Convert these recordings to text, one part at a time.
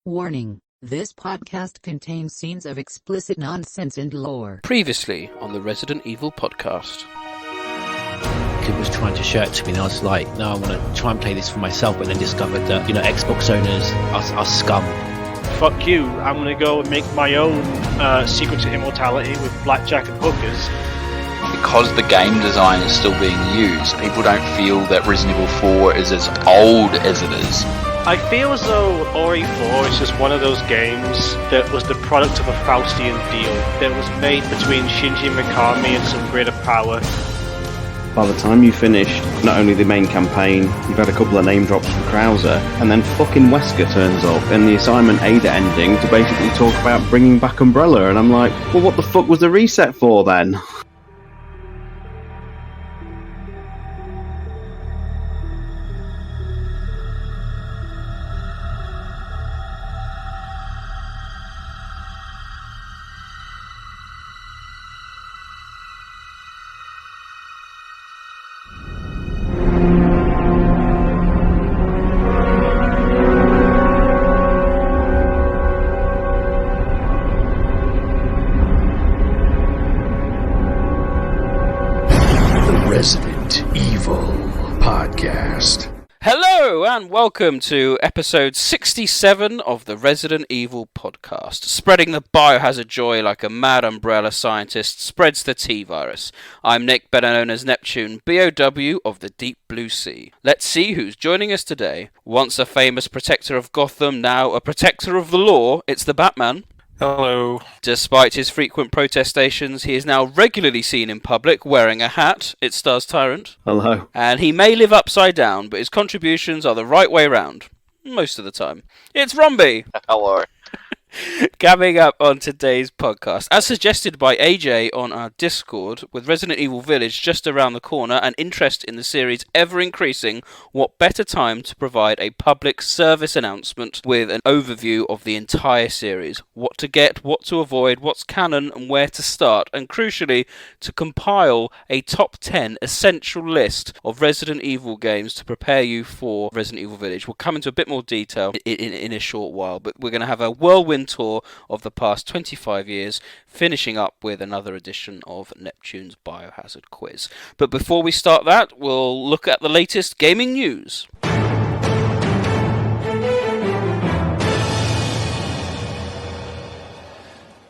Warning, this podcast contains scenes of explicit nonsense and lore. Previously on the Resident Evil podcast. Kid was trying to show it to me and I was like, no, I want to try and play this for myself, but then discovered that, Xbox owners are scum. Fuck you, I'm gonna go and make my own Secret to Immortality with blackjack and hookers. Because the game design is still being used, people don't feel that Resident Evil 4 is as old as it is. I feel as though RE4 is just one of those games that was the product of a Faustian deal that was made between Shinji Mikami and some greater power. By the time you finished not only the main campaign, you've had a couple of name drops from Krauser, and then fucking Wesker turns up in the assignment Ada ending to basically talk about bringing back Umbrella, and I'm like, well, what the fuck was the reset for then? Resident Evil Podcast. Hello and welcome to episode 67 of the Resident Evil Podcast, spreading the biohazard joy like a mad umbrella scientist spreads the T-virus. I'm Nick, better known as Neptune, BOW of the Deep Blue Sea. Let's see who's joining us today. Once a famous protector of Gotham, now a protector of the law, it's the Batman. Hello. Despite his frequent protestations, he is now regularly seen in public wearing a hat. It stars Tyrant. Hello. And he may live upside down, but his contributions are the right way round. Most of the time. It's Rombie. Hello. Coming up on today's podcast, as suggested by AJ on our Discord, with Resident Evil Village just around the corner and interest in the series ever increasing, what better time to provide a public service announcement with an overview of the entire series, what to get, what to avoid, what's canon and where to start, and crucially to compile a top 10 essential list of Resident Evil games to prepare you for Resident Evil Village. We'll come into a bit more detail in a short while, but we're going to have a whirlwind tour of the past 25 years, finishing up with another edition of Neptune's Biohazard quiz. But before we start that, we'll look at the latest gaming news.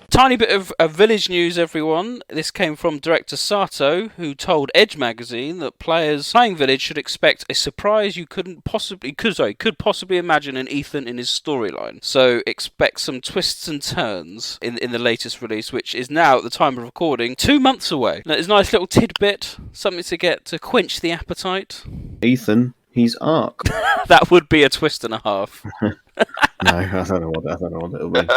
Tiny bit of Village news, everyone. This came from director Sato, who told Edge magazine that players playing Village should expect a surprise you could possibly imagine in Ethan in his storyline. So expect some twists and turns in the latest release, which is now, at the time of recording, 2 months away. Now, it's a nice little tidbit, something to get to quench the appetite. Ethan, he's Ark. That would be a twist and a half. No, I don't know what it'll be.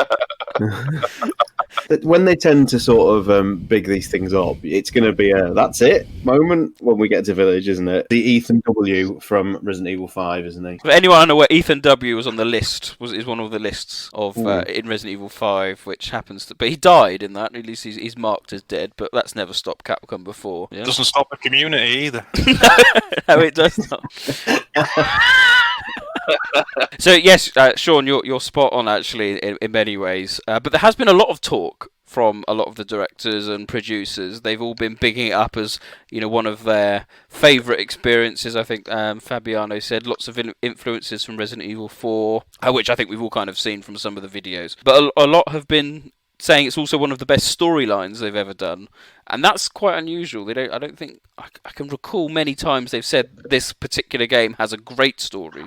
When they tend to sort of big these things up, it's going to be a that's it moment when we get to Village, isn't it? The Ethan W from Resident Evil 5, isn't he? For anyone unaware, Ethan W was on the list, is one of the lists of in Resident Evil 5, which happens to be, he died in that, at least he's marked as dead, but that's never stopped Capcom before. Yeah? Doesn't stop the community either. No, it does not. So yes, Sean, you're spot on actually in many ways, but there has been a lot of talk from a lot of the directors and producers. They've all been bigging it up as one of their favourite experiences. I think Fabiano said lots of influences from Resident Evil 4, which I think we've all kind of seen from some of the videos. But a lot have been saying it's also one of the best storylines they've ever done, and that's quite unusual. I don't think I can recall many times they've said this particular game has a great story.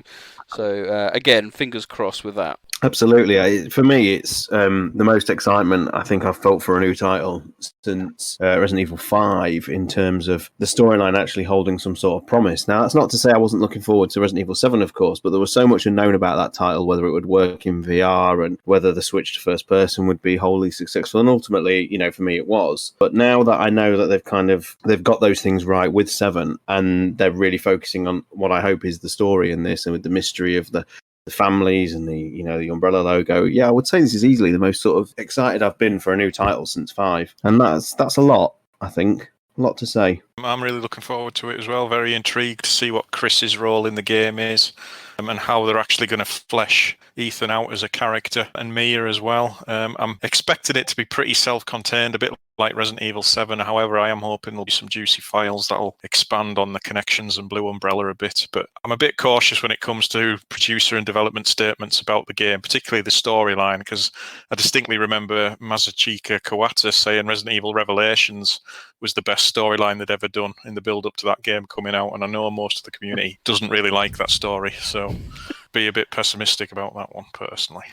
So again, fingers crossed with that. Absolutely. For me, it's the most excitement I think I've felt for a new title since Resident Evil 5 in terms of the storyline actually holding some sort of promise. Now, that's not to say I wasn't looking forward to Resident Evil 7, of course, but there was so much unknown about that title, whether it would work in VR and whether the switch to first person would be wholly successful. And ultimately, for me, it was. But now that I know that they've got those things right with 7, and they're really focusing on what I hope is the story in this, and with the mystery of the families and the Umbrella logo. Yeah, I would say this is easily the most sort of excited I've been for a new title since 5. And that's a lot, I think. A lot to say. I'm really looking forward to it as well. Very intrigued to see what Chris's role in the game is. and how they're actually going to flesh Ethan out as a character, and Mia as well. I'm expecting it to be pretty self-contained, a bit like Resident Evil 7. However, I am hoping there'll be some juicy files that'll expand on the connections and Blue Umbrella a bit. But I'm a bit cautious when it comes to producer and development statements about the game, particularly the storyline, because I distinctly remember Masachika Kawata saying Resident Evil Revelations was the best storyline they'd ever done in the build-up to that game coming out, and I know most of the community doesn't really like that story, so be a bit pessimistic about that one, personally.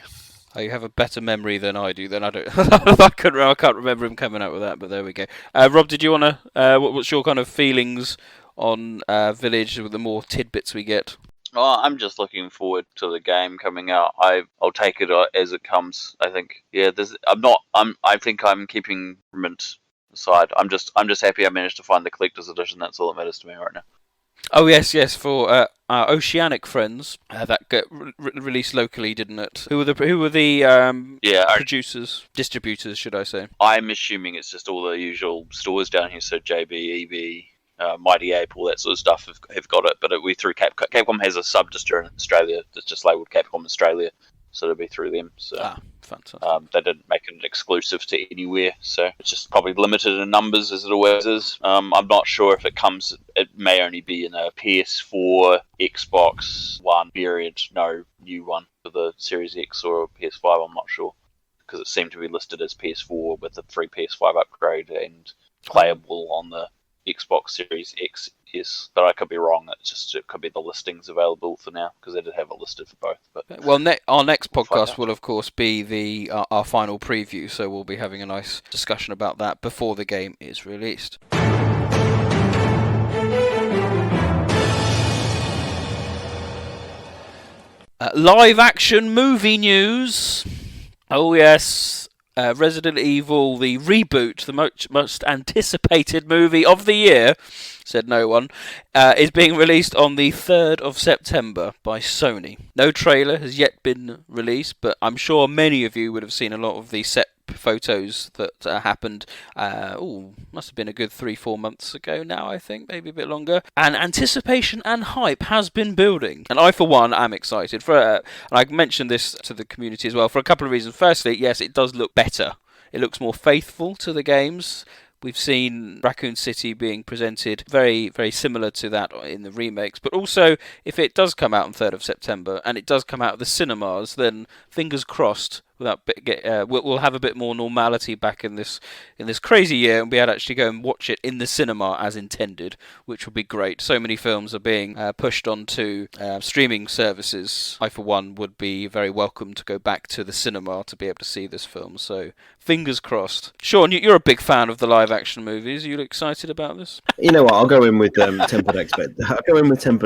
Oh, you have a better memory than I do. Then I don't. I can't remember him coming out with that. But there we go. Rob, did you want to? What's your kind of feelings on Village with the more tidbits we get? Well, I'm just looking forward to the game coming out. I'll take it as it comes. I think. Yeah. I think I'm keeping Mint aside. I'm just happy I managed to find the collector's edition. That's all that matters to me right now. Oh yes, for our Oceanic friends that got released locally, didn't it? Who were the producers, distributors, should I say? I'm assuming it's just all the usual stores down here. So JB, EB, Mighty Ape, all that sort of stuff have got it. But we through Capcom. Capcom has a sub-distro in Australia that's just labelled Capcom Australia, so it'll be through them. So. Fantastic. They didn't make it exclusive to anywhere, so it's just probably limited in numbers as it always is. I'm not sure if it comes. It may only be in a PS4, Xbox One period, no new one for the Series X or PS5. I'm not sure because it seemed to be listed as PS4 with the free PS5 upgrade and playable on the Xbox Series X. Yes, but I could be wrong. It could be the listings available for now because they did have it listed for both. But well, our next podcast will of course be our final preview, so we'll be having a nice discussion about that before the game is released. Live action movie news. Oh yes. Resident Evil, the reboot, the most anticipated movie of the year, said no one, is being released on the 3rd of September by Sony. No trailer has yet been released, but I'm sure many of you would have seen a lot of the set photos that happened, must have been a good 3-4 months ago now, I think, maybe a bit longer. And anticipation and hype has been building. And I, for one, am excited. And I mentioned this to the community as well for a couple of reasons. Firstly, yes, it does look better. It looks more faithful to the games. We've seen Raccoon City being presented very, very similar to that in the remakes. But also, if it does come out on 3rd of September, and it does come out of the cinemas, then fingers crossed, we'll have a bit more normality back in this crazy year and be able to actually go and watch it in the cinema as intended, which will be great. So many films are being pushed onto streaming services. I, for one, would be very welcome to go back to the cinema to be able to see this film. So fingers crossed. Sean, you're a big fan of the live-action movies. Are you excited about this? You know what? I'll go in with tempered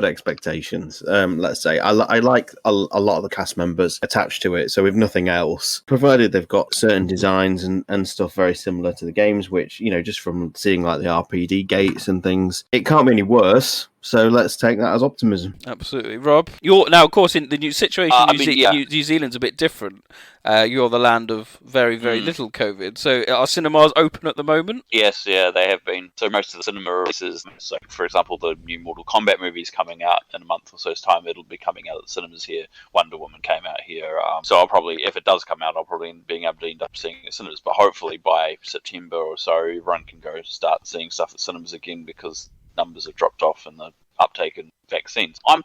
expectations. Let's say I like a lot of the cast members attached to it. So if nothing else, provided they've got certain designs and stuff very similar to the games, which, you know, just from seeing like the RPD gates and things, it can't be any worse. So let's take that as optimism. Absolutely. Rob, now, of course, in the new situation, New Zealand's a bit different. You're the land of very, very little COVID. So are cinemas open at the moment? Yes, yeah, they have been. So most of the cinema releases, so for example, the new Mortal Kombat movie is coming out in a month or so's time. It'll be coming out at the cinemas here. Wonder Woman came out here. So I'll probably, if it does come out, I'll probably be able to end up seeing it at cinemas. But hopefully by September or so, everyone can go start seeing stuff at cinemas again because numbers have dropped off and the uptake in vaccines. I'm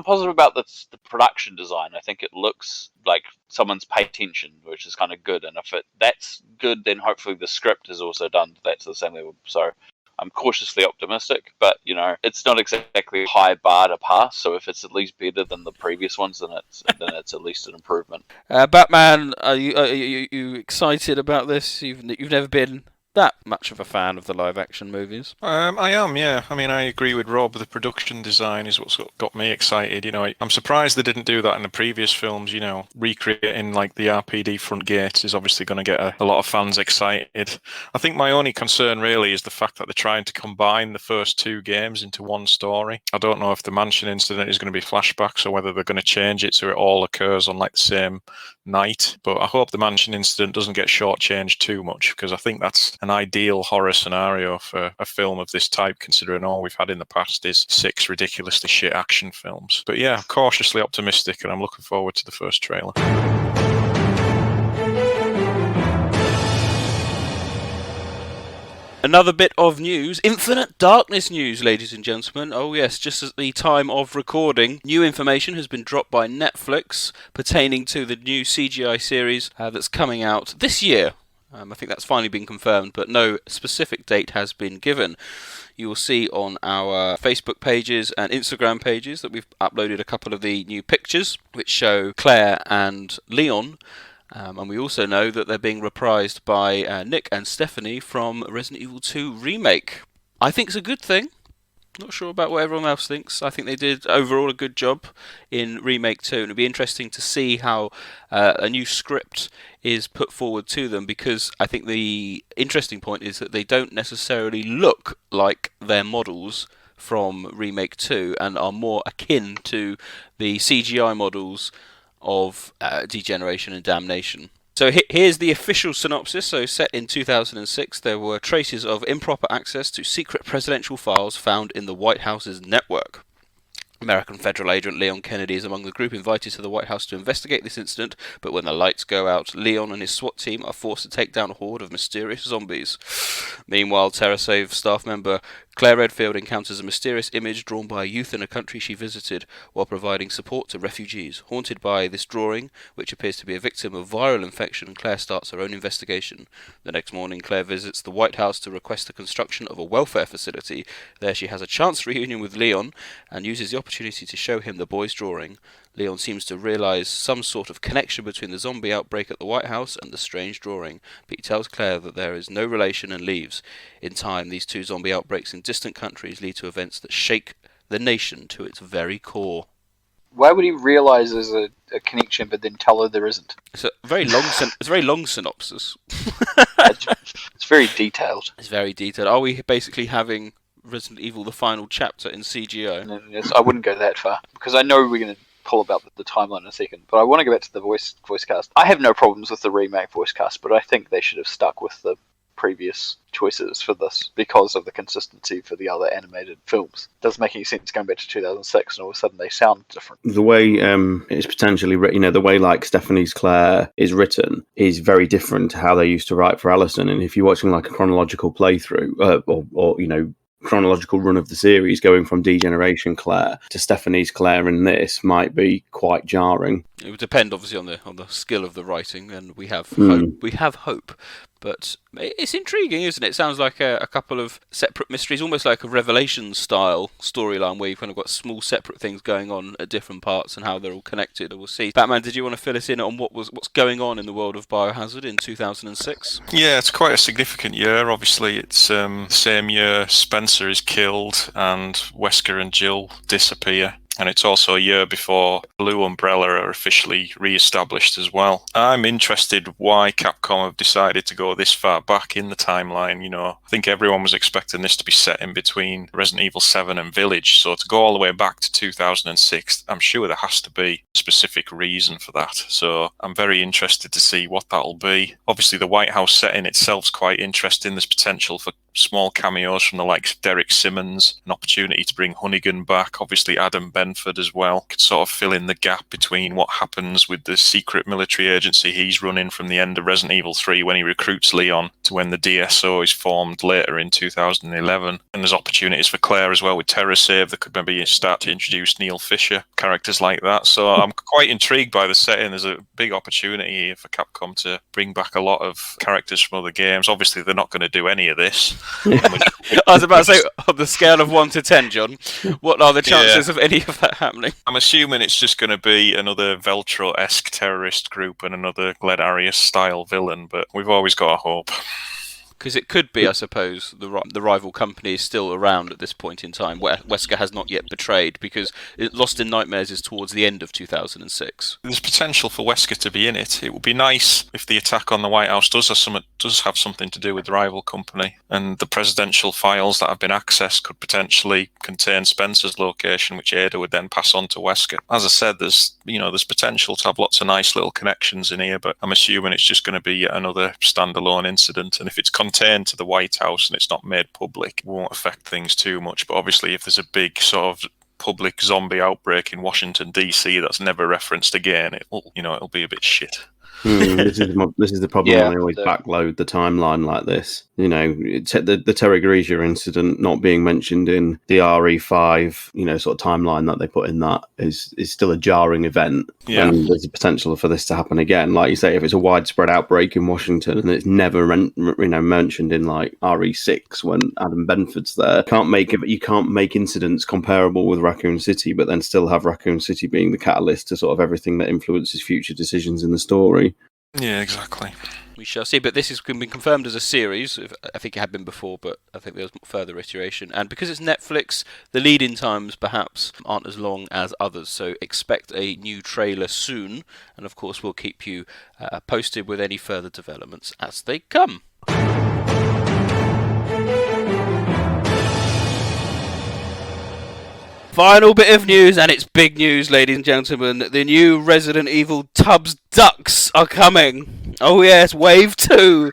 positive about the production design. I think it looks like someone's paid attention, which is kind of good. And if that's good, then hopefully the script is also done that to the same level. So I'm cautiously optimistic, but you know, it's not exactly a high bar to pass. So if it's at least better than the previous ones, then it's at least an improvement. Batman, are you excited about this? You've never been that much of a fan of the live-action movies? I am, yeah. I mean, I agree with Rob. The production design is what's got me excited. You know, I'm surprised they didn't do that in the previous films. You know, recreating like the RPD front gate is obviously going to get a lot of fans excited. I think my only concern really is the fact that they're trying to combine the first two games into one story. I don't know if the mansion incident is going to be flashbacks or whether they're going to change it so it all occurs on like the same night. But I hope the mansion incident doesn't get shortchanged too much, because I think that's an ideal horror scenario for a film of this type, considering all we've had in the past is 6 ridiculously shit action films. But yeah, cautiously optimistic, and I'm looking forward to the first trailer. Another bit of news, Infinite Darkness news, ladies and gentlemen. Oh yes, just at the time of recording, new information has been dropped by Netflix pertaining to the new CGI series that's coming out this year. I think that's finally been confirmed, but no specific date has been given. You will see on our Facebook pages and Instagram pages that we've uploaded a couple of the new pictures, which show Claire and Leon. And we also know that they're being reprised by Nick and Stephanie from Resident Evil 2 Remake. I think it's a good thing. Not sure about what everyone else thinks. I think they did overall a good job in Remake 2. And it'll be interesting to see how a new script is put forward to them, because I think the interesting point is that they don't necessarily look like their models from Remake 2 and are more akin to the CGI models of Degeneration and Damnation. So here's the official synopsis. So set in 2006, there were traces of improper access to secret presidential files found in the White House's network. American federal agent Leon Kennedy is among the group invited to the White House to investigate this incident, but when the lights go out, Leon and his SWAT team are forced to take down a horde of mysterious zombies. Meanwhile, TerraSave staff member Claire Redfield encounters a mysterious image drawn by a youth in a country she visited while providing support to refugees. Haunted by this drawing, which appears to be a victim of viral infection, Claire starts her own investigation. The next morning, Claire visits the White House to request the construction of a welfare facility. There she has a chance reunion with Leon and uses the opportunity to show him the boy's drawing. Leon seems to realise some sort of connection between the zombie outbreak at the White House and the strange drawing, but he tells Claire that there is no relation and leaves. In time, these two zombie outbreaks in distant countries lead to events that shake the nation to its very core. Why would he realise there's a connection but then tell her there isn't? It's a very long, it's a very long synopsis. It's very detailed. It's very detailed. Are we basically having Resident Evil the final chapter in CGI? No, I wouldn't go that far, because I know we're going to pull about the timeline in a second, but I want to go back to the voice cast. I have no problems with the remake voice cast, but I think they should have stuck with the previous choices for this because of the consistency for the other animated films. It doesn't make any sense going back to 2006 and all of a sudden they sound different. The way it's potentially written, the way like Stephanie's Claire is written is very different to how they used to write for Alison. And if you're watching like a chronological playthrough or chronological run of the series, going from Degeneration Claire to Stephanie's Claire in this might be quite jarring. It would depend obviously on the skill of the writing, and we have hope. We have hope. But it's intriguing, isn't it? It sounds like a couple of separate mysteries, almost like a Revelation-style storyline where you've kind of got small separate things going on at different parts and how they're all connected. And we'll see. Batman, did you want to fill us in on what's going on in the world of Biohazard in 2006? Yeah, it's quite a significant year. Obviously, it's the same year Spencer is killed and Wesker and Jill disappear. And it's also a year before Blue Umbrella are officially re-established as well. I'm interested why Capcom have decided to go this far back in the timeline. I think everyone was expecting this to be set in between Resident Evil 7 and Village. So to go all the way back to 2006, I'm sure there has to be a specific reason for that. So I'm very interested to see what that'll be. Obviously, the White House setting itself is quite interesting. There's potential for small cameos from the likes of Derek Simmons, an opportunity to bring Hunnigan back, obviously Adam Benford as well. Could sort of fill in the gap between what happens with the secret military agency he's running from the end of Resident Evil 3 when he recruits Leon to when the DSO is formed later in 2011. And there's opportunities for Claire as well with TerraSave that could maybe start to introduce Neil Fisher, characters like that. So I'm quite intrigued by the setting. There's a big opportunity here for Capcom to bring back a lot of characters from other games. Obviously, they're not going to do any of this. I was about to say, on the scale of 1 to 10, John, what are the chances of any of that happening? I'm assuming it's just going to be another Veltro-esque terrorist group and another Glenn Arias-style villain, but we've always got a hope. Because it could be, I suppose, the rival company is still around at this point in time, where Wesker has not yet betrayed, because Lost in Nightmares is towards the end of 2006. There's potential for Wesker to be in it. It would be nice if the attack on the White House does have something to do with the rival company, and the presidential files that have been accessed could potentially contain Spencer's location, which Ada would then pass on to Wesker. As I said, there's potential to have lots of nice little connections in here, but I'm assuming it's just going to be yet another standalone incident, and if it's contained to the White House and it's not made public, it won't affect things too much. But obviously, if there's a big sort of public zombie outbreak in Washington DC that's never referenced again, it'll be a bit shit. This is the problem when they always backload the timeline like this. The Terra Grigia incident not being mentioned in the RE5, sort of timeline that they put in that is still a jarring event. Yeah. And there's a potential for this to happen again. Like you say, if it's a widespread outbreak in Washington and it's never mentioned in like RE6 when Adam Benford's there, you can't make incidents comparable with Raccoon City, but then still have Raccoon City being the catalyst to sort of everything that influences future decisions in the story. Yeah, exactly. We shall see, but this has been confirmed as a series. I think it had been before, but I think there's further iteration. And because it's Netflix, the lead-in times perhaps aren't as long as others, so expect a new trailer soon. And of course, we'll keep you posted with any further developments as they come. Final bit of news, and it's big news, ladies and gentlemen. The new Resident Evil Tubbs Ducks are coming. Oh yes, Wave 2.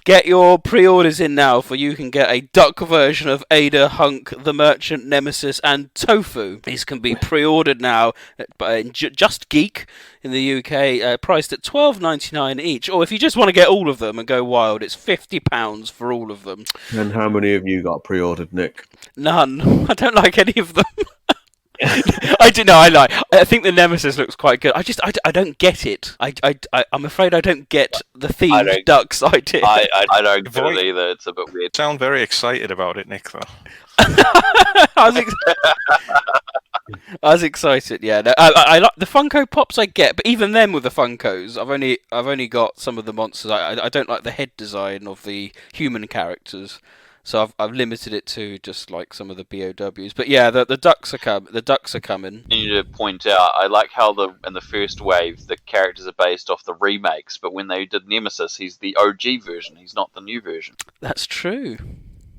Get your pre-orders in now, for you can get a duck version of Ada, Hunk, the Merchant, Nemesis, and Tofu. These can be pre-ordered now by Just Geek in the UK, priced at $12.99 each. Or if you just want to get all of them and go wild, it's £50 for all of them. And how many of you got pre-ordered, Nick? None. I don't like any of them. I lie. I think the Nemesis looks quite good. I don't get it. I'm afraid I don't get the themed ducks idea. I don't get it either. It's a bit weird. You sound very excited about it, Nick, though. I was excited. Yeah, no, I like the Funko Pops. I get, but even then with the Funkos, I've only got some of the monsters. I don't like the head design of the human characters. So I've limited it to just like some of the BOWs. But yeah, the ducks are coming. I need to point out, I like how in the first wave the characters are based off the remakes, but when they did Nemesis, he's the OG version. He's not the new version. That's true.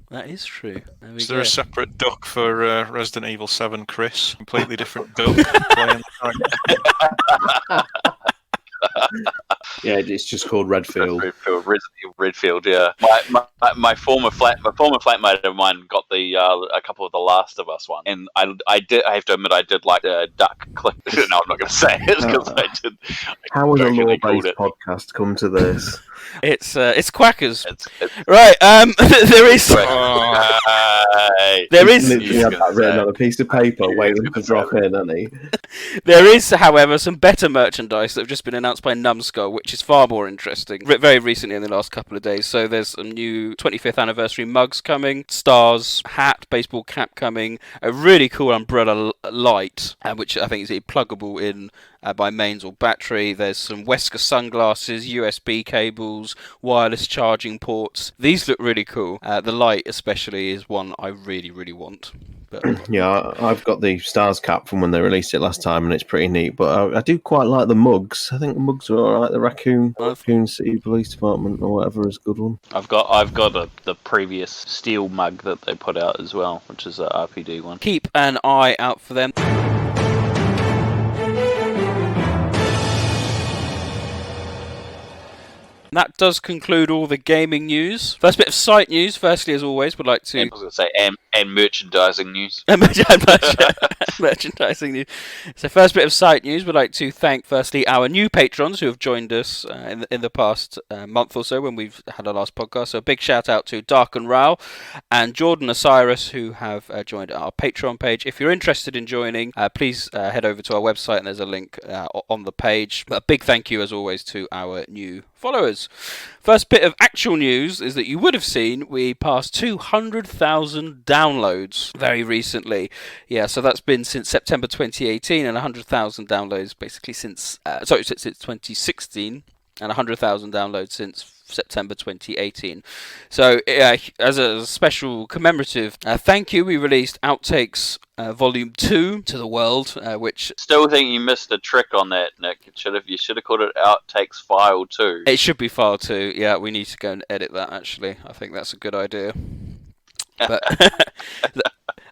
That is true. Is there a separate duck for Resident Evil 7, Chris? Completely different duck. Playing Yeah, it's just called Redfield. Redfield, yeah. My former flatmate of mine got a couple of the Last of Us ones, and I have to admit I did like the duck clip. No, I'm not going to say it because I did. How would a law-based podcast come to this? It's Quackers, right? There is. There is. He had that written on a piece of paper, waiting to drop in, hasn't he? There is, however, some better merchandise that have just been announced by Numskull, which is far more interesting. Very recently, in the last couple of days. So there's some new 25th anniversary mugs coming, stars, hat, baseball cap coming, a really cool umbrella light, which I think is pluggable in by mains or battery. There's some Wesker sunglasses, USB cables, wireless charging ports. These look really cool. The light especially is one I really, really want. But yeah, I've got the stars cap from when they released it last time, and it's pretty neat. But I do quite like the mugs. I think the mugs are alright. The Raccoon City Police Department or whatever is a good one. I've got the previous steel mug that they put out as well, which is an RPD one. Keep an eye out for them. That does conclude all the gaming news. First bit of site news. Firstly, as always, would like to... I was going to say, and merchandising news. Merchandising news. So first bit of site news, we'd like to thank, firstly, our new patrons who have joined us in the past month or so when we've had our last podcast. So a big shout out to Dark and Rao and Jordan Osiris who have joined our Patreon page. If you're interested in joining, please head over to our website and there's a link on the page. But a big thank you, as always, to our new followers. First bit of actual news is that you would have seen we passed 200,000 downloads very recently. Yeah, so that's been since September 2018 and 100,000 downloads basically since 2016. and 100,000 downloads since September 2018. So as a special commemorative thank you, we released Outtakes Volume 2 to the world, which... Still think you missed a trick on that, Nick. You should have called it Outtakes File 2. It should be File 2, yeah, we need to go and edit that, actually. I think that's a good idea. But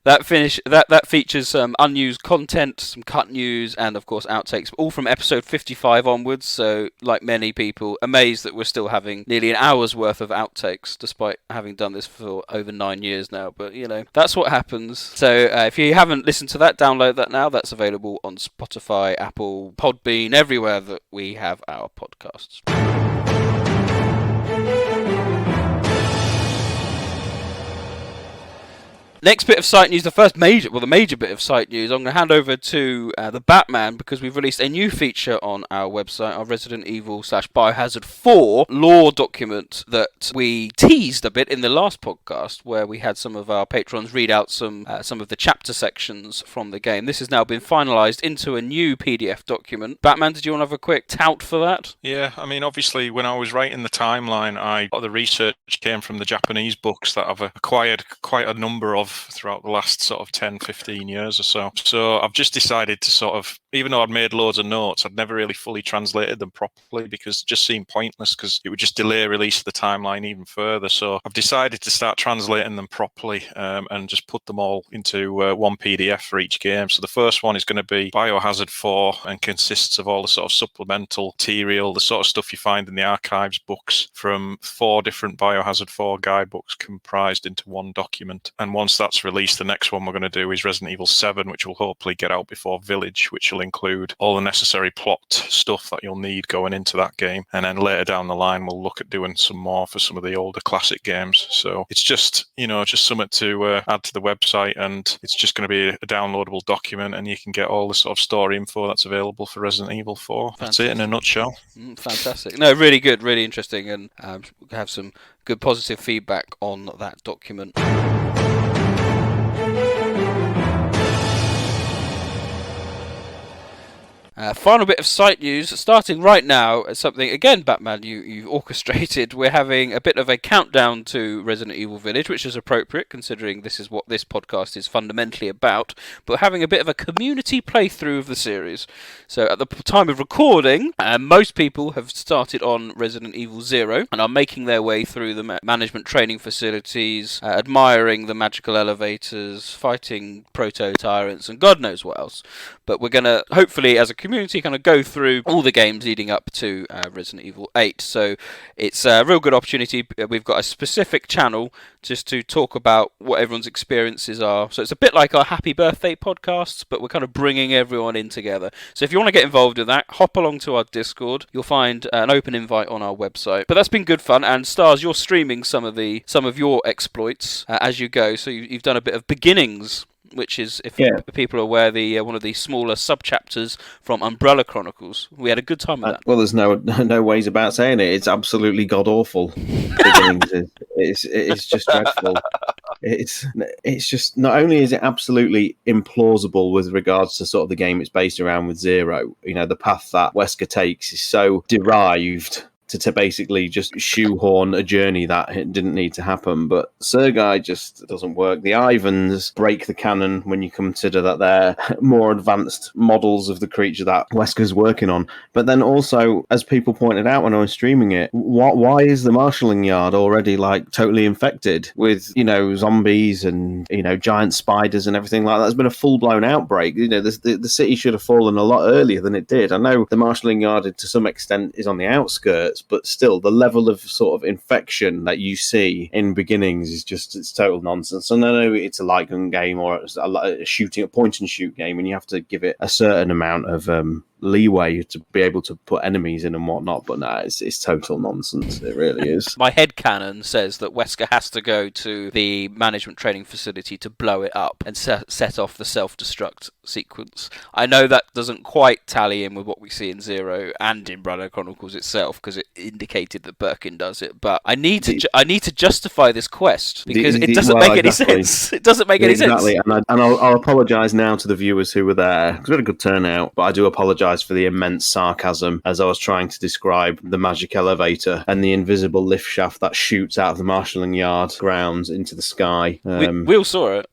that features some unused content, some cut news, and of course outtakes, all from episode 55 onwards. So, like many people, amazed that we're still having nearly an hour's worth of outtakes, despite having done this for over 9 years now. But that's what happens. So, if you haven't listened to that, download that now. That's available on Spotify, Apple, Podbean, everywhere that we have our podcasts. Next bit of site news, the major bit of site news, I'm going to hand over to the Batman, because we've released a new feature on our website, our Resident Evil / Biohazard 4 lore document that we teased a bit in the last podcast, where we had some of our patrons read out some of the chapter sections from the game. This has now been finalised into a new PDF document. Batman, did you want to have a quick tout for that? Yeah, I mean, obviously, when I was writing the timeline, a lot of the research came from the Japanese books that I've acquired quite a number of throughout the last sort of 10, 15 years or so. So I've just decided to sort of, even though I'd made loads of notes, I'd never really fully translated them properly because it just seemed pointless, because it would just delay release of the timeline even further. So I've decided to start translating them properly and just put them all into one PDF for each game. So the first one is going to be Biohazard 4 and consists of all the sort of supplemental material, the sort of stuff you find in the archives books from 4 different Biohazard 4 guidebooks comprised into one document. And once that's released, the next one we're going to do is Resident Evil 7, which will hopefully get out before Village, which will include all the necessary plot stuff that you'll need going into that game. And then later down the line, we'll look at doing some more for some of the older classic games. So it's just something to add to the website, and it's just going to be a downloadable document, and you can get all the sort of story info that's available for Resident Evil 4. Fantastic. That's it in a nutshell. Fantastic. No, really good, really interesting, and have some good positive feedback on that document. Final bit of site news, starting right now, something, again, Batman, you've orchestrated. We're having a bit of a countdown to Resident Evil Village, which is appropriate, considering this is what this podcast is fundamentally about, but having a bit of a community playthrough of the series. So at the time of recording, most people have started on Resident Evil 0 and are making their way through the management training facilities, admiring the magical elevators, fighting proto-tyrants, and God knows what else. But we're going to, hopefully, as a community, kind of go through all the games leading up to Resident Evil 8. So it's a real good opportunity. We've got a specific channel just to talk about what everyone's experiences are. So it's a bit like our Happy Birthday podcasts, but we're kind of bringing everyone in together. So if you want to get involved in that, hop along to our Discord. You'll find an open invite on our website. But that's been good fun. And Stars, you're streaming some of your exploits as you go. So you've done a bit of beginnings, which is, if people are aware, one of the smaller sub-chapters from Umbrella Chronicles. We had a good time with that. Well, there's no ways about saying it. It's absolutely god-awful. It's just dreadful. It's just, not only is it absolutely implausible with regards to sort of the game it's based around with Zero, the path that Wesker takes is so derived to basically just shoehorn a journey that didn't need to happen. But Sergei just doesn't work. The Ivans break the canon when you consider that they're more advanced models of the creature that Wesker's working on. But then also, as people pointed out when I was streaming it, why is the marshalling yard already totally infected with, zombies and, giant spiders and everything like that? There's been a full-blown outbreak. The city should have fallen a lot earlier than it did. I know the marshalling yard to some extent is on the outskirts, but still the level of sort of infection that you see in beginnings is just, it's total nonsense. And I know it's a light gun game or a point and shoot game, and you have to give it a certain amount of leeway to be able to put enemies in and whatnot, but no, it's total nonsense. It really is. My headcanon says that Wesker has to go to the management training facility to blow it up and set off the self-destruct sequence. I know that doesn't quite tally in with what we see in Zero and in Umbrella Chronicles itself, because it indicated that Birkin does it, but I need to justify this quest, because it doesn't make any sense. It doesn't make any sense. Exactly, and I'll apologise now to the viewers who were there, because we had a good turnout, but I do apologise apologise for the immense sarcasm as I was trying to describe the magic elevator and the invisible lift shaft that shoots out of the marshalling yard grounds into the sky. We all saw it.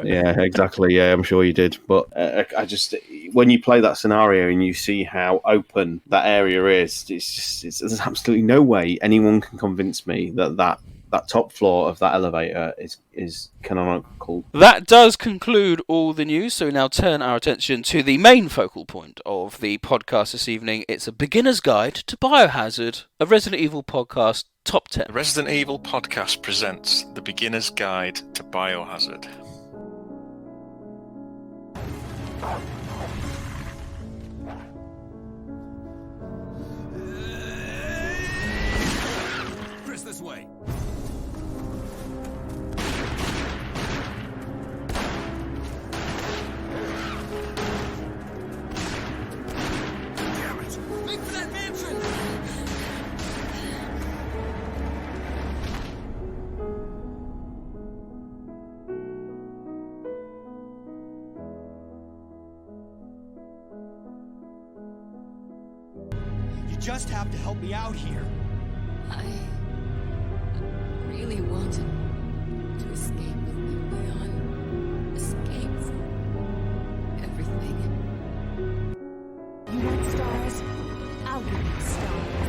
Yeah, exactly. Yeah, I'm sure you did. But I just, when you play that scenario and you see how open that area is, there's absolutely no way anyone can convince me that top floor of that elevator is canonical. That does conclude all the news, so we now turn our attention to the main focal point of the podcast this evening. It's a beginner's guide to Biohazard, a Resident Evil podcast top 10. The Resident Evil podcast presents the beginner's guide to Biohazard. Chris, this way. Damn it! Make for that mansion! You just have to help me out here. I really wanted to escape with you, Leon. Escape from everything. You want stars? I'll give you stars.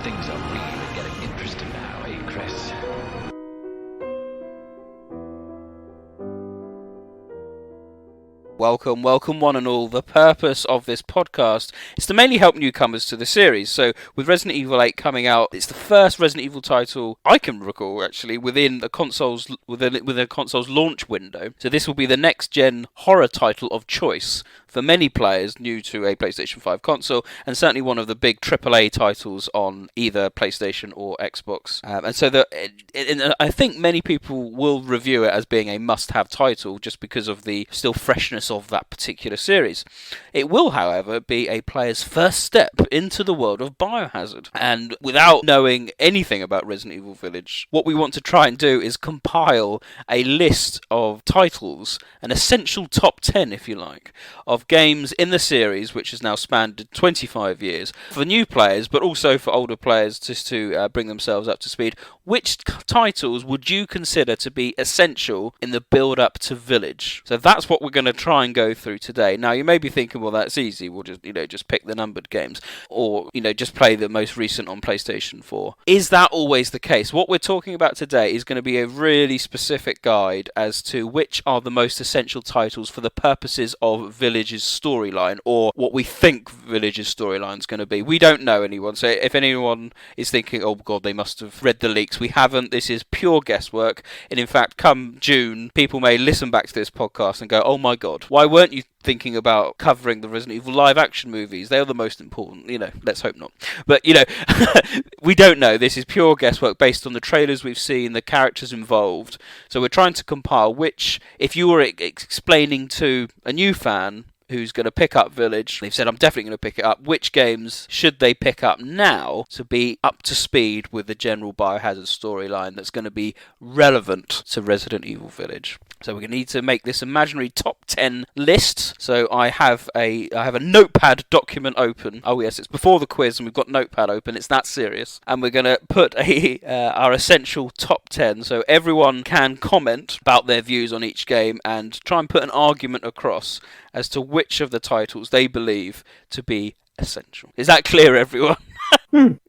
Things are really getting interesting now, eh, Chris? Welcome one and all. The purpose of this podcast is to mainly help newcomers to the series. So with Resident Evil 8 coming out, it's the first Resident Evil title I can recall actually within a console's launch window. So this will be the next gen horror title of choice for many players new to a PlayStation 5 console, and certainly one of the big AAA titles on either PlayStation or Xbox. And so I think many people will review it as being a must-have title just because of the still freshness of that particular series. It will, however, be a player's first step into the world of Biohazard. And without knowing anything about Resident Evil Village, what we want to try and do is compile a list of titles, an essential top 10, if you like, of games in the series, which has now spanned 25 years, for new players, but also for older players just to bring themselves up to speed. Which titles would you consider to be essential in the build-up to Village? So that's what we're going to try and go through today. Now, you may be thinking, well, that's easy. We'll just pick the numbered games, or just play the most recent on PlayStation 4. Is that always the case? What we're talking about today is going to be a really specific guide as to which are the most essential titles for the purposes of Village's storyline, or what we think Village's storyline is going to be. We don't know anyone, so if anyone is thinking, oh god, they must have read the leaks, we haven't. This is pure guesswork, and in fact, come June, people may listen back to this podcast and go, oh my god, why weren't you thinking about covering the Resident Evil live action movies? They are the most important, let's hope not. But, we don't know. This is pure guesswork based on the trailers we've seen, the characters involved. So we're trying to compile which, if you were explaining to a new fan who's going to pick up Village, they've said, I'm definitely going to pick it up, which games should they pick up now to be up to speed with the general Biohazard storyline that's going to be relevant to Resident Evil Village? So we're going to need to make this imaginary top 10 list. So I have a notepad document open. Oh yes, it's before the quiz and we've got notepad open. It's that serious. And we're going to put our essential top 10. So everyone can comment about their views on each game and try and put an argument across as to which of the titles they believe to be essential. Is that clear, everyone?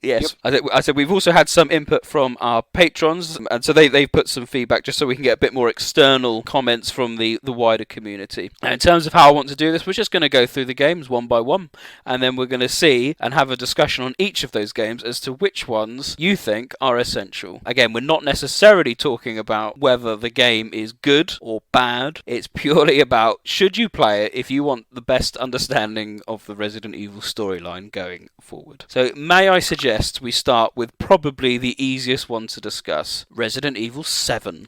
Yes. Yep. I said we've also had some input from our patrons, and so they've put some feedback just so we can get a bit more external comments from the wider community. And in terms of how I want to do this, we're just going to go through the games one by one, and then we're going to see and have a discussion on each of those games as to which ones you think are essential. Again, we're not necessarily talking about whether the game is good or bad. It's purely about should you play it if you want the best understanding of the Resident Evil storyline going forward. So may I suggest we start with probably the easiest one to discuss, Resident Evil 7.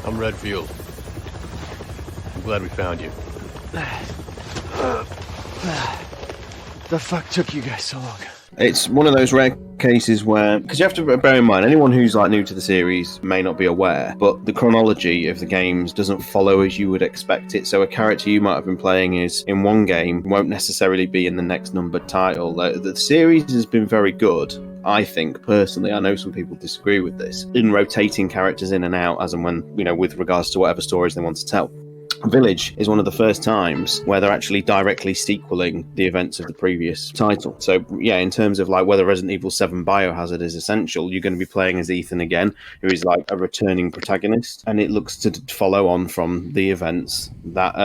I'm Redfield. I'm glad we found you. The fuck took you guys so long? It's one of those rare cases where, because you have to bear in mind, anyone who's like new to the series may not be aware, but the chronology of the games doesn't follow as you would expect it. So a character you might have been playing is in one game won't necessarily be in the next numbered title. The series has been very good, I think, personally. I know some people disagree with this, in rotating characters in and out as and when, with regards to whatever stories they want to tell. Village is one of the first times where they're actually directly sequeling the events of the previous title. So, yeah, in terms of like whether Resident Evil 7 Biohazard is essential, you're going to be playing as Ethan again, who is like a returning protagonist, and it looks to follow on from the events that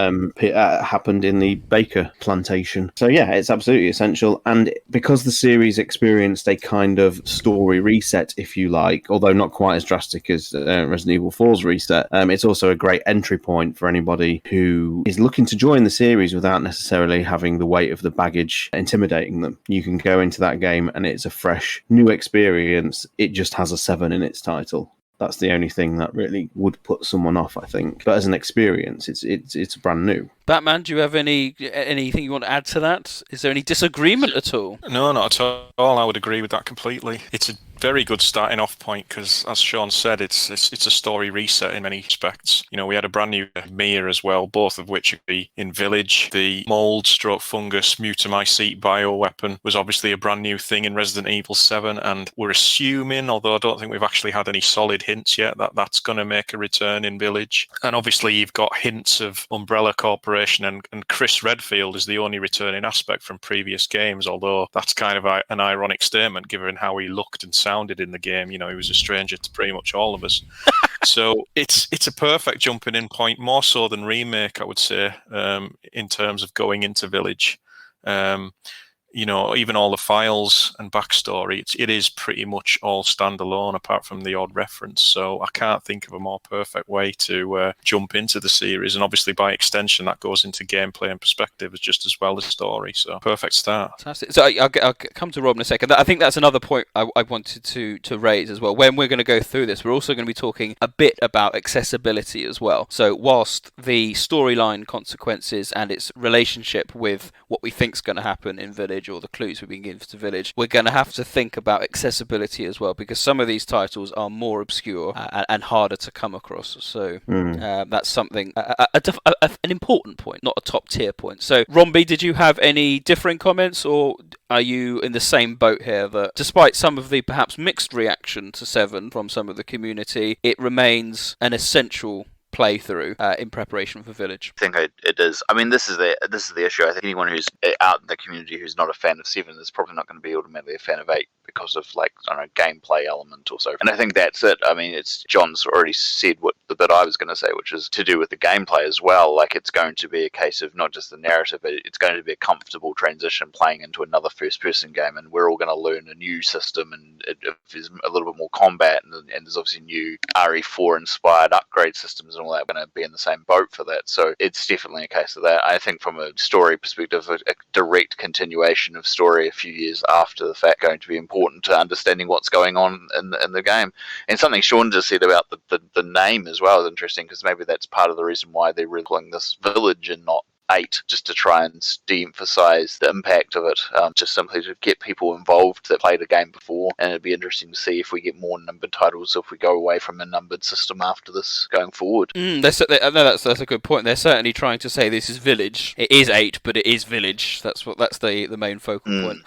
happened in the Baker plantation. So, yeah, it's absolutely essential. And because the series experienced a kind of story reset, if you like, although not quite as drastic as Resident Evil 4's reset, it's also a great entry point for anybody who is looking to join the series without necessarily having the weight of the baggage intimidating them. You can go into that game and it's a fresh, new experience. It just has a 7 in its title. That's the only thing that really would put someone off, I think. But as an experience, it's brand new. Batman, do you have anything you want to add to that? Is there any disagreement at all? No, not at all. I would agree with that completely. It's a very good starting off point because, as Sean said, it's a story reset in many respects. We had a brand new Mia as well, both of which would be in Village. The mold/fungus mutamycete bioweapon was obviously a brand new thing in Resident Evil 7, and we're assuming, although I don't think we've actually had any solid hints yet, that that's going to make a return in Village. And obviously you've got hints of Umbrella Corporation, and Chris Redfield is the only returning aspect from previous games, although that's kind of an ironic statement given how he looked and sounded in the game. He was a stranger to pretty much all of us. So it's a perfect jumping in point, more so than Remake, I would say, in terms of going into Village. Even all the files and backstory, it is pretty much all standalone apart from the odd reference. So I can't think of a more perfect way to jump into the series. And obviously, by extension, that goes into gameplay and perspective just as well as story. So perfect start. Fantastic. So I'll come to Rob in a second. I think that's another point I wanted to raise as well. When we're going to go through this, we're also going to be talking a bit about accessibility as well. So whilst the storyline consequences and its relationship with what we think is going to happen in Village, or the clues we've been given to Village, we're going to have to think about accessibility as well, because some of these titles are more obscure and harder to come across. So that's something, an important point, not a top tier point. So Rombie, did you have any differing comments, or are you in the same boat here that despite some of the perhaps mixed reaction to 7 from some of the community, it remains an essential playthrough in preparation for Village? I think it is. I mean, this is the issue. I think anyone who's out in the community who's not a fan of 7 is probably not going to be automatically a fan of 8 because of, like, I don't know, gameplay element or so. And I think that's it. I mean, John's already said what the bit I was going to say, which is to do with the gameplay as well. Like, it's going to be a case of not just the narrative, but it's going to be a comfortable transition playing into another first-person game, and we're all going to learn a new system, and there's a little bit more combat, and there's obviously new RE4-inspired upgrade systems and all that, going to be in the same boat for that. So it's definitely a case of that. I think from a story perspective, a direct continuation of story a few years after the fact going to be important to understanding what's going on in the game. And something Sean just said about the name as well is interesting, because maybe that's part of the reason why they're really calling this Village and not 8, just to try and de-emphasize the impact of it, just simply to get people involved that played the game before. And it'd be interesting to see if we get more numbered titles if we go away from a numbered system after this going forward. That's a good point. They're certainly trying to say this is Village. It is 8, but it is Village. That's the main focal point.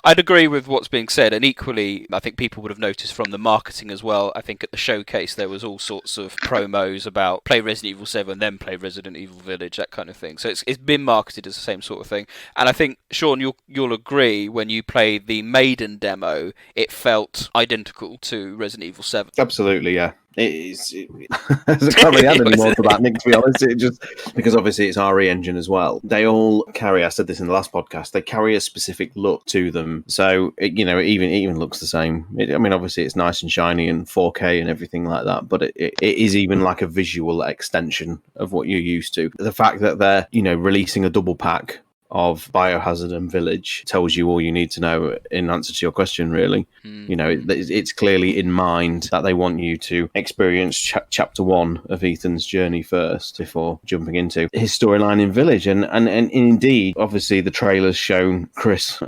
I'd agree with what's being said, and equally, I think people would have noticed from the marketing as well. I think at the showcase there was all sorts of promos about play Resident Evil 7, then play Resident Evil Village, that kind of thing. So it's been marketed as the same sort of thing. And I think, Sean, you'll agree, when you played the Maiden demo, it felt identical to Resident Evil 7. Absolutely, yeah. It is. I can't really add any more to that, Nick, to be honest. It just because obviously it's RE engine as well. They all carry, I said this in the last podcast, they carry a specific look to them. So, it even looks the same. I mean, obviously it's nice and shiny and 4K and everything like that, but it is even like a visual extension of what you're used to. The fact that they're, releasing a double pack of Biohazard and Village tells you all you need to know in answer to your question, really. You know, it's clearly in mind that they want you to experience chapter 1 of Ethan's journey first before jumping into his storyline in Village. And indeed, obviously, the trailer's shown Chris,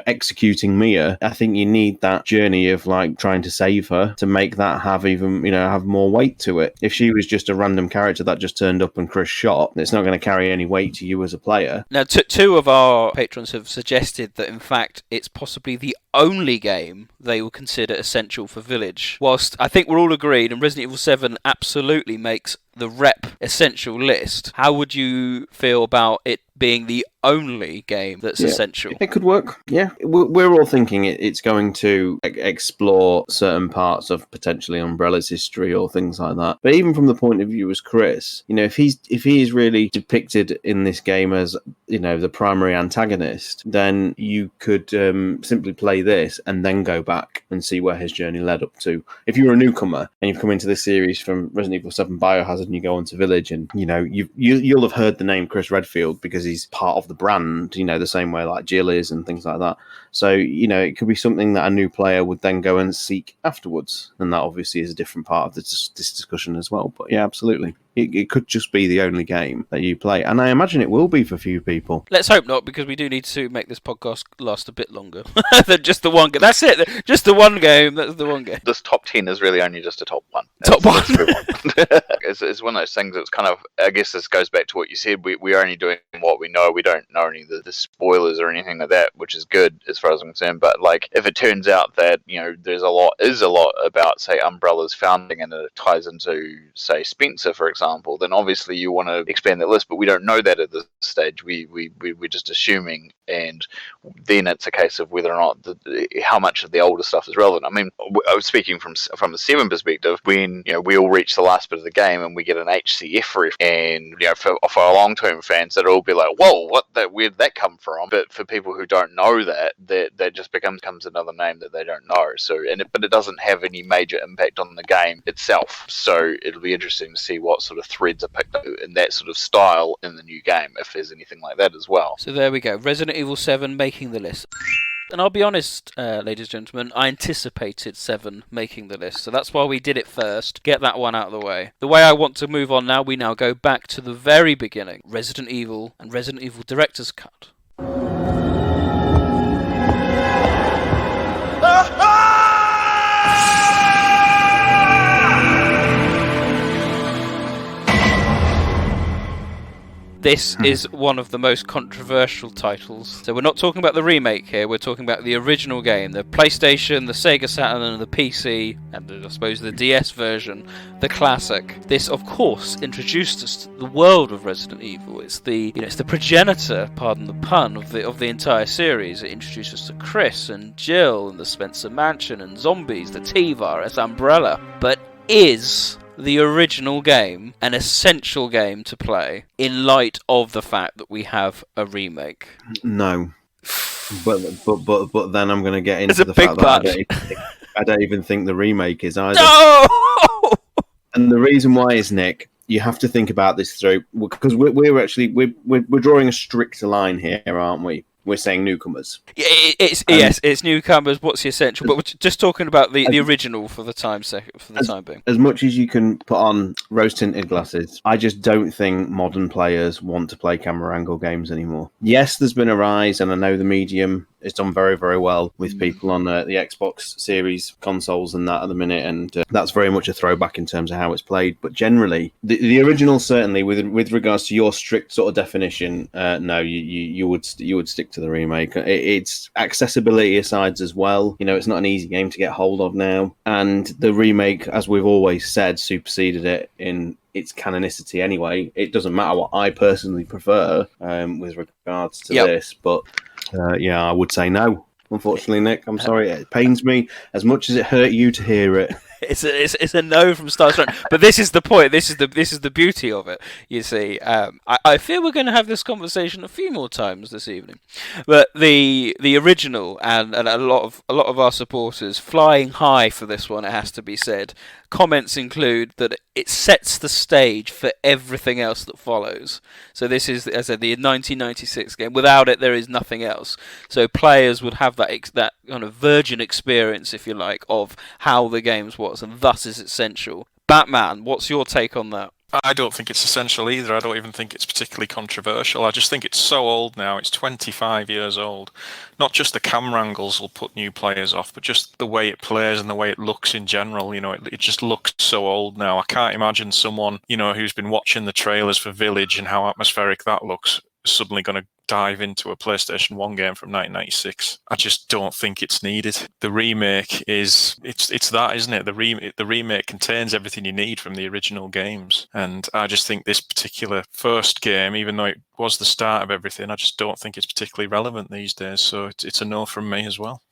executing Mia. I think you need that journey of like trying to save her to make that have even, have more weight to it. If she was just a random character that just turned up and Chris shot, it's not going to carry any weight to you as a player. Now, two of our patrons have suggested that, in fact, it's possibly the only game they will consider essential for Village. Whilst I think we're all agreed, and Resident Evil 7 absolutely makes the rep essential list, how would you feel about it being the only game that's essential? It could work, yeah. We're all thinking it's going to explore certain parts of potentially Umbrella's history or things like that. But even from the point of view as Chris, if he is really depicted in this game as, the primary antagonist, then you could simply play this and then go back and see where his journey led up to. If you're a newcomer and you've come into this series from Resident Evil 7 Biohazard and you go onto Village and, you'll have heard the name Chris Redfield because he's part of the brand, the same way like Jill is and things like that. So, it could be something that a new player would then go and seek afterwards. And that obviously is a different part of this discussion as well. But yeah, absolutely. It could just be the only game that you play. And I imagine it will be for a few people. Let's hope not, because we do need to make this podcast last a bit longer than just the one game. That's it. Just the one game. That's the one game. This top 10 is really only just a top 1. Top 1. It's one of those things that's kind of, I guess this goes back to what you said. We're only doing what we know. We don't know any of the spoilers or anything like that, which is good as far as I'm concerned. But like, if it turns out that, there's a lot about, say, Umbrella's founding and it ties into, say, Spencer, for example, then obviously you want to expand that list, but we don't know that at this stage. We're just assuming, and then it's a case of whether or not how much of the older stuff is relevant. I mean, I was speaking from a 7 perspective, when we all reach the last bit of the game and we get an HCF ref, and for our long-term fans, it'll all be like, whoa, where'd that come from? But for people who don't know that just becomes another name that they don't know. So, but it doesn't have any major impact on the game itself. So it'll be interesting to see what sort of threads are picked up in that sort of style in the new game, if there's anything like that as well. So there we go. Resident Evil 7 making the list. And I'll be honest, ladies and gentlemen, I anticipated 7 making the list, so that's why we did it first. Get that one out of the way. The way I want to move on now, we now go back to the very beginning. Resident Evil and Resident Evil Director's Cut. This is one of the most controversial titles. So we're not talking about the remake here, we're talking about the original game. The PlayStation, the Sega Saturn, and the PC, and I suppose the DS version, the classic. This, of course, introduced us to the world of Resident Evil. It's the progenitor, pardon the pun, of the entire series. It introduced us to Chris and Jill and the Spencer Mansion and zombies, the T-Virus, Umbrella. But is the original game an essential game to play in light of the fact that we have a remake? No. But then I'm going to get into the fact that I don't even think the remake is either. No! And the reason why is, Nick, you have to think about this through, because we're drawing a strict line here, aren't we? We're saying newcomers. It's newcomers. What's the essential? But we're just talking about the original for the time being. As much as you can put on rose-tinted glasses, I just don't think modern players want to play camera angle games anymore. Yes, there's been a rise, and I know the medium is done very, very well with people on the Xbox Series consoles and that at the minute, and that's very much a throwback in terms of how it's played. But generally, the original, certainly, with regards to your strict sort of definition, no, you would stick to the remake. It's accessibility asides as well. It's not an easy game to get hold of now, and the remake, as we've always said, superseded it in its canonicity anyway. It doesn't matter what I personally prefer with regards to this, but I would say no. Unfortunately, Nick, I'm sorry. It pains me as much as it hurt you to hear it. It's a no from start to end. But this is the point. This is the beauty of it. You see, I feel we're going to have this conversation a few more times this evening. But the original and a lot of our supporters flying high for this one, it has to be said. comments include that it sets the stage for everything else that follows. So this is, as I said, the 1996 game. Without it, there is nothing else. So players would have that kind of virgin experience, if you like, of how the games was, and thus is essential. Batman, what's your take on that? I don't think it's essential either. I don't even think it's particularly controversial. I just think it's so old now. It's 25 years old. Not just the camera angles will put new players off, but just the way it plays and the way it looks in general. You know, it just looks so old now. I can't imagine someone, you know, who's been watching the trailers for Village and how atmospheric that looks suddenly going to dive into a PlayStation 1 game from 1996. I just don't think it's needed. The remake it's that, isn't it? The remake contains everything you need from the original games, and I just think this particular first game, even though it was the start of everything, I just don't think it's particularly relevant these days. So it's a no from me as well.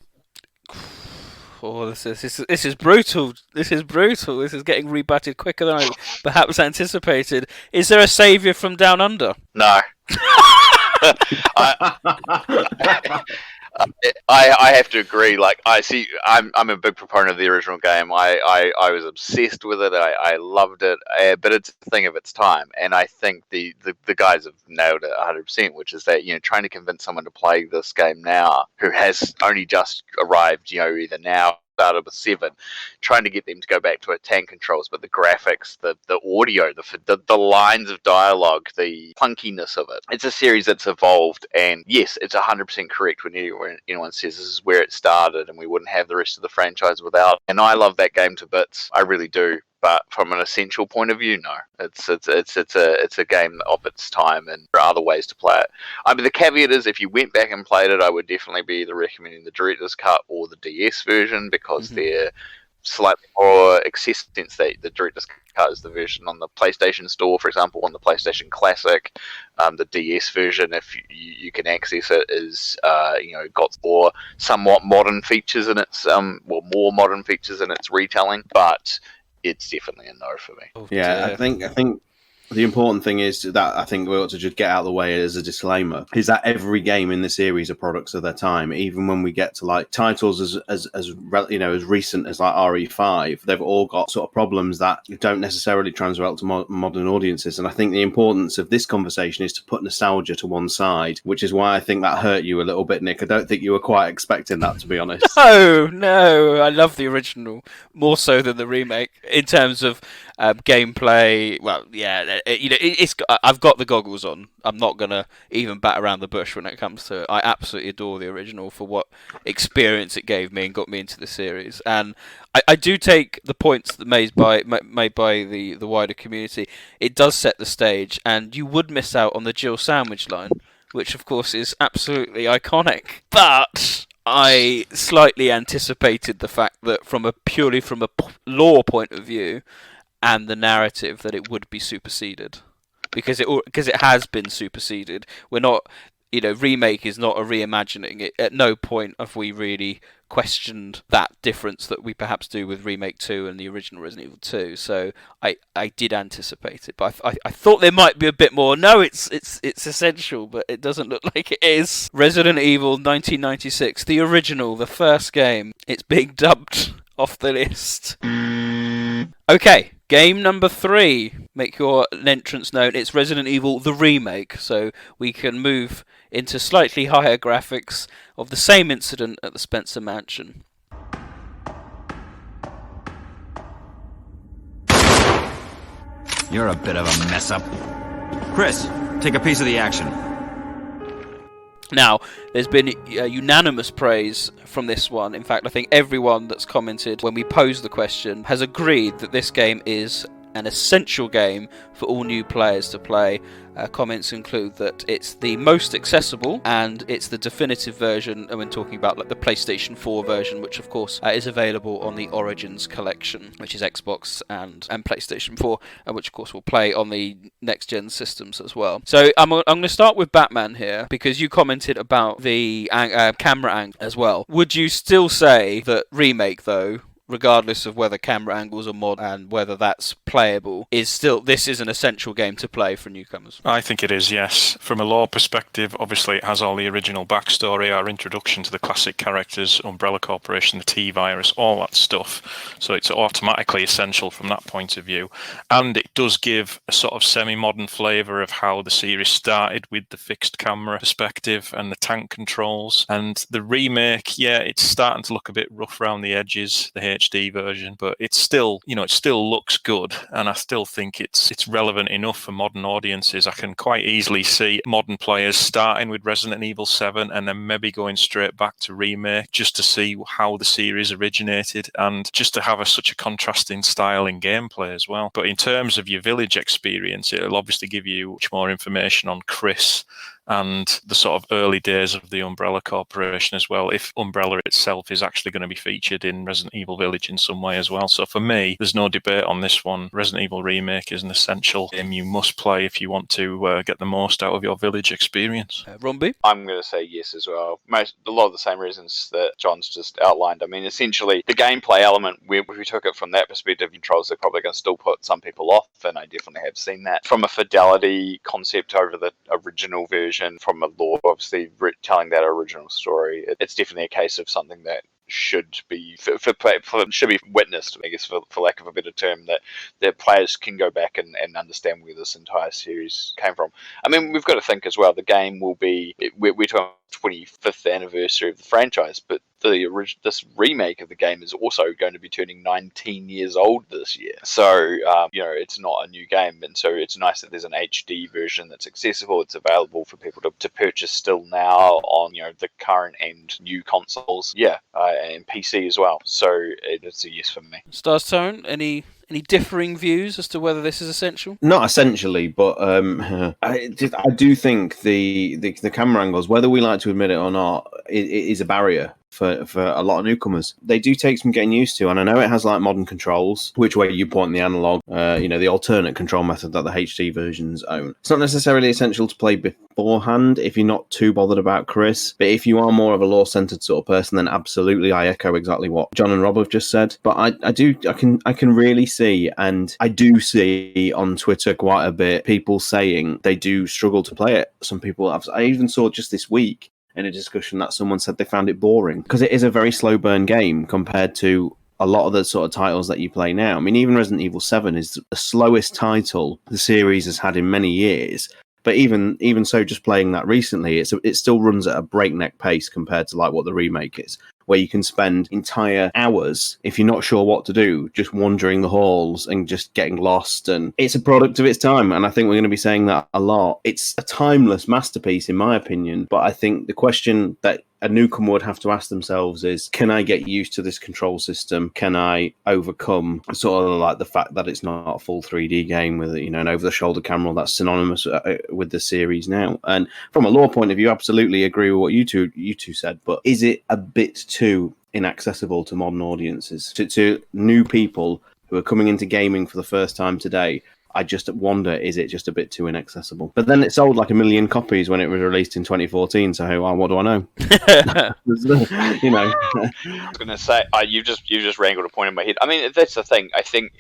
Oh, this is brutal. This is brutal. This is getting rebutted quicker than I perhaps anticipated. Is there a saviour from Down Under? No. I have to agree. Like, I'm a big proponent of the original game. I was obsessed with it. I loved it. But it's a thing of its time, and I think the guys have nailed it 100%. Which is that, you know, trying to convince someone to play this game now who has only just arrived, you know, either now started with 7, trying to get them to go back to tank controls, but the graphics, the audio, the lines of dialogue, the clunkiness of it. It's a series that's evolved, and yes, it's 100% correct when anyone says this is where it started and we wouldn't have the rest of the franchise without. And I love that game to bits. I really do. But from an essential point of view, no. It's a game of its time, and there are other ways to play it. I mean, the caveat is, if you went back and played it, I would definitely be either recommending the Director's Cut or the DS version, because they're slightly more accessible, since the Director's Cut is the version on the PlayStation Store, for example, on the PlayStation Classic. The DS version, if you can access it, is got more somewhat modern features in its more modern features in its retelling, but it's definitely a no for me. Yeah, I think the important thing is that I think we ought to just get out of the way as a disclaimer, is that every game in the series are products of their time. Even when we get to like titles as recent as like RE5, they've all got sort of problems that don't necessarily translate to modern audiences. And I think the importance of this conversation is to put nostalgia to one side, which is why I think that hurt you a little bit, Nick. I don't think you were quite expecting that, to be honest. No, I love the original more so than the remake in terms of gameplay. Well, yeah. I've got the goggles on. I'm not gonna even bat around the bush when it comes to it. I absolutely adore the original for what experience it gave me and got me into the series. And I do take the points that made by the wider community. It does set the stage, and you would miss out on the Jill sandwich line, which of course is absolutely iconic. But I slightly anticipated the fact that from a lore point of view, and the narrative, that it would be superseded, because it has been superseded. We're not, remake is not a reimagining. At no point have we really questioned that difference that we perhaps do with Remake 2 and the original Resident Evil 2. So I did anticipate it, but I thought there might be a bit more. No, it's essential, but it doesn't look like it is. Resident Evil 1996, the original, the first game. It's being dumped off the list. Okay, game number 3. Make your entrance known. It's Resident Evil the Remake, so we can move into slightly higher graphics of the same incident at the Spencer Mansion. You're a bit of a mess up. Chris, take a piece of the action. Now, there's been unanimous praise from this one. In fact, I think everyone that's commented when we posed the question has agreed that this game is an essential game for all new players to play. Comments include that it's the most accessible and it's the definitive version, and when talking about like the PlayStation 4 version, which of course is available on the Origins collection, which is Xbox and PlayStation 4, and which of course will play on the next gen systems as well. So I'm going to start with Batman here, because you commented about the camera angle as well. Would you still say that Remake though regardless of whether camera angles are mod and whether that's playable, this is an essential game to play for newcomers. I think it is, yes. From a lore perspective, obviously it has all the original backstory, our introduction to the classic characters, Umbrella Corporation, the T-Virus, all that stuff. So it's automatically essential from that point of view. And it does give a sort of semi-modern flavour of how the series started with the fixed camera perspective and the tank controls. And the remake, yeah, it's starting to look a bit rough around the edges, the HD version, but it's still, it still looks good. And I still think it's relevant enough for modern audiences. I can quite easily see modern players starting with Resident Evil 7 and then maybe going straight back to remake just to see how the series originated and just to have such a contrasting style in gameplay as well. But in terms of your village experience, it'll obviously give you much more information on Chris and the sort of early days of the Umbrella Corporation as well, if Umbrella itself is actually going to be featured in Resident Evil Village in some way as well. So for me, there's no debate on this one. Resident Evil Remake is an essential game you must play if you want to get the most out of your Village experience. Rombie? I'm going to say yes as well. A lot of the same reasons that John's just outlined. I mean, essentially, the gameplay element, if we took it from that perspective, controls are probably going to still put some people off, and I definitely have seen that. From a fidelity concept over the original version, from a lore, obviously telling that original story, it's definitely a case of something that should be should be witnessed, I guess, for lack of a better term, that players can go back and understand where this entire series came from. I mean, we've got to think as well, the game will be, we're talking 25th anniversary of the franchise, but this remake of the game is also going to be turning 19 years old this year. So, it's not a new game, and so it's nice that there's an HD version that's accessible. It's available for people to purchase still now on, the current and new consoles. Yeah, and PC as well. So it's a yes for me. Stars Tone, any differing views as to whether this is essential? Not essentially, but I do think the camera angles, whether we like to admit it or not, it is a barrier for a lot of newcomers. They do take some getting used to, and I know it has like modern controls, which way you point the analog, the alternate control method that the HD versions own. It's not necessarily essential to play beforehand if you're not too bothered about Chris, but if you are more of a lore-centered sort of person, then absolutely I echo exactly what John and Rob have just said. But I can really see, and I do see on Twitter quite a bit people saying they do struggle to play it. Some people I even saw just this week in a discussion that someone said they found it boring because it is a very slow burn game compared to a lot of the sort of titles that you play now. I mean, even Resident Evil 7 is the slowest title the series has had in many years. But even so, just playing that recently, it still runs at a breakneck pace compared to like what the remake is, where you can spend entire hours, if you're not sure what to do, just wandering the halls and just getting lost. And it's a product of its time, and I think we're going to be saying that a lot. It's a timeless masterpiece, in my opinion, but I think the question that a newcomer would have to ask themselves is, can I get used to this control system? Can I overcome sort of like the fact that it's not a full 3D game with an over-the-shoulder camera that's synonymous with the series now? And from a lore point of view, absolutely agree with what you two said, but is it a bit too inaccessible to modern audiences, to new people who are coming into gaming for the first time today? I just wonder, is it just a bit too inaccessible? But then it sold like 1 million copies when it was released in 2014, so what do I know? I was going to say, you just wrangled a point in my head. I mean, that's the thing. I think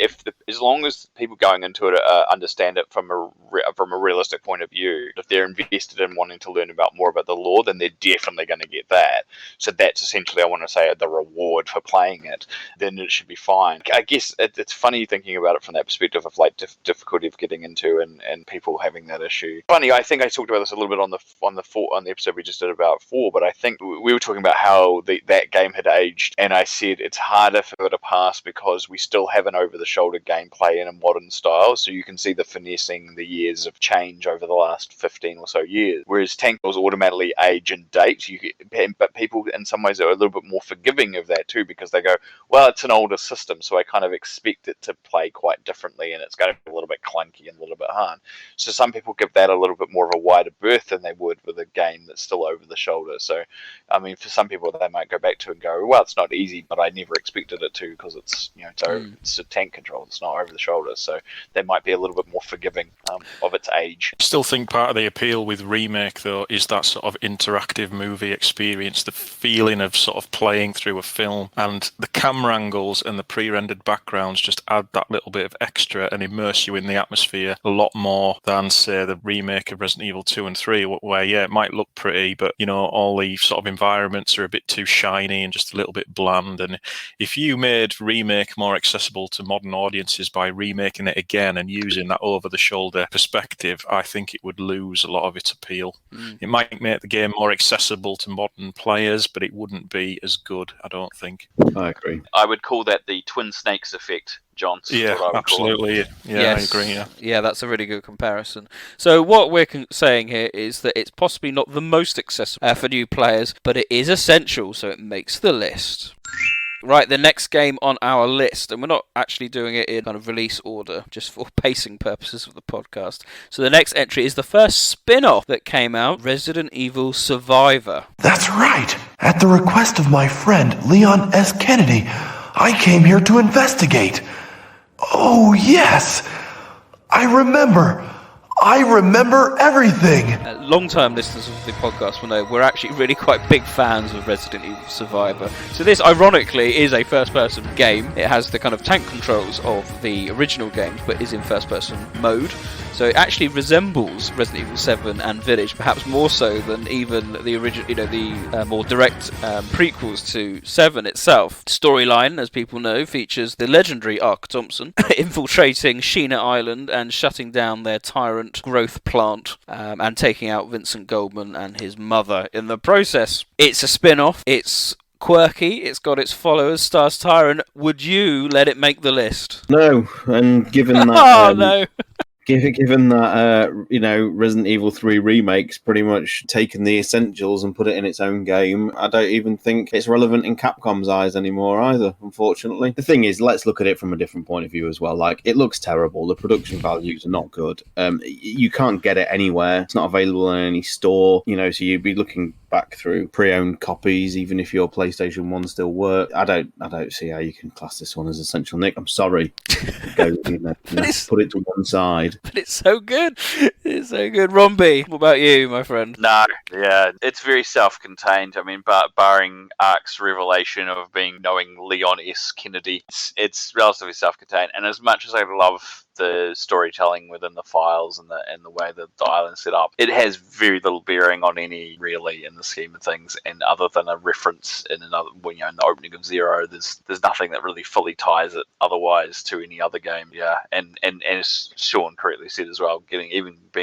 as long as people going into it understand it from a realistic point of view, if they're invested in wanting to learn more about the lore, then they're definitely going to get that. So that's essentially, I want to say, the reward for playing it. Then it should be fine. I guess it's funny thinking about it from that perspective of like difficulty of getting into and people having that issue. Funny, I think I talked about this a little bit on the episode we just did about 4, but I think we were talking about how that game had aged, and I said it's harder for it to pass because we still have an over-the-shoulder gameplay in a modern style, so you can see the finessing, the years of change over the last 15 or so years. Whereas tank wars automatically age and date, but people in some ways are a little bit more forgiving of that too, because they go, well, it's an older system, so I kind of expect it to play quite differently, and it's going to be a little bit clunky and a little bit hard. So some people give that a little bit more of a wider berth than they would with a game that's still over the shoulder. So, I mean, for some people, they might go back to and go, well, it's not easy, but I never expected it to because it's, it's a tank control. It's not over the shoulder. So they might be a little bit more forgiving of its age. I still think part of the appeal with Remake, though, is that sort of interactive movie experience, the feeling of sort of playing through a film, and the camera angles and the pre-rendered backgrounds just add that little bit of extra and immerse you in the atmosphere a lot more than, say, the remake of Resident Evil 2 and 3, where, yeah, it might look pretty, but, all the sort of environments are a bit too shiny and just a little bit bland. And if you made Remake more accessible to modern audiences by remaking it again and using that over-the-shoulder perspective, I think it would lose a lot of its appeal. It might make the game more accessible to modern players, but it wouldn't be as good, I don't think. I agree. I would call that the Twin Snakes effect, John. Yeah, absolutely. Yeah, yes. I agree. Yeah, that's a really good comparison. So what we're saying here is that it's possibly not the most accessible for new players, but it is essential, so it makes the list. Right, the next game on our list, and we're not actually doing it in kind of release order, just for pacing purposes of the podcast. So the next entry is the first spin-off that came out, Resident Evil Survivor. That's right. At the request of my friend, Leon S. Kennedy, I came here to investigate. Oh, yes. I remember everything. Long-time listeners of the podcast will know we're actually really quite big fans of Resident Evil Survivor. So this, ironically, is a first-person game. It has the kind of tank controls of the original games, but is in first-person mode. So it actually resembles Resident Evil 7 and Village, perhaps more so than even the original, the more direct prequels to 7 itself. Storyline, as people know, features the legendary Ark Thompson infiltrating Sheena Island and shutting down their tyrant growth plant and taking out Vincent Goldman and his mother in the process. It's a spin-off. It's quirky. It's got its followers, Stars Tyrant. Would you let it make the list? No, and given that... oh, no. Given that, Resident Evil 3 Remake's pretty much taken the essentials and put it in its own game, I don't even think it's relevant in Capcom's eyes anymore either, unfortunately. The thing is, let's look at it from a different point of view as well. Like, it looks terrible. The production values are not good. You can't get it anywhere. It's not available in any store, so you'd be looking back through pre-owned copies, even if your PlayStation 1 still works. I don't see how you can class this one as essential, Nick. I'm sorry. Put it to one side. But it's so good. It's so good. Rombie, what about you, my friend? No, yeah, it's very self-contained. I mean, barring Ark's revelation of knowing Leon S. Kennedy, it's relatively self-contained. And as much as I love the storytelling within the files and the way that the island's set up, it has very little bearing on any really in the scheme of things. And other than a reference in in the opening of Zero, there's nothing that really fully ties it otherwise to any other game. Yeah, and as Sean correctly said as well, being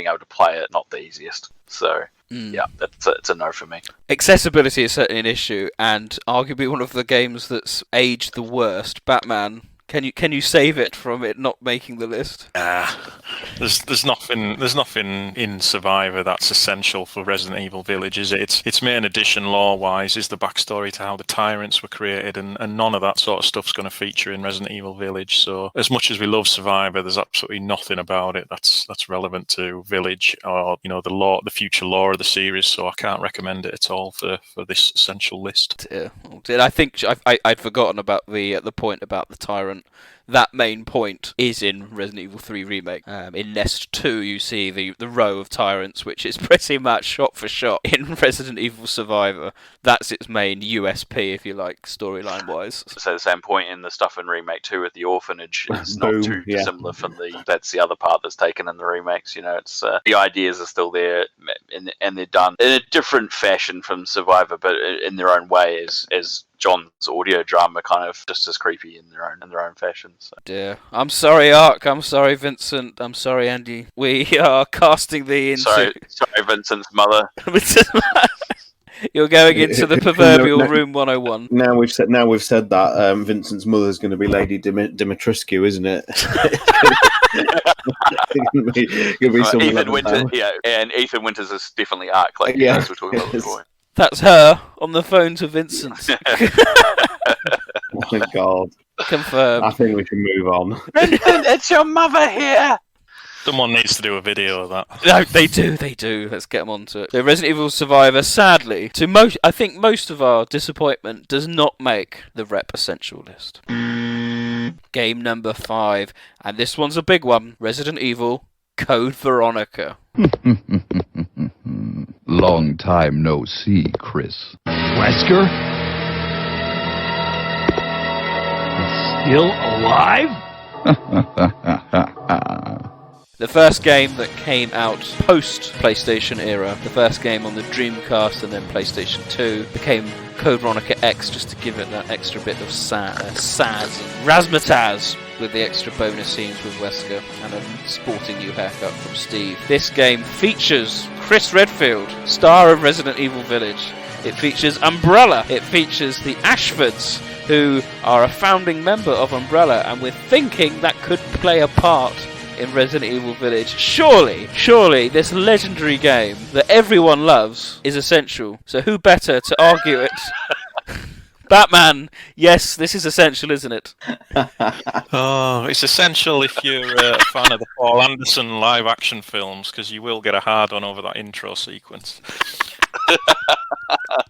able to play it, not the easiest. So yeah, it's a no for me. Accessibility is certainly an issue, and arguably one of the games that's aged the worst. Batman. Can you save it from it not making the list? There's nothing in Survivor that's essential for Resident Evil Village, is it? Its main addition lore-wise is the backstory to how the tyrants were created, and none of that sort of stuff's going to feature in Resident Evil Village. So as much as we love Survivor, there's absolutely nothing about it that's relevant to Village or the future lore of the series. So I can't recommend it at all for this essential list. I think I'd forgotten about the point about the tyrant. That main point is in Resident Evil 3 Remake. In Nest 2, you see the row of tyrants, which is pretty much shot for shot in Resident Evil Survivor. That's its main USP, if you like, storyline-wise. So the same point in the stuff in Remake 2 with the orphanage is not too dissimilar from that's the other part that's taken in the remakes. It's the ideas are still there, and they're done in a different fashion from Survivor, but in their own way as John's audio drama, kind of just as creepy in their own fashion. So. Dear, I'm sorry, Ark. I'm sorry, Vincent. I'm sorry, Andy. We are casting thee into. Sorry, Vincent's mother. You're going into the proverbial room 101. Now we've said that Vincent's mother's going to be Lady Dimitrescu, isn't it? Ethan Winters, and Ethan Winters is definitely Ark, as we're talking about before. That's her on the phone to Vincent. Oh my God. Confirmed. I think we can move on. Vincent, it's your mother here. Someone needs to do a video of that. No, they do. Let's get them onto it. So Resident Evil Survivor, sadly, I think most of our disappointment, does not make the Rep Essential list. Game number 5, and this one's a big one. Resident Evil Code Veronica. Long time no see, Chris. Wesker? Still alive? The first game that came out post-PlayStation era, the first game on the Dreamcast and then PlayStation 2, became Code Veronica X, just to give it that extra bit of saz and razzmatazz with the extra bonus scenes with Wesker and a sporting new haircut from Steve. This game features Chris Redfield, star of Resident Evil Village. It features Umbrella. It features the Ashfords, who are a founding member of Umbrella, and we're thinking that could play a part in Resident Evil Village. Surely, this legendary game that everyone loves is essential. So who better to argue it? Batman, yes, this is essential, isn't it? Oh, it's essential if you're a fan of the Paul Anderson live-action films, because you will get a hard-on over that intro sequence.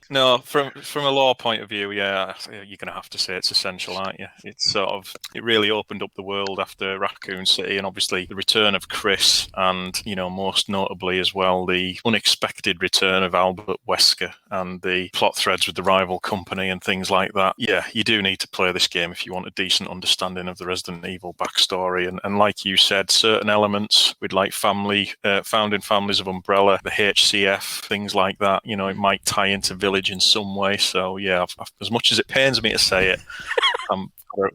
No, from a law point of view, yeah, you're going to have to say it's essential, aren't you? It really opened up the world after Raccoon City, and obviously the return of Chris, and most notably as well the unexpected return of Albert Wesker and the plot threads with the rival company and things like that. Yeah, you do need to play this game if you want a decent understanding of the Resident Evil backstory, and like you said, certain elements with like founding families of Umbrella, the HCF, things like that. It might tie into Village in some way. So yeah, as much as it pains me to say it,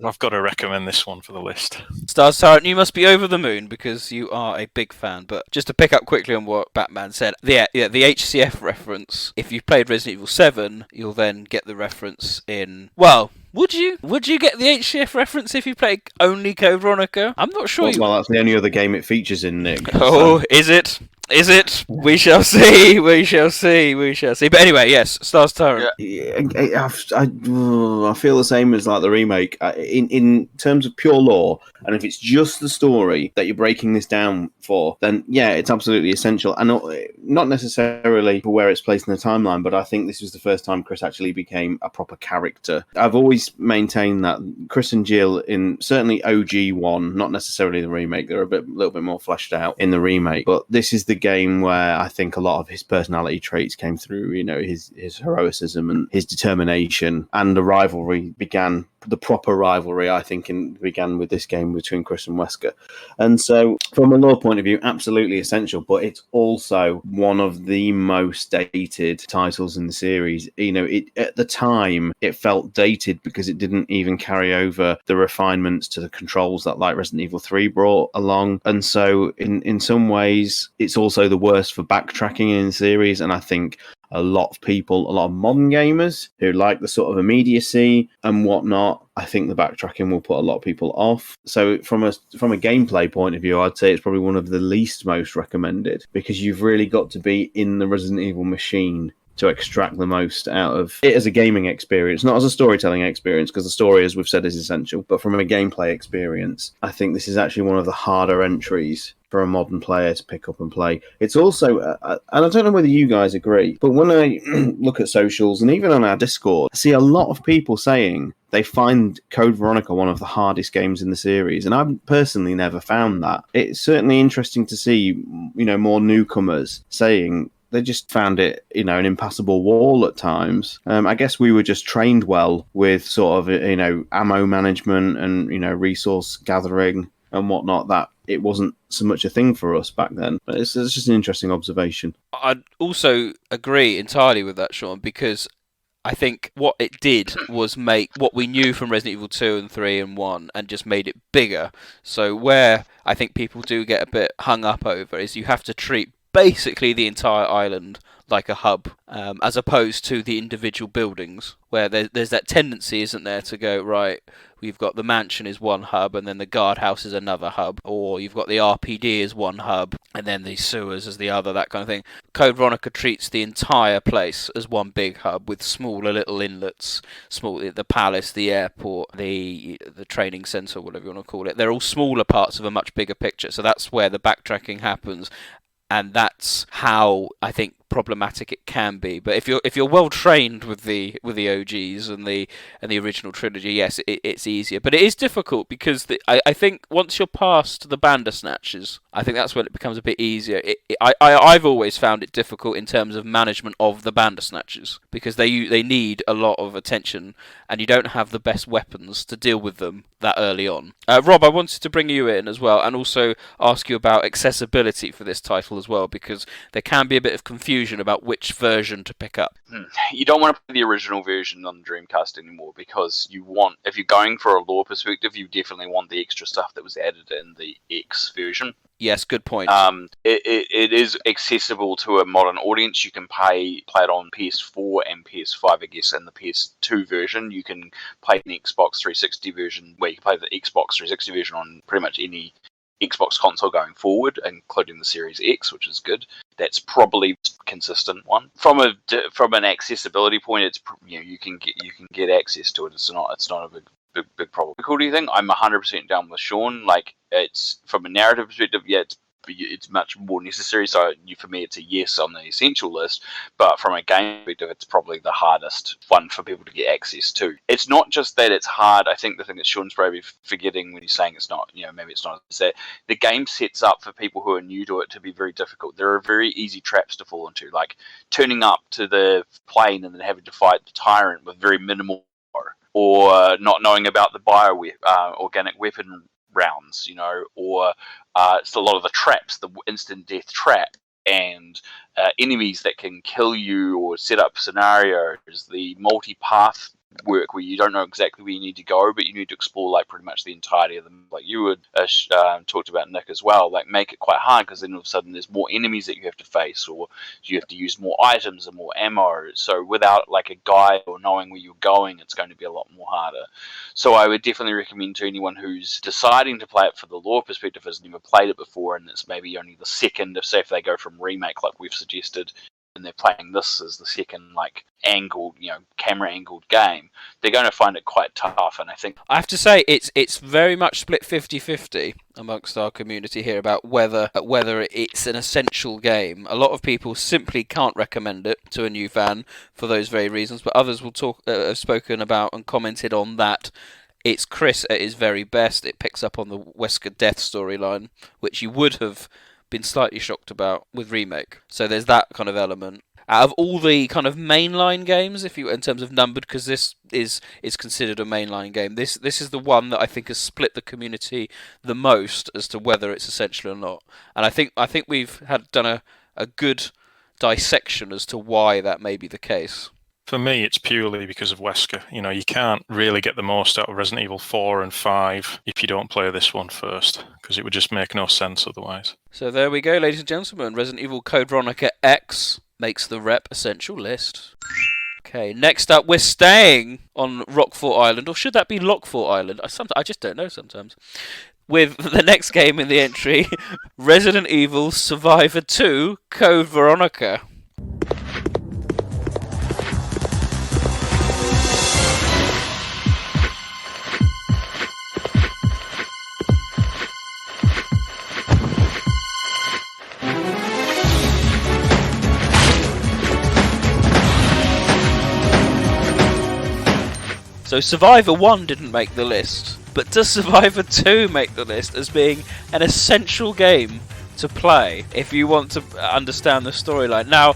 I've got to recommend this one for the list. Stars Tyrant, you must be over the moon because you are a big fan. But just to pick up quickly on what Batman said, the HCF reference, if you've played Resident Evil 7, you'll then get the reference in... Well, would you get the HCF reference if you played only Code Veronica? I'm not sure. Well, that's the only other game it features in, Nick. Oh, is it? Is it? We shall see. We shall see. But anyway, yes, Stars Tyrant. Yeah. I feel the same as like the remake. In terms of pure lore, and if it's just the story that you're breaking this down for, then yeah, it's absolutely essential. And not necessarily for where it's placed in the timeline, but I think this was the first time Chris actually became a proper character. I've always maintained that Chris and Jill in certainly OG1, not necessarily the remake, they're a little bit more fleshed out in the remake, but this is the game where I think a lot of his personality traits came through, his heroicism and his determination, and the rivalry began. The proper rivalry, I think, began with this game between Chris and Wesker. And so, from a lore point of view, absolutely essential, but it's also one of the most dated titles in the series. At the time, it felt dated because it didn't even carry over the refinements to the controls that like Resident Evil 3 brought along. And so, in some ways, it's also the worst for backtracking in the series, and I think a lot of modern gamers who like the sort of immediacy and whatnot, I think the backtracking will put a lot of people off. So from a gameplay point of view, I'd say it's probably one of the least most recommended, because you've really got to be in the Resident Evil machine to extract the most out of it as a gaming experience, not as a storytelling experience, because the story, as we've said, is essential. But from a gameplay experience, I think this is actually one of the harder entries for a modern player to pick up and play. It's also, and I don't know whether you guys agree, but when I look at socials and even on our Discord, I see a lot of people saying they find Code Veronica one of the hardest games in the series, and I've personally never found that. It's certainly interesting to see, more newcomers saying they just found it, an impassable wall at times. I guess we were just trained well with sort of, ammo management and, resource gathering and whatnot, that it wasn't so much a thing for us back then. But it's just an interesting observation. I'd also agree entirely with that, Sean, because I think what it did was make what we knew from Resident Evil 2 and 3 and 1 and just made it bigger. So where I think people do get a bit hung up over is you have to treat basically the entire island like a hub, as opposed to the individual buildings, where there's that tendency, isn't there, to go, right, We've got the mansion is one hub, and then the guardhouse is another hub, or you've got the RPD as one hub, and then the sewers as the other, that kind of thing. Code Veronica treats the entire place as one big hub with smaller little inlets, the palace, the airport, the training centre, whatever you want to call it. They're all smaller parts of a much bigger picture, so that's where the backtracking happens. And that's how I think problematic it can be. But if you're well trained with the OGs and the original trilogy, yes, it's easier. But it is difficult because I think once you're past the Bandersnatches, I think that's when it becomes a bit easier. I've always found it difficult in terms of management of the Bandersnatches because they need a lot of attention, and you don't have the best weapons to deal with them that early on. Rob, I wanted to bring you in as well, and also ask you about accessibility for this title as well, because there can be a bit of confusion about which version to pick up. You don't want to play the original version on the Dreamcast anymore, because if you're going for a lore perspective, you definitely want the extra stuff that was added in the X version. Yes, good point. It is accessible to a modern audience. You can play it on PS4 and PS5, I guess, and the PS2 version. You can play an Xbox 360 version, where you can play the Xbox 360 version on pretty much any Xbox console going forward, including the Series X, which is good. That's probably the consistent one. From an accessibility point, it's you can get access to it. It's not a big problem. Difficulty thing, I'm 100% down with Sean. Like, it's from a narrative perspective, yeah, it's much more necessary. So for me, it's a yes on the essential list. But from a game perspective, it's probably the hardest one for people to get access to. It's not just that it's hard. I think the thing that Sean's probably forgetting when he's saying it's not, maybe it's not, is that the game sets up for people who are new to it to be very difficult. There are very easy traps to fall into, like turning up to the plane and then having to fight the tyrant with very minimal, or not knowing about the organic weapon rounds, or it's a lot of the traps, the instant death trap, and enemies that can kill you or set up scenarios, the multi-path work where you don't know exactly where you need to go, but you need to explore like pretty much the entirety of them, like you would talked about, Nick, as well. Like, make it quite hard, because then all of a sudden there's more enemies that you have to face, or you have to use more items and more ammo. So without like a guide or knowing where you're going, it's going to be a lot more harder. So I would definitely recommend to anyone who's deciding to play it for the lore perspective, has never played it before, and it's maybe only the second, if they go from remake like we've suggested, and they're playing this as the second like angled, camera angled game, they're going to find it quite tough. And I think I have to say it's very much split 50-50 amongst our community here about whether it's an essential game. A lot of people simply can't recommend it to a new fan for those very reasons, but others will have spoken about and commented on that. It's Chris at his very best. It picks up on the Wesker death storyline, which you would have been slightly shocked about with remake. So there's that kind of element. Out of all the kind of mainline games, in terms of numbered, because this is considered a mainline game, this is the one that I think has split the community the most as to whether it's essential or not. And I think we've done a good dissection as to why that may be the case. For me, it's purely because of Wesker. You can't really get the most out of Resident Evil 4 and 5 if you don't play this one first, because it would just make no sense otherwise. So there we go, ladies and gentlemen. Resident Evil Code Veronica X makes the rep essential list. Okay, next up, we're staying on Rockfort Island, or should that be Lockfort Island? I just don't know sometimes. With the next game in the entry, Resident Evil Survivor 2 Code Veronica. So Survivor 1 didn't make the list, but does Survivor 2 make the list as being an essential game to play if you want to understand the storyline? Now,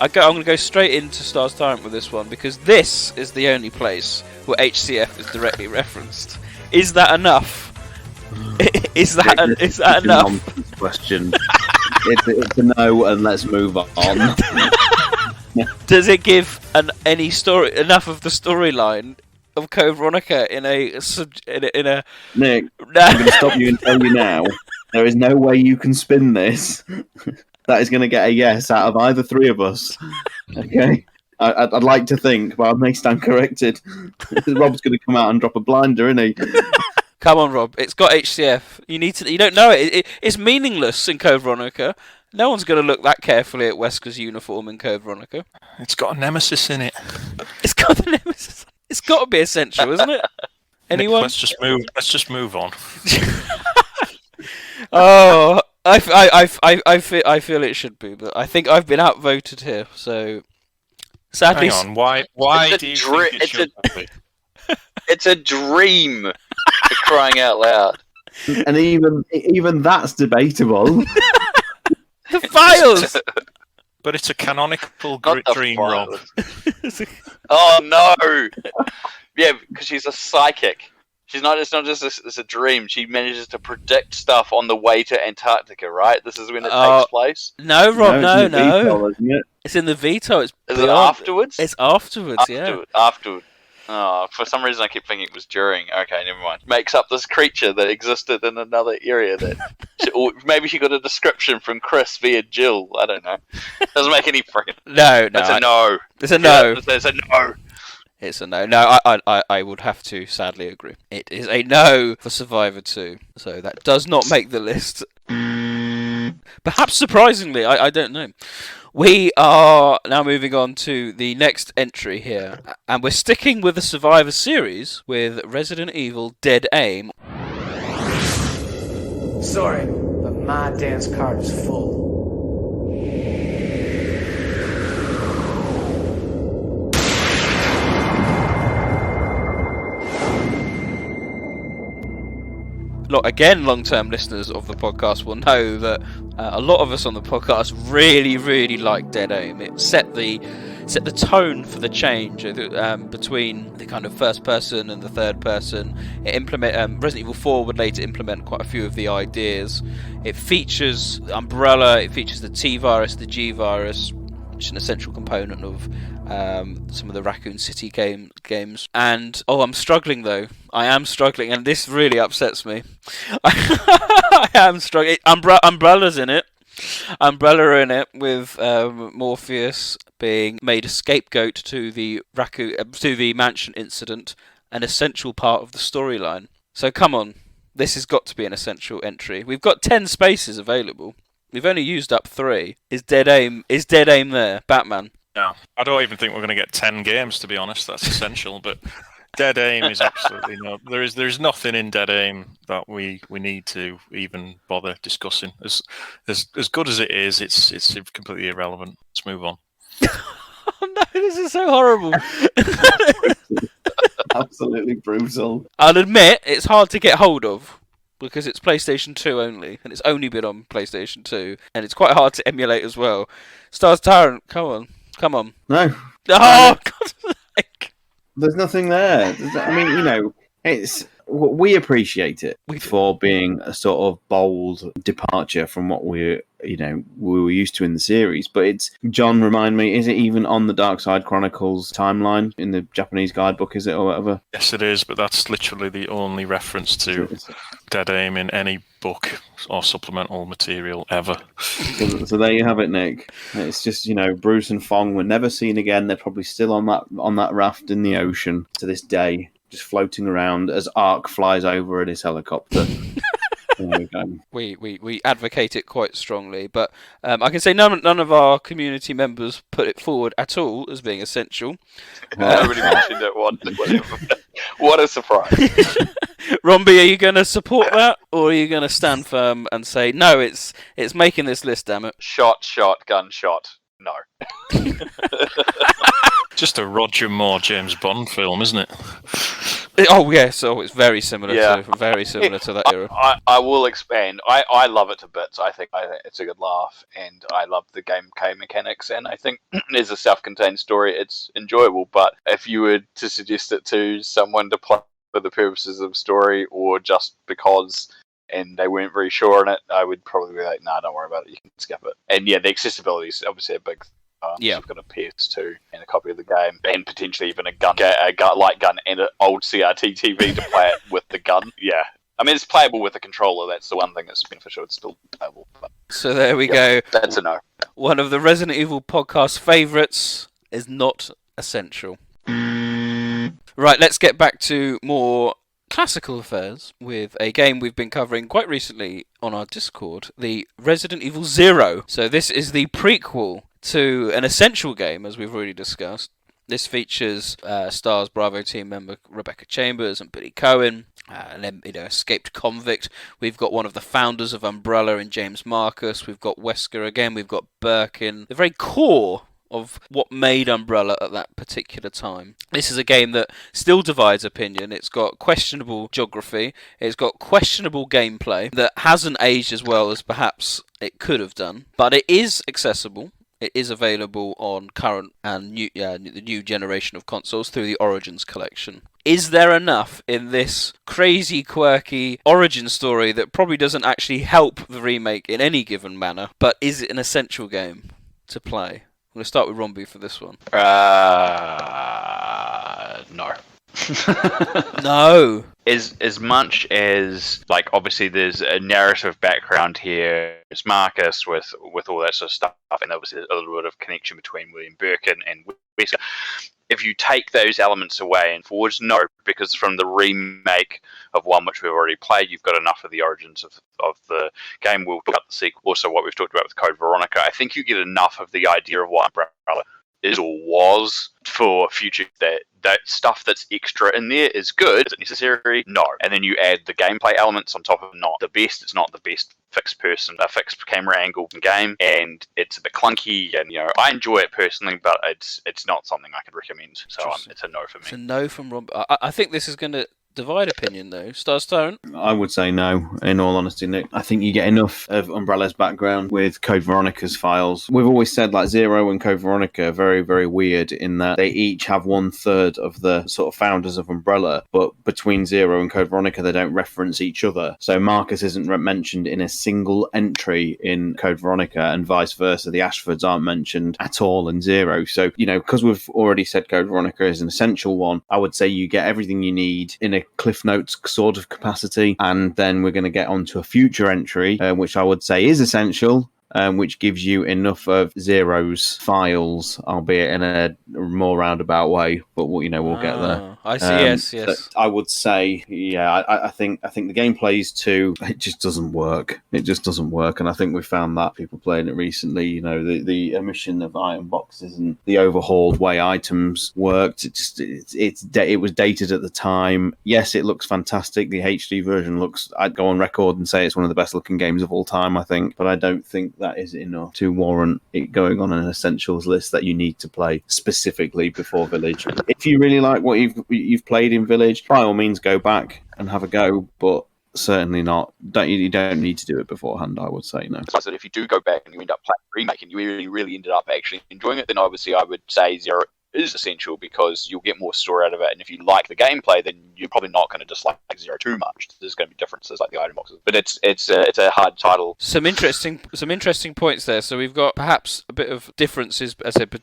I'm going to go straight into Star's Tyrant with this one, because this is the only place where HCF is directly referenced. Is that enough? Is that enough? Question. It's a no, and let's move on. Does it give any story enough of the storyline of Code Veronica in a Nick, I'm going to stop you and tell you now, there is no way you can spin this that is going to get a yes out of either three of us. Okay? I'd like to think, but I may stand corrected. Rob's going to come out and drop a blinder, isn't he? Come on, Rob. It's got HCF. You don't know it. It's meaningless in Code Veronica. No one's going to look that carefully at Wesker's uniform in Code Veronica. It's got a nemesis in it. It's got the nemesis. It's got to be essential, isn't it? Anyone? Nick, let's just move on. Oh, I feel it should be, but I think I've been outvoted here. So sadly, hang on. Why do you think it should be? It's a dream, for crying out loud. And even that's debatable. The files. But it's a canonical dream, Rob. Oh no! Yeah, because she's a psychic. It's not just a dream. She manages to predict stuff on the way to Antarctica, right? This is when it takes place. No, Rob, no. Veto, isn't it? It's in the veto. Is it afterwards? It's afterwards, yeah. Afterwards. Oh, for some reason I keep thinking it was during. Okay, never mind. Makes up this creature that existed in another area or maybe she got a description from Chris via Jill. I don't know. Doesn't make any freaking. No. It's a no. It's a no. It's a no. It's a no. No, I would have to sadly agree. It is a no for Survivor 2. So that does not make the list. Perhaps surprisingly, I don't know. We are now moving on to the next entry here, and we're sticking with the Survivor series with Resident Evil Dead Aim. Sorry, but my dance card is full. Again, long-term listeners of the podcast will know that a lot of us on the podcast really, really like Dead Aim. It set the tone for the change between the kind of first person and the third person. Resident Evil 4 would later implement quite a few of the ideas. It features Umbrella. It features the T virus, the G virus, which is an essential component of some of the Raccoon City games. And I'm struggling though. I am struggling, and this really upsets me. I am struggling. Umbrella's in it. Umbrella in it with Morpheus being made a scapegoat to the mansion incident, an essential part of the storyline. So come on, this has got to be an essential entry. We've got 10 spaces available. We've only used up 3. Is Dead Aim there? Batman. No, I don't even think we're going to get 10 games, to be honest. That's essential, but Dead Aim is absolutely no. There's nothing in Dead Aim that we need to even bother discussing. As good as it is, it's completely irrelevant. Let's move on. Oh no, this is so horrible. Absolutely brutal. I'll admit it's hard to get hold of because it's PlayStation 2 only, and it's only been on PlayStation 2, and it's quite hard to emulate as well. Stars Tyrant, come on. No. Oh, God's sake. There's nothing there. I mean, we appreciate it for being a sort of bold departure from what we were used to in the series. But it's, John, remind me, is it even on the Dark Side Chronicles timeline in the Japanese guidebook, is it, or whatever? Yes, it is, but that's literally the only reference to Dead Aim in any book or supplemental material ever. So there you have it, Nick. It's just, Bruce and Fong were never seen again. They're probably still on that raft in the ocean to this day, just floating around as Ark flies over in his helicopter. There we go. We advocate it quite strongly, but I can say none of our community members put it forward at all as being essential. Nobody mentioned it once. What a surprise. Rombie, are you going to support that, or are you going to stand firm and say, no, it's making this list, damn it? Shot, gun, shot. No. Just a Roger Moore James Bond film, isn't it? Oh yes, it's very similar to that era. I will expand. I love it to bits. I think it's a good laugh, and I love the gameplay mechanics, and I think as a self-contained story, it's enjoyable. But if you were to suggest it to someone to play for the purposes of story, or just because, and they weren't very sure on it, I would probably be like, nah, don't worry about it, you can skip it. And yeah, the accessibility is obviously a big You've got a PS2 and a copy of the game, and potentially even a light gun and an old CRT TV to play it with the gun. Yeah. I mean, it's playable with a controller. That's the one thing that's beneficial. It's still playable. But, so there we go. That's a no. One of the Resident Evil podcast favourites is not essential. Right, let's get back to more classical affairs with a game we've been covering quite recently on our Discord, the Resident Evil 0. So this is the prequel to an essential game, as we've already discussed. This features stars Bravo team member Rebecca Chambers and Billy Cohen, an escaped convict. We've got one of the founders of Umbrella in James Marcus. We've got Wesker again. We've got Birkin. The very core of what made Umbrella at that particular time. This is a game that still divides opinion. It's got questionable geography. It's got questionable gameplay that hasn't aged as well as perhaps it could have done. But it is accessible. It is available on current and the new generation of consoles through the Origins collection. Is there enough in this crazy, quirky origin story that probably doesn't actually help the remake in any given manner, but is it an essential game to play? I'm going to start with Rombie for this one. No. No. As much as, like, obviously there's a narrative background here, it's Marcus with all that sort of stuff, and obviously a little bit of connection between William Birkin and Wesker. If you take those elements away and forwards, no, because from the remake of one which we've already played, you've got enough of the origins of the game. We'll talk about the sequel, also what we've talked about with Code Veronica. I think you get enough of the idea of what Umbrella is or was for future. That stuff that's extra in there is good. Is it necessary? No. And then you add the gameplay elements on top of not the best. It's not the best fixed camera angle game, and it's a bit clunky. And I enjoy it personally, but it's not something I could recommend. So it's a no for me. It's a no from Rob. I think this is going to divide opinion though. Starstone? I would say no, in all honesty, Nick. I think you get enough of Umbrella's background with Code Veronica's files. We've always said like Zero and Code Veronica are very, very weird in that they each have 1/3 of the sort of founders of Umbrella, but between Zero and Code Veronica they don't reference each other. So Marcus isn't mentioned in a single entry in Code Veronica, and vice versa. The Ashfords aren't mentioned at all in Zero. So, because we've already said Code Veronica is an essential one, I would say you get everything you need in a Cliff Notes sort of capacity, and then we're going to get onto a future entry, which I would say is essential, which gives you enough of Zero's files, albeit in a more roundabout way, but we'll get there. I see. Yes. I would say, I think the gameplay's too. It just doesn't work. And I think we found that people playing it recently. The omission of item boxes and the overhauled way items worked. It was dated at the time. Yes, it looks fantastic. The HD version looks. I'd go on record and say it's one of the best looking games of all time. I think, but I don't think that is enough to warrant it going on an essentials list that you need to play specifically before Village. If you really like what you've played in Village, by all means go back and have a go, but certainly not. You don't need to do it beforehand, I would say. No. So if you do go back and you end up playing remake and you really ended up actually enjoying it, then obviously I would say Zero is essential because you'll get more story out of it, and if you like the gameplay, then you're probably not going to dislike Zero too much. There's going to be differences like the item boxes, but it's a hard title. Some interesting points there. So we've got perhaps a bit of differences,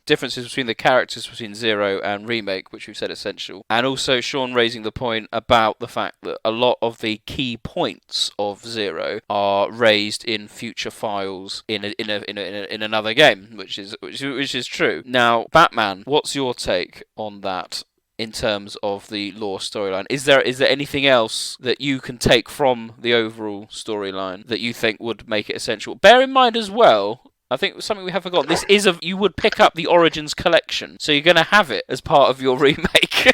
differences between the characters between Zero and remake, which we've said essential, and also Sean raising the point about the fact that a lot of the key points of Zero are raised in future files in another game, which is true. Now, Batman, what's your take on that in terms of the lore storyline? Is there anything else that you can take from the overall storyline that you think would make it essential? Bear in mind as well, I think something we have forgotten, you would pick up the Origins collection, so you're going to have it as part of your remake.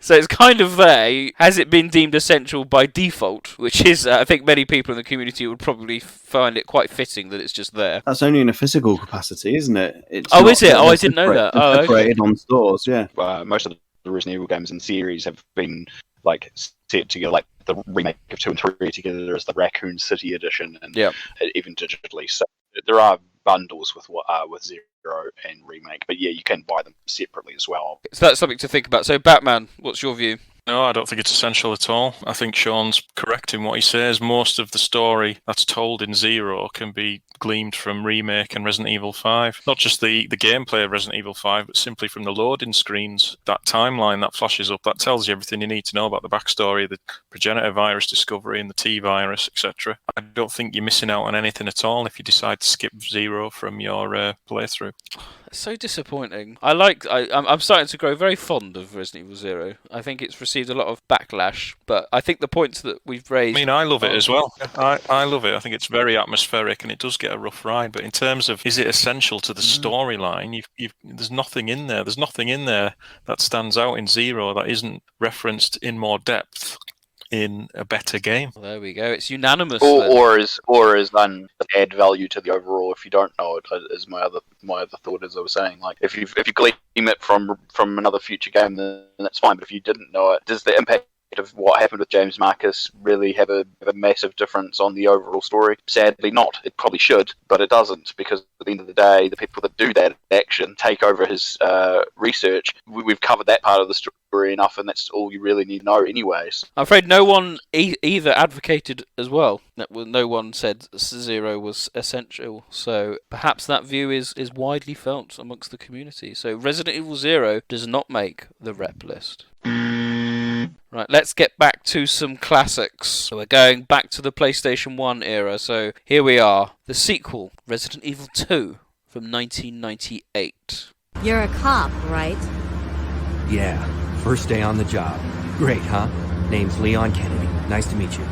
So it's kind of there. Has it been deemed essential by default? Which is, I think many people in the community would probably find it quite fitting that it's just there. That's only in a physical capacity, isn't it? Is it? I didn't know that. Separated on stores, yeah. Most of the Resident Evil games in the series have been set together, like the remake of 2 and 3 together as the Raccoon City edition, and even digitally. So there are bundles with Zero and remake, but yeah, you can buy them separately as well. So that's something to think about. So Batman, what's your view? No, I don't think it's essential at all. I think Sean's correct in what he says. Most of the story that's told in Zero can be gleaned from Remake and Resident Evil 5. Not just the gameplay of Resident Evil 5, but simply from the loading screens. That timeline that flashes up, that tells you everything you need to know about the backstory, the progenitor virus discovery and the T virus, etc. I don't think you're missing out on anything at all if you decide to skip Zero from your playthrough. It's so disappointing. I'm starting to grow very fond of Resident Evil 0. I think it's received a lot of backlash, but I think the points that we've raised... I mean, I love it as well. I love it. I think it's very atmospheric and it does get a rough ride, but in terms of, is it essential to the storyline, there's nothing in there. There's nothing in there that stands out in Zero that isn't referenced in more depth in a better game. Well, there we go. It's unanimous. Or is add value to the overall. If you don't know it, is my other thought. As I was saying, like if you glean it from another future game, then that's fine. But if you didn't know it, does the impact of what happened with James Marcus really have a massive difference on the overall story? Sadly not. It probably should, but it doesn't, because at the end of the day, the people that do that action take over his research. We've covered that part of the story enough, and that's all you really need to know anyways. I'm afraid no one either advocated as well. No one said Zero was essential, so perhaps that view is widely felt amongst the community. So Resident Evil 0 does not make the rep list. Right, let's get back to some classics. So we're going back to the PlayStation 1 era. So here we are, the sequel, Resident Evil 2 from 1998. You're a cop, right? Yeah, first day on the job. Great, huh? Name's Leon Kennedy. Nice to meet you.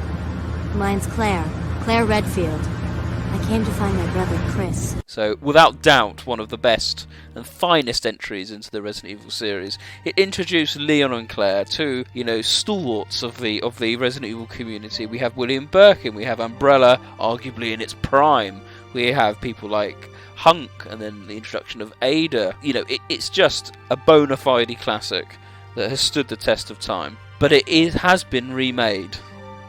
Mine's Claire Redfield. I came to find my brother Chris. So, without doubt, one of the best and finest entries into the Resident Evil series. It introduced Leon and Claire, two, stalwarts of the Resident Evil community. We have William Birkin, we have Umbrella, arguably in its prime. We have people like Hunk, and then the introduction of Ada. It's just a bona fide classic that has stood the test of time. But it has been remade.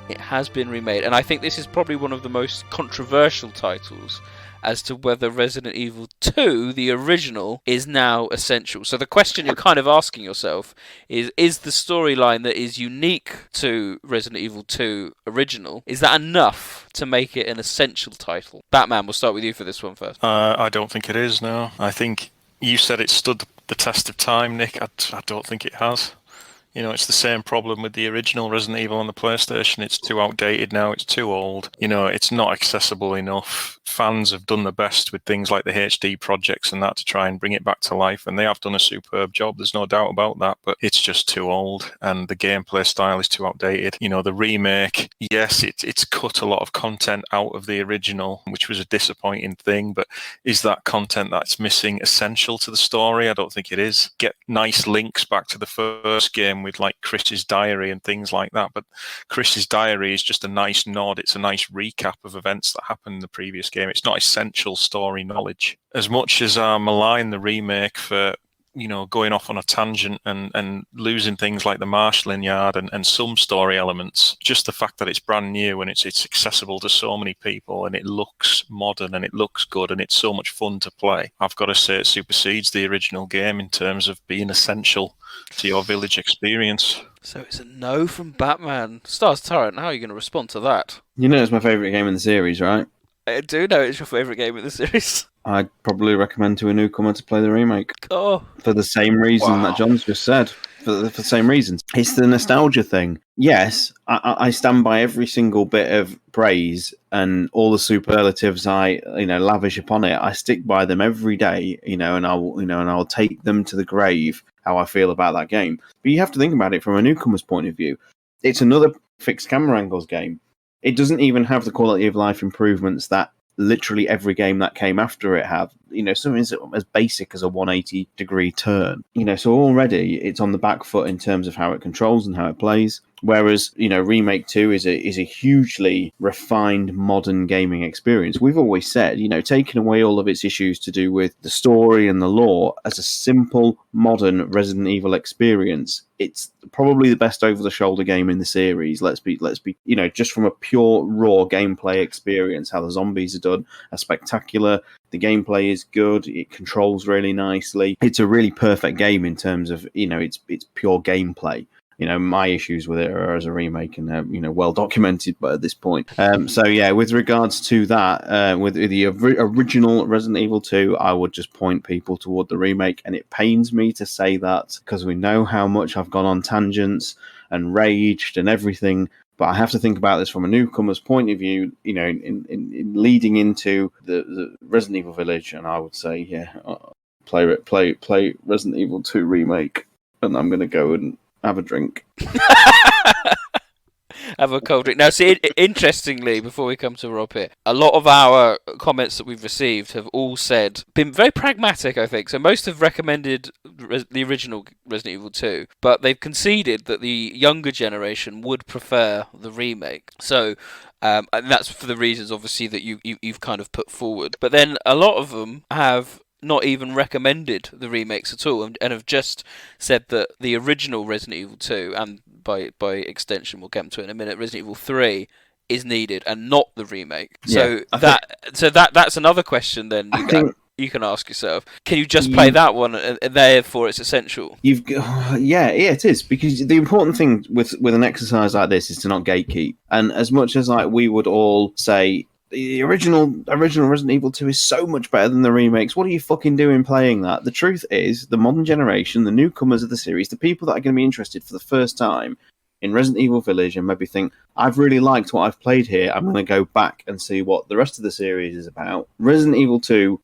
It has been remade, and I think this is probably one of the most controversial titles as to whether Resident Evil 2, the original, is now essential. So the question you're kind of asking yourself is the storyline that is unique to Resident Evil 2 original, is that enough to make it an essential title? Batman, we'll start with you for this one first. I don't think it is, no. I think you said it stood the test of time, Nick. I don't think it has. It's the same problem with the original Resident Evil on the PlayStation. It's too outdated now. It's too old. It's not accessible enough. Fans have done the best with things like the HD projects and that to try and bring it back to life, and they have done a superb job. There's no doubt about that, but it's just too old, and the gameplay style is too outdated. The remake, yes, it's cut a lot of content out of the original, which was a disappointing thing, but is that content that's missing essential to the story? I don't think it is. Get nice links back to the first game with like Chris's diary and things like that, but Chris's diary is just a nice nod. It's a nice recap of events that happened in the previous game. It's not essential story knowledge. As much as I malign the remake for going off on a tangent and losing things like the marshalling yard and some story elements, just the fact that it's brand new and it's accessible to so many people and it looks modern and it looks good and it's so much fun to play, I've got to say it supersedes the original game in terms of being essential to your village experience. So it's a no from Batman. Stars Tyrant, how are you going to respond to that? It's my favourite game in the series, right? I do know it's your favourite game in the series. I'd probably recommend to a newcomer to play the remake. Oh. For the same reason that John's just said. For the same reasons. It's the nostalgia thing. Yes, I stand by every single bit of praise and all the superlatives I lavish upon it. I stick by them every day, and I'll take them to the grave how I feel about that game. But you have to think about it from a newcomer's point of view. It's another fixed camera angles game. It doesn't even have the quality of life improvements that literally every game that came after it have. Something as basic as a 180-degree turn. So already it's on the back foot in terms of how it controls and how it plays. Whereas, Remake 2 is a hugely refined modern gaming experience. We've always said, taking away all of its issues to do with the story and the lore as a simple modern Resident Evil experience, it's probably the best over-the-shoulder game in the series. Let's be, just from a pure raw gameplay experience, how the zombies are done, are spectacular. The gameplay is good. It controls really nicely. It's a really perfect game in terms of, its pure gameplay. my issues with it are as a remake, and well documented at this point. So yeah, with regards to that, with the original Resident Evil 2, I would just point people toward the remake, and it pains me to say that because we know how much I've gone on tangents and raged and everything. But I have to think about this from a newcomer's point of view, in leading into the Resident Evil Village, and I would say, play Resident Evil 2 remake, and I'm going to go and have a drink. Have a cold drink. Now, see, interestingly, before we come to Rob here, a lot of our comments that we've received have all been very pragmatic, I think. So most have recommended the original Resident Evil 2, but they've conceded that the younger generation would prefer the remake. So, and that's for the reasons, obviously, that you've kind of put forward. But then a lot of them have not even recommended the remakes at all, and have just said that the original Resident Evil 2, and by extension, we'll get to it in a minute, Resident Evil 3 is needed and not the remake. So that's another question then you can ask yourself. Can you just play that one and therefore it's essential? It is, because the important thing with an exercise like this is to not gatekeep. And as much as we would all say the original Resident Evil 2 is so much better than the remakes, what are you fucking doing playing that? The truth is, the modern generation, the newcomers of the series, the people that are going to be interested for the first time in Resident Evil Village and maybe think, I've really liked what I've played here, I'm going to go back and see what the rest of the series is about. Resident Evil 2,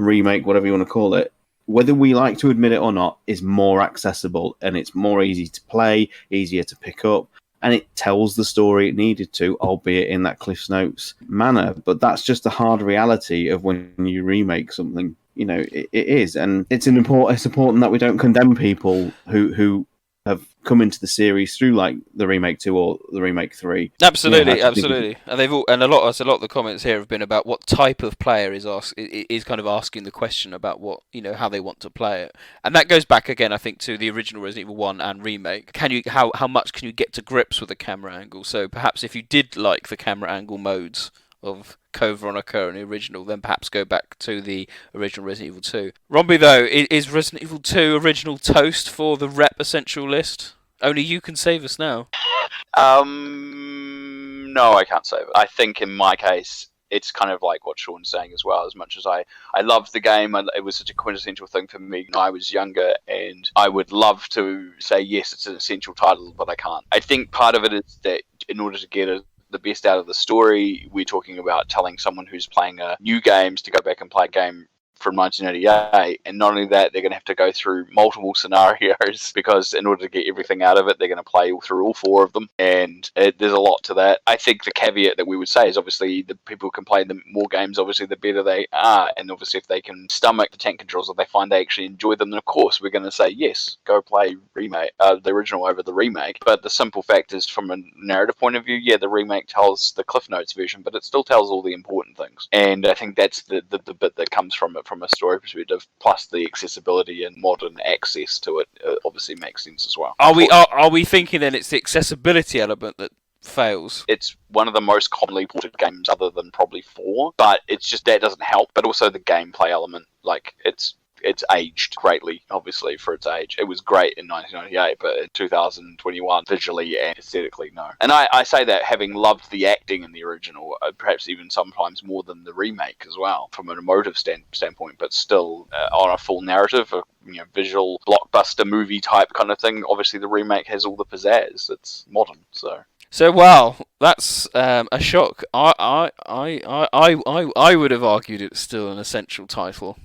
remake, whatever you want to call it, whether we like to admit it or not, is more accessible, and it's more easy to play, easier to pick up. And it tells the story it needed to, albeit in that Cliff's Notes manner. But that's just the hard reality of when you remake something. It is. And it's important that we don't condemn people who have come into the series through the remake 2 or the remake 3. Absolutely. And a lot of the comments here have been about what type of player is kind of asking the question about what how they want to play it, and that goes back again, I think, to the original Resident Evil 1 and remake. How much can you get to grips with the camera angle? So perhaps if you did like the camera angle modes of Code Veronica and the original, then perhaps go back to the original Resident Evil 2. Rombie, though, is Resident Evil 2 original toast for the rep essential list? Only you can save us now. No, I can't save it. I think in my case, it's kind of like what Sean's saying as well. As much as I loved the game, it was such a quintessential thing for me when I was younger, and I would love to say, yes, it's an essential title, but I can't. I think part of it is that in order to get the best out of the story, we're talking about telling someone who's playing new games to go back and play a game from 1988, and not only that, they're going to have to go through multiple scenarios, because in order to get everything out of it, they're going to play through all 4 of them, and there's a lot to that. I think the caveat that we would say is, obviously, the people who can play the more games, obviously, the better they are, and obviously if they can stomach the tank controls, or they find they actually enjoy them, then of course we're going to say, yes, go play the original over the remake. But the simple fact is, from a narrative point of view, the remake tells the Cliff Notes version, but it still tells all the important things, and I think that's the bit that comes from it from a story perspective, plus the accessibility and modern access to it obviously makes sense as well. Are we thinking then it's the accessibility element that fails? It's one of the most commonly ported games other than probably 4, but it's just that doesn't help, but also the gameplay element, it's aged greatly, obviously, for its age. It was great in 1998, but in 2021, visually and aesthetically, no. And I say that having loved the acting in the original, perhaps even sometimes more than the remake as well, from an emotive standpoint, but still on a full narrative, a visual blockbuster movie type kind of thing. Obviously, the remake has all the pizzazz. It's modern, so. So, well, that's a shock. I would have argued it's still an essential title.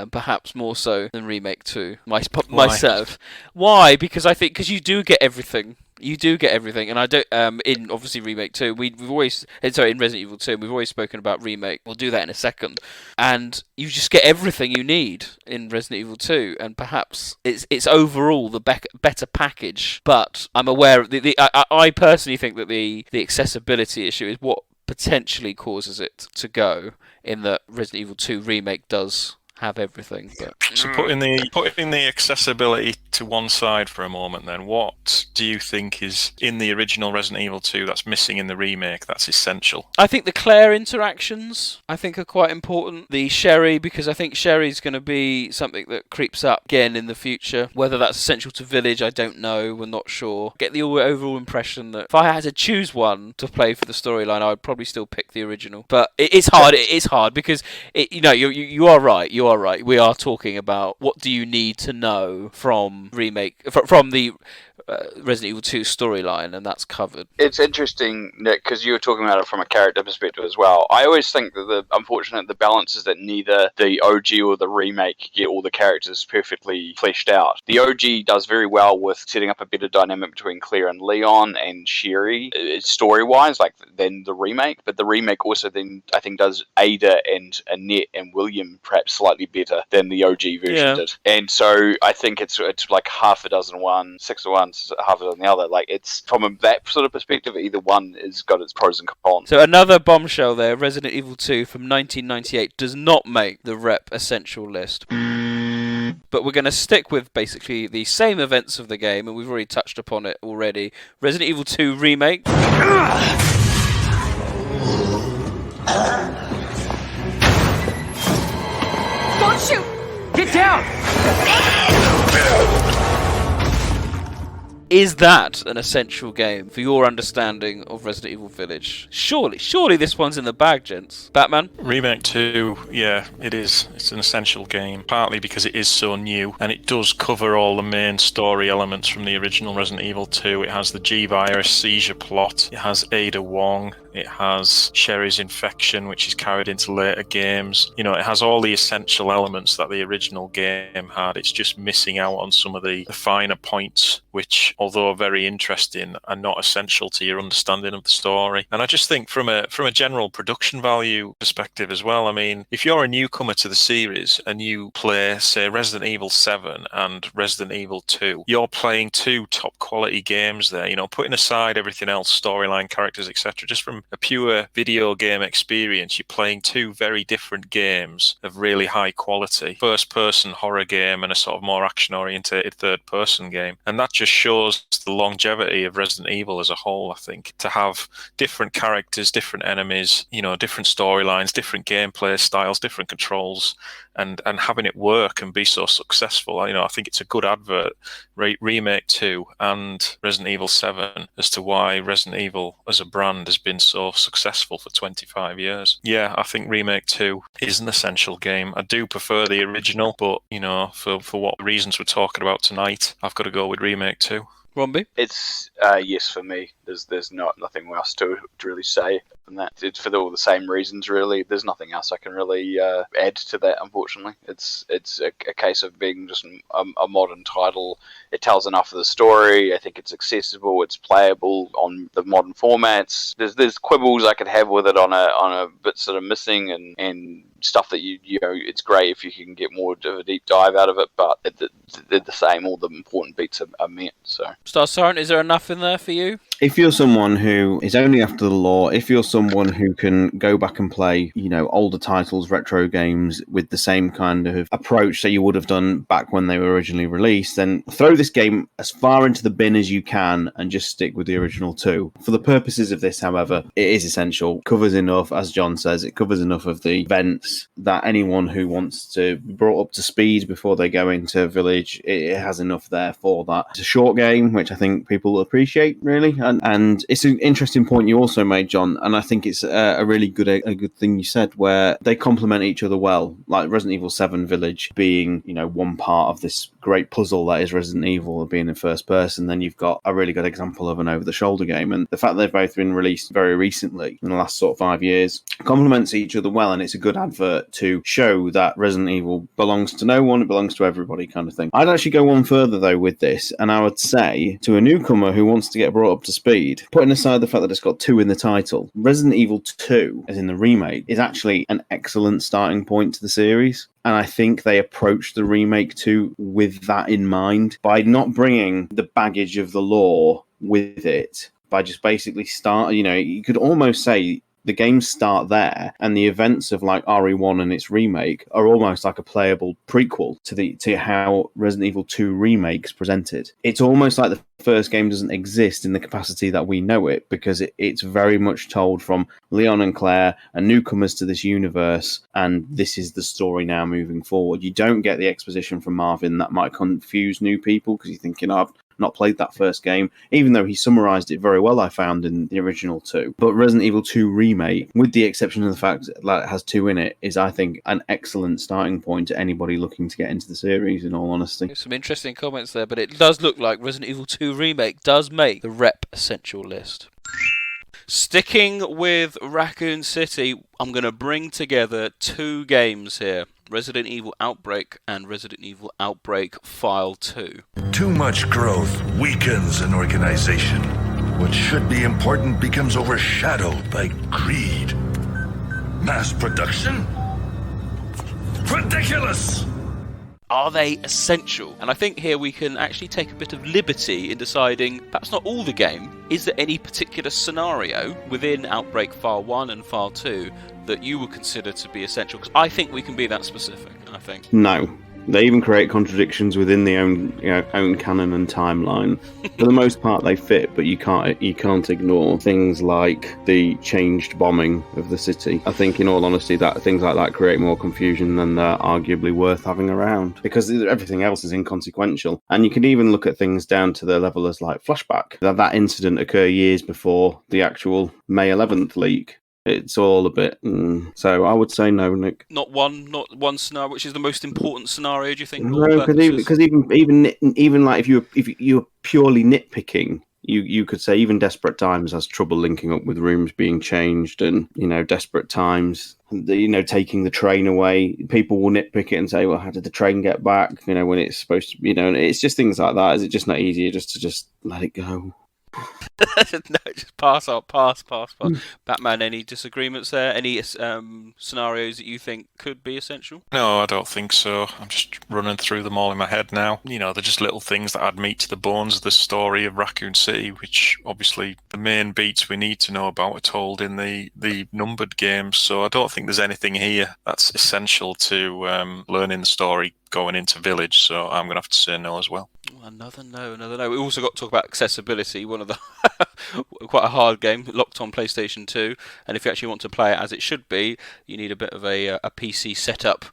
Perhaps more so than Remake 2, myself. Why? Because I think you do get everything. And I don't. In obviously Remake 2, we've always. Sorry, in Resident Evil 2, we've always spoken about Remake. We'll do that in a second. And you just get everything you need in Resident Evil 2, and perhaps it's overall the better package. But I'm aware. I personally think that the accessibility issue is what potentially causes it to go. In that Resident Evil 2 Remake does have everything. But So putting the accessibility to one side for a moment, then what do you think is in the original Resident Evil 2 that's missing in the remake that's essential? I think the Claire interactions I think are quite important. The Sherry, because I think Sherry's going to be something that creeps up again in the future. Whether that's essential to Village, I don't know. We're not sure. Get the overall impression that if I had to choose one to play for the storyline, I would probably still pick the original. But it is hard. It is hard because you are right. You are right. We are talking about what do you need to know from the Resident Evil 2 storyline, and that's covered. It's interesting, Nick, because you were talking about it from a character perspective as well. I always think that the balance is that neither the OG or the remake get all the characters perfectly fleshed out. The OG does very well with setting up a better dynamic between Claire and Leon and Sherry, story-wise, than the remake. But the remake also then, I think, does Ada and Annette and William perhaps slightly better than the OG version did. And so I think it's like half a dozen one, 6 of one, half of the other. It's from that sort of perspective, either one has got its pros and cons. So another bombshell there, Resident Evil 2 from 1998 does not make the rep essential list. But we're going to stick with basically the same events of the game, and we've already touched upon it already. Resident Evil 2 Remake. Don't shoot! Get down! Is that an essential game for your understanding of Resident Evil Village? Surely this one's in the bag, gents. Batman? Remake 2, yeah, it is. It's an essential game, partly because it is so new, and it does cover all the main story elements from the original Resident Evil 2. It has the G-Virus seizure plot, it has Ada Wong, it has Sherry's infection, which is carried into later games. It has all the essential elements that the original game had. It's just missing out on some of the finer points, which, although very interesting, are not essential to your understanding of the story. And I just think from a general production value perspective as well, I mean, if you're a newcomer to the series and you play, say, Resident Evil 7 and Resident Evil 2, you're playing two top quality games there, putting aside everything else, storyline, characters, etc. Just from a pure video game experience, you're playing two very different games of really high quality. First person horror game and a sort of more action oriented third person game. And that just shows the longevity of Resident Evil as a whole, I think, to have different characters, different enemies, different storylines, different gameplay styles, different controls, and having it work and be so successful. I think it's a good advert, Remake 2 and Resident Evil 7, as to why Resident Evil as a brand has been so successful for 25 years. Yeah, I think Remake 2 is an essential game. I do prefer the original, but, for what reasons we're talking about tonight, I've got to go with Remake 2. Rombie? It's yes for me. There's nothing else to really say than that. It's for all the same reasons, really. There's nothing else I can really add to that, unfortunately. It's a case of being just a modern title. It tells enough of the story. I think it's accessible. It's playable on the modern formats. There's quibbles I could have with it on a bit sort of missing and stuff that it's great if you can get more of a deep dive out of it, but they're the same. All the important beats are met. So, Star Siren, is there enough in there for you? If you're someone who is only after the lore, if you're someone who can go back and play, older titles, retro games with the same kind of approach that you would have done back when they were originally released, then throw this game as far into the bin as you can and just stick with the original 2. For the purposes of this, however, it is essential. Covers enough, as John says, it covers enough of the events that anyone who wants to be brought up to speed before they go into Village, it has enough there for that. It's a short game, which I think people will appreciate, really. And it's an interesting point you also made, John, and I think it's a really good thing you said, where they complement each other well, like Resident Evil 7 Village being, one part of this great puzzle that is Resident Evil being in first person. Then you've got a really good example of an over-the-shoulder game, and the fact they've both been released very recently in the last sort of 5 years complements each other well, and it's a good advert to show that Resident Evil belongs to no one, it belongs to everybody kind of thing. I'd actually go one further though with this, and I would say to a newcomer who wants to get brought up to speed, putting aside the fact that it's got 2 in the title, Resident Evil 2, as in the remake, is actually an excellent starting point to the series. And I think they approached the remake 2 with that in mind, by not bringing the baggage of the lore with it, by just basically you could almost say the games start there, and the events of like RE1 and its remake are almost like a playable prequel to how Resident Evil 2 remake's presented. It's almost like the first game doesn't exist in the capacity that we know it, because it's very much told from Leon and Claire and newcomers to this universe, and this is the story now moving forward. You don't get the exposition from Marvin that might confuse new people, because you're thinking, I've not played that first game, even though he summarised it very well, I found, in the original 2. But Resident Evil 2 Remake, with the exception of the fact that it has 2 in it, is, I think, an excellent starting point to anybody looking to get into the series, in all honesty. Some interesting comments there, but it does look like Resident Evil 2 Remake does make the Rep Essential list. Sticking with Raccoon City, I'm going to bring together 2 games here. Resident Evil Outbreak and Resident Evil Outbreak File 2. Too much growth weakens an organization. What should be important becomes overshadowed by greed. Mass production? Ridiculous! Are they essential? And I think here we can actually take a bit of liberty in deciding, perhaps not all the game, is there any particular scenario within Outbreak File 1 and File 2 that you would consider to be essential? Because I think we can be that specific, I think. No. They even create contradictions within the own canon and timeline. For the most part, they fit, but you can't ignore things like the changed bombing of the city. I think, in all honesty, that things like that create more confusion than they're arguably worth having around, because everything else is inconsequential. And you can even look at things down to the level as like flashback. That incident occurred years before the actual May 11th leak. It's all a bit. So I would say no, Nick. Not one scenario, which is the most important scenario. Do you think? No, because even like if you're purely nitpicking, you could say even Desperate Times has trouble linking up with rooms being changed, and Desperate Times, taking the train away. People will nitpick it and say, well, how did the train get back? When it's supposed to. And it's just things like that. Is it just not easier just to let it go? No, just pass. Batman, any disagreements there? Any scenarios that you think could be essential? No, I don't think so. I'm just running through them all in my head now. They're just little things that add meat to the bones of the story of Raccoon City, which obviously the main beats we need to know about are told in the numbered games. So I don't think there's anything here that's essential to learning the story going into Village. So I'm going to have to say no as well. Another no. We also got to talk about accessibility. One of the quite a hard game, locked on PlayStation 2, and if you actually want to play it as it should be, you need a bit of a PC setup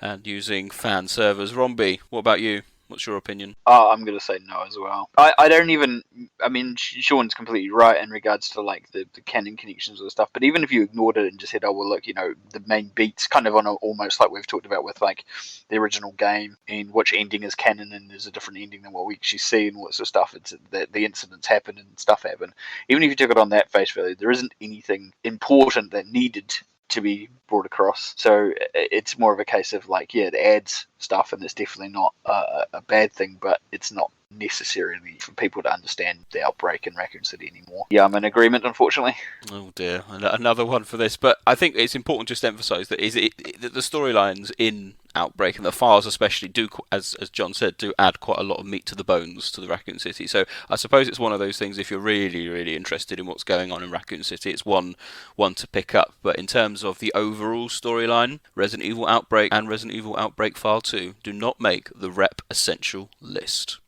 and using fan servers. Rombie, what about you? What's your opinion? I'm going to say no as well. I don't even... I mean, Sean's completely right in regards to like the canon connections and stuff, but even if you ignored it and just said, oh, well, look, the main beats kind of on almost like we've talked about with like the original game, and which ending is canon and there's a different ending than what we actually see and all that sort of stuff. It's the incidents happen and stuff happen. Even if you took it on that face value, there isn't anything important that needed to be brought across. So it's more of a case of like, yeah, it adds stuff and it's definitely not a bad thing, but it's not necessarily for people to understand the outbreak in Raccoon City anymore. Yeah, I'm in agreement, unfortunately. Oh dear, another one for this. But I think it's important just to emphasise that the storylines in Outbreak and the files especially do, as John said, do add quite a lot of meat to the bones to the Raccoon City. So I suppose it's one of those things, if you're really, really interested in what's going on in Raccoon City, it's one to pick up. But in terms of the overall storyline, Resident Evil Outbreak and Resident Evil Outbreak File 2 do not make the Rep Essential list.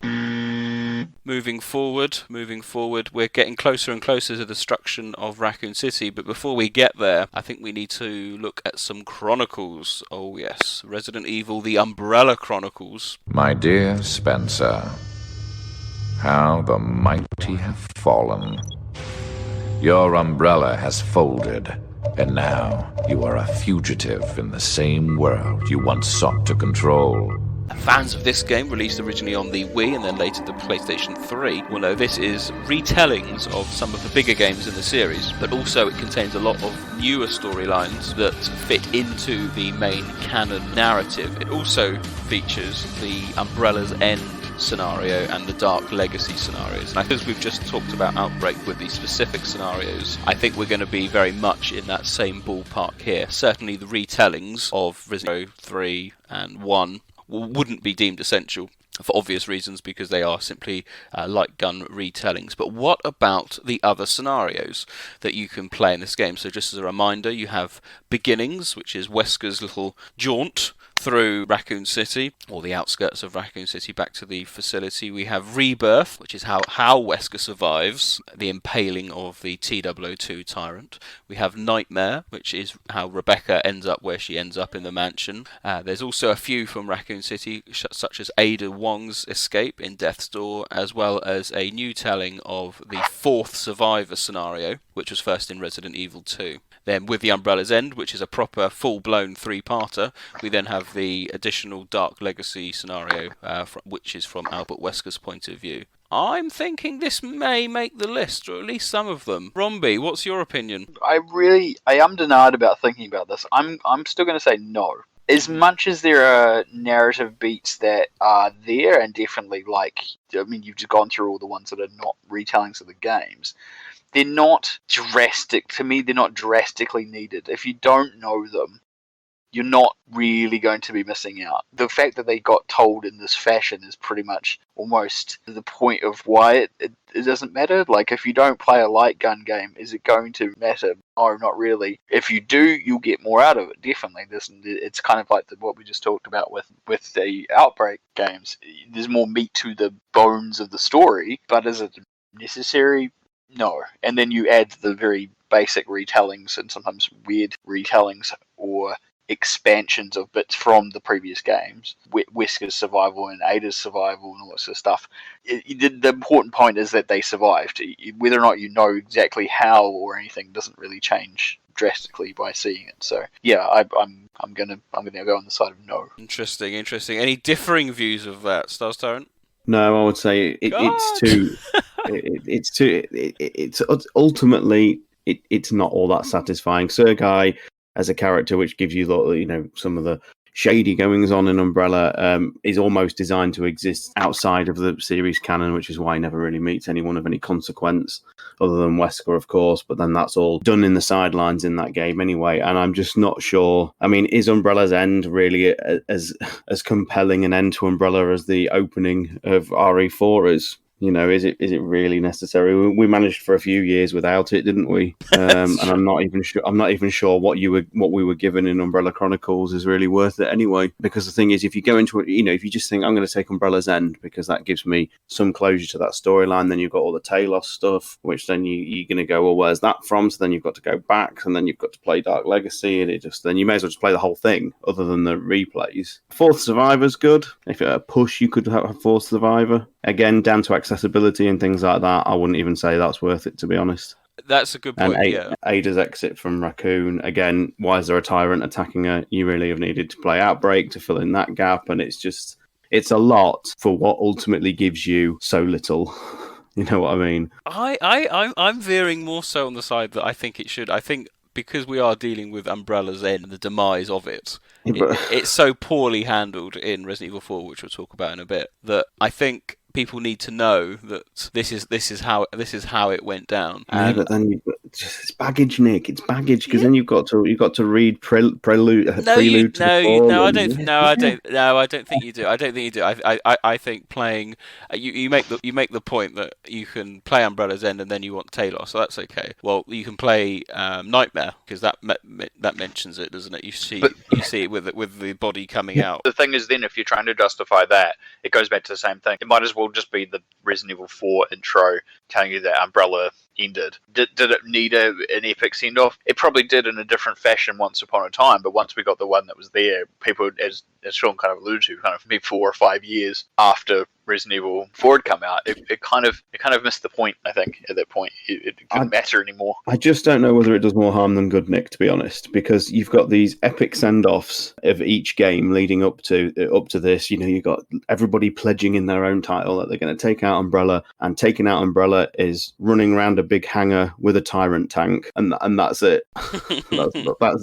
Moving forward, we're getting closer and closer to the destruction of Raccoon City, but before we get there, I think we need to look at some chronicles. Oh yes, Resident Evil The Umbrella Chronicles. My dear Spencer, how the mighty have fallen. Your umbrella has folded, and now you are a fugitive in the same world you once sought to control. Fans of this game, released originally on the Wii and then later the PlayStation 3, will know this is retellings of some of the bigger games in the series, but also it contains a lot of newer storylines that fit into the main canon narrative. It also features the Umbrella's End scenario and the Dark Legacy scenarios. And because we've just talked about Outbreak with the specific scenarios, I think we're going to be very much in that same ballpark here. Certainly the retellings of Resident Evil 3 and 1 wouldn't be deemed essential. for obvious reasons, because they are simply light gun retellings. But what about the other scenarios that you can play in this game? So just as a reminder, you have Beginnings, which is Wesker's little jaunt through Raccoon City, or the outskirts of Raccoon City, back to the facility. We have Rebirth, which is how Wesker survives the impaling of the T-002 Tyrant. We have Nightmare, which is how Rebecca ends up where she ends up in the mansion. There's also a few from Raccoon City, such as Ada Wong's escape in Death's Door, as well as a new telling of the fourth survivor scenario, which was first in Resident Evil 2. Then with the Umbrella's End, which is a proper full-blown three-parter, we then have the additional Dark Legacy scenario, which is from Albert Wesker's point of view. I'm thinking this may make the list, or at least some of them. Rombie, what's your opinion? I am denied about thinking about this. I'm still going to say no. As much as there are narrative beats that are there, and definitely, you've just gone through all the ones that are not retellings of the games, they're not drastic. To me, they're not drastically needed. If you don't know them, you're not really going to be missing out. The fact that they got told in this fashion is pretty much almost the point of why it doesn't matter. Like, if you don't play a light gun game, is it going to matter? No, not really. If you do, you'll get more out of it, definitely. It's kind of like what we just talked about with the Outbreak games. There's more meat to the bones of the story, but is it necessary? No. And then you add the very basic retellings and sometimes weird retellings or expansions of bits from the previous games, Wesker's survival and Ada's survival and all that sort of stuff. The important point is that they survived. Whether or not you know exactly how or anything doesn't really change drastically by seeing it. So yeah, I'm gonna go on the side of no. Interesting. Any differing views of that, Stars Tyrant? No, I would say it's ultimately it's not all that satisfying. Sergei as a character, which gives you some of the shady goings on in Umbrella, is almost designed to exist outside of the series canon, which is why he never really meets anyone of any consequence, other than Wesker, of course. But then that's all done in the sidelines in that game anyway. And I'm just not sure. I mean, is Umbrella's End really as compelling an end to Umbrella as the opening of RE4 is? Is it really necessary? We managed for a few years without it, didn't we? And I'm not even sure what we were given in Umbrella Chronicles is really worth it anyway. Because the thing is, if you go into it, if you just think I'm going to take Umbrella's End because that gives me some closure to that storyline, then you've got all the Talos stuff, which then you're going to go, well, where's that from? So then you've got to go back, and then you've got to play Dark Legacy, and then you may as well just play the whole thing, other than the replays. Fourth Survivor's good. If it a push, you could have Fourth Survivor. Again, down to accessibility and things like that, I wouldn't even say that's worth it, to be honest. That's a good point, and Ada's exit from Raccoon, again, why is there a tyrant attacking her? You really have needed to play Outbreak to fill in that gap, and it's a lot for what ultimately gives you so little. You know what I mean? I'm veering more so on the side that I think it should. I think because we are dealing with Umbrella's End and the demise of it, it's so poorly handled in Resident Evil 4, which we'll talk about in a bit, that I think people need to know that this is how it went down. Yeah, but then it's baggage, Nick. It's baggage because then you've got to read prelude. Prelude to I don't think you do. I think playing. You make the point that you can play Umbrella's End and then you want Talos, so that's okay. Well, you can play Nightmare because that mentions it, doesn't it? You see it with the body coming out. The thing is, then if you're trying to justify that, it goes back to the same thing. It might as well just be the Resident Evil 4 intro telling you that Umbrella ended. Did it need an epic send-off? It probably did in a different fashion once upon a time, but once we got the one that was there, people, as Sean kind of alluded to, kind of maybe 4 or 5 years after Resident Evil 4 had come out, it kind of missed the point, I think, at that point. It couldn't matter anymore. I just don't know whether it does more harm than good, Nick, to be honest, because you've got these epic send-offs of each game leading up to this. You've got everybody pledging in their own title that they're going to take out Umbrella, and taking out Umbrella is running around a big hangar with a tyrant tank, and that's it.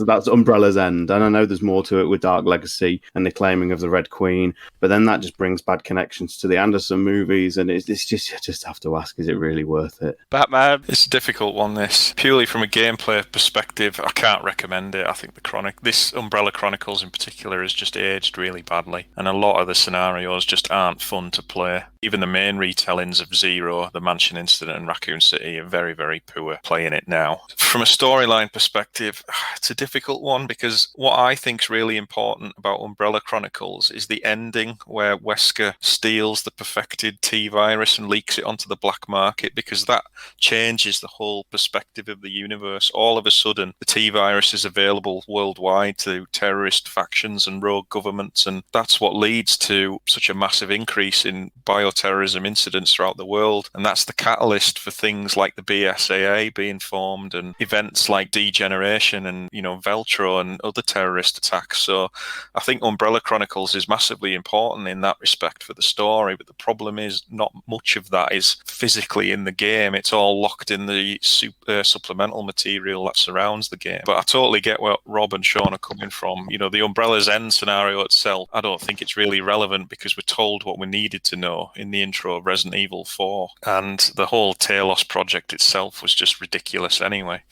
that's Umbrella's End. And I know there's more to it with Dark Legacy and the claiming of the Red Queen, but then that just brings bad connections to the Anderson movies, and it's just, you just have to ask, is it really worth it? Batman. It's a difficult one, this. Purely from a gameplay perspective, I can't recommend it. I think this Umbrella Chronicles in particular has just aged really badly, and a lot of the scenarios just aren't fun to play. Even the main retellings of Zero, the Mansion Incident, and Raccoon City are very, very poor playing it now. From a storyline perspective, it's a difficult one, because what I think is really important about Umbrella Chronicles is the ending where Wesker steals the perfected T-virus and leaks it onto the black market, because that changes the whole perspective of the universe. All of a sudden, the T-virus is available worldwide to terrorist factions and rogue governments, and that's what leads to such a massive increase in bioterrorism incidents throughout the world. And that's the catalyst for things like the BSAA being formed, and events like Degeneration and, Veltro and other terrorist attacks. So I think Umbrella Chronicles is massively important in that respect for the story, but the problem is not much of that is physically in the game. It's all locked in the supplemental material that surrounds the game. But I totally get where Rob and Sean are coming from. The Umbrella's End scenario itself, I don't think it's really relevant, because we're told what we needed to know in the intro of Resident Evil 4, and the whole Talos project itself was just ridiculous anyway.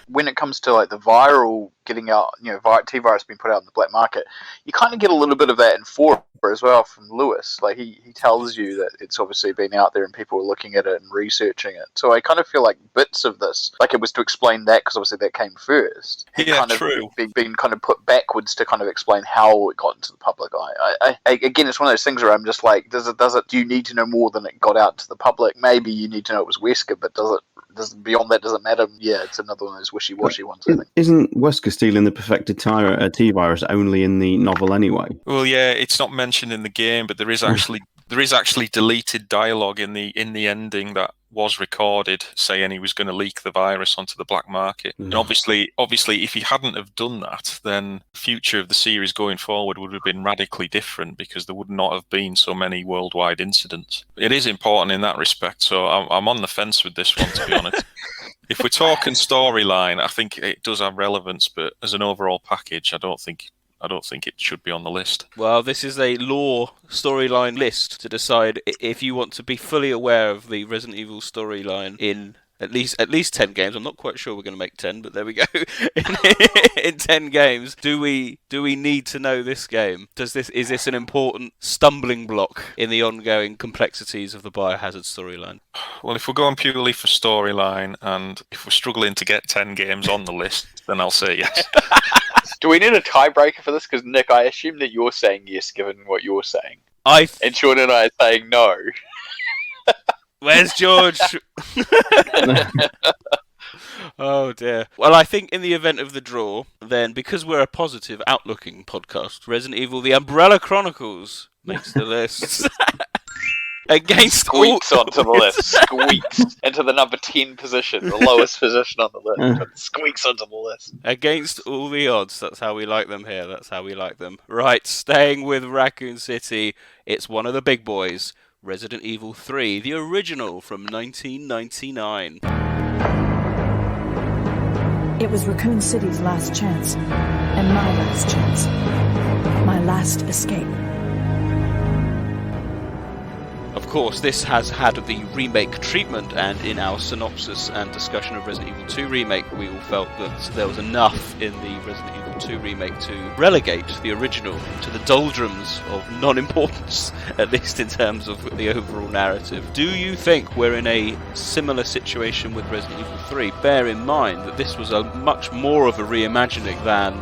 When it comes to like the viral getting out, T-virus being put out in the black market, you kind of get a little bit of that in 4 as well from Lewis. Like he tells you that it's obviously been out there and people are looking at it and researching it. So I kind of feel like bits of this, like it was to explain that, because obviously that came first. Yeah, kind true. Of been kind of put backwards to kind of explain how it got into the public eye. Again, it's one of those things where I'm just like, do you need to know more than it got out to the public? Maybe you need to know it was Wesker, but beyond that, does it matter? Yeah, it's another one of those wishy-washy ones, I think. Isn't Wesker stealing the perfected T-virus only in the novel anyway? Well, yeah, it's not mentioned in the game, but there is actually deleted dialogue in the ending that was recorded saying he was going to leak the virus onto the black market. And obviously, if he hadn't have done that, then the future of the series going forward would have been radically different, because there would not have been so many worldwide incidents. It is important in that respect, so I'm on the fence with this one, to be honest. If we're talking storyline, I think it does have relevance, but as an overall package, I don't think it should be on the list. Well, this is a lore storyline list to decide if you want to be fully aware of the Resident Evil storyline in at least 10 games. I'm not quite sure we're going to make 10, but there we go. In 10 games, do we need to know this game? Is this an important stumbling block in the ongoing complexities of the Biohazard storyline? Well, if we're going purely for storyline, and if we're struggling to get 10 games on the list, then I'll say yes. Do we need a tiebreaker for this? Because Nick, I assume that you're saying yes, given what you're saying. And Sean and I are saying no. Where's George? Oh dear. Well, I think in the event of the draw, then, because we're a positive, outlooking podcast, Resident Evil: The Umbrella Chronicles makes the list. Squeaks onto the list. Squeaks into the number 10 position, the lowest position on the list. But squeaks onto the list. Against all the odds. That's how we like them here. That's how we like them. Right, staying with Raccoon City, it's one of the big boys. Resident Evil 3, the original from 1999. It was Raccoon City's last chance, and my last chance. My last escape. Of course, this has had the remake treatment, and in our synopsis and discussion of Resident Evil 2 Remake, we all felt that there was enough in the Resident Evil 2 Remake to relegate the original to the doldrums of non-importance, at least in terms of the overall narrative. Do you think we're in a similar situation with Resident Evil 3? Bear in mind that this was a much more of a reimagining than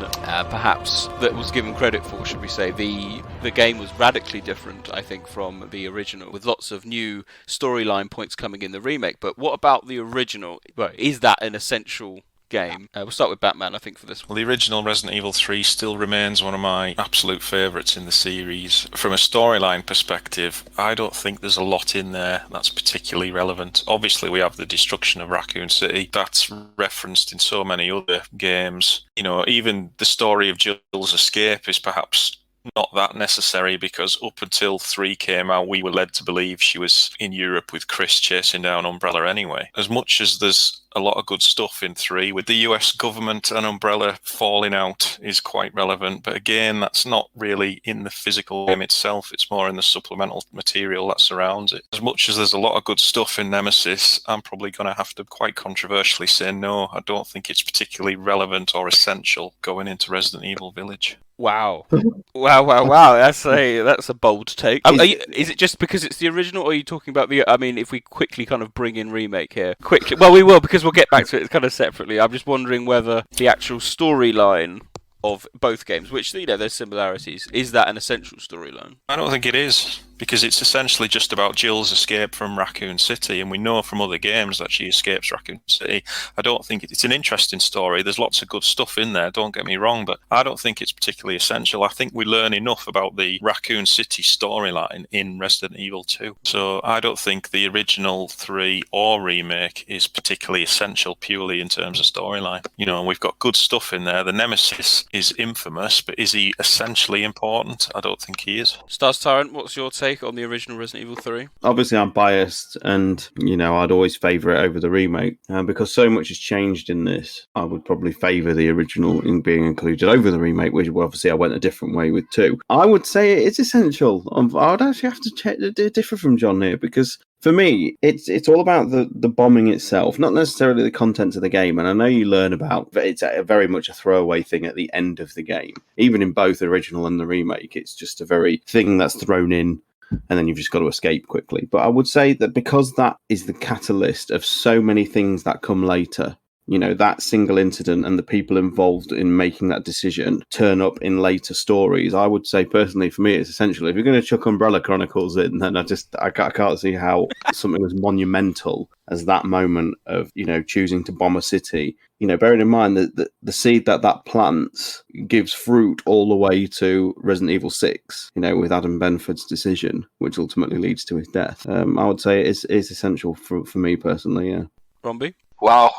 perhaps that was given credit for, should we say. The game was radically different, I think, from the original, with lots of new storyline points coming in the remake. But what about the original? Well, is that an essential game? We'll start with Batman, I think, for this one. Well, the original Resident Evil 3 still remains one of my absolute favourites in the series. From a storyline perspective, I don't think there's a lot in there that's particularly relevant. Obviously, we have the destruction of Raccoon City. That's referenced in so many other games. Even the story of Jill's escape is perhaps not that necessary, because up until 3 came out, we were led to believe she was in Europe with Chris chasing down Umbrella anyway. As much as there's a lot of good stuff in 3. With the US government and Umbrella falling out is quite relevant, but again, that's not really in the physical game itself. It's more in the supplemental material that surrounds it. As much as there's a lot of good stuff in Nemesis, I'm probably going to have to quite controversially say no. I don't think it's particularly relevant or essential going into Resident Evil Village. Wow. Wow. That's a bold take. Is it just because it's the original, or are you talking about if we quickly kind of bring in remake here? Quickly. Well, we will, because we'll get back to it kind of separately. I'm just wondering whether the actual storyline of both games, which, there's similarities, is that an essential storyline? I don't think it is, because it's essentially just about Jill's escape from Raccoon City, and we know from other games that she escapes Raccoon City. I don't think it's an interesting story. There's lots of good stuff in there, don't get me wrong, but I don't think it's particularly essential. I think we learn enough about the Raccoon City storyline in Resident Evil 2. So I don't think the original 3 or remake is particularly essential purely in terms of storyline. And we've got good stuff in there. The Nemesis is infamous, but is he essentially important? I don't think he is. Stars Tyrant, what's your take on the original Resident Evil 3? Obviously, I'm biased, and I'd always favour it over the remake because so much has changed in this. I would probably favour the original in being included over the remake, which obviously I went a different way with 2. I would say it is essential. I would actually have to differ from John here, because for me, it's all about the bombing itself, not necessarily the contents of the game. And I know you learn about, it's very much a throwaway thing at the end of the game. Even in both the original and the remake, it's just a very thing that's thrown in, and then you've just got to escape quickly. But I would say that because that is the catalyst of so many things that come later, that single incident and the people involved in making that decision turn up in later stories. I would say, personally, for me, it's essential. If you're going to chuck Umbrella Chronicles in, then I can't see how something as monumental as that moment of, choosing to bomb a city, bearing in mind that the seed that plants gives fruit all the way to Resident Evil 6, with Adam Benford's decision, which ultimately leads to his death. I would say it is essential for me personally, yeah. Rombie? Wow.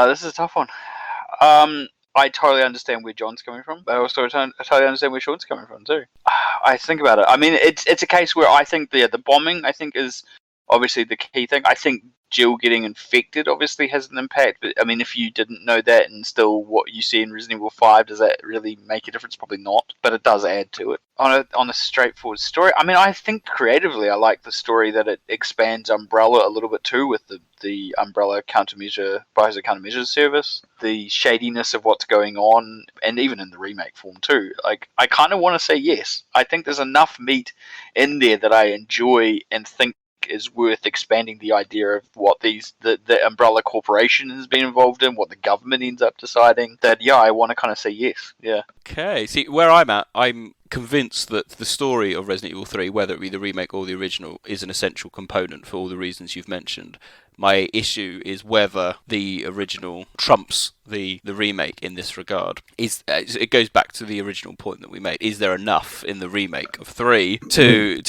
This is a tough one. I totally understand where John's coming from, but I also totally understand where Sean's coming from too. I think about it. It's a case where I think the bombing, I think, is obviously the key thing. I think Jill getting infected obviously has an impact, but if you didn't know that and still what you see in Resident Evil 5, does that really make a difference? Probably not, but it does add to it. On a straightforward story, I think creatively I like the story that it expands Umbrella a little bit too, with the Umbrella Biohazard countermeasures service, the shadiness of what's going on, and even in the remake form too. I kind of want to say yes. I think there's enough meat in there that I enjoy and think is worth expanding the idea of what the Umbrella Corporation has been involved in, what the government ends up deciding. That I want to kind of say yes. Yeah. Okay. See, where I'm at, I'm convinced that the story of Resident Evil 3, whether it be the remake or the original, is an essential component for all the reasons you've mentioned. My issue is whether the original trumps the remake in this regard. It goes back to the original point that we made. Is there enough in the remake of 3 to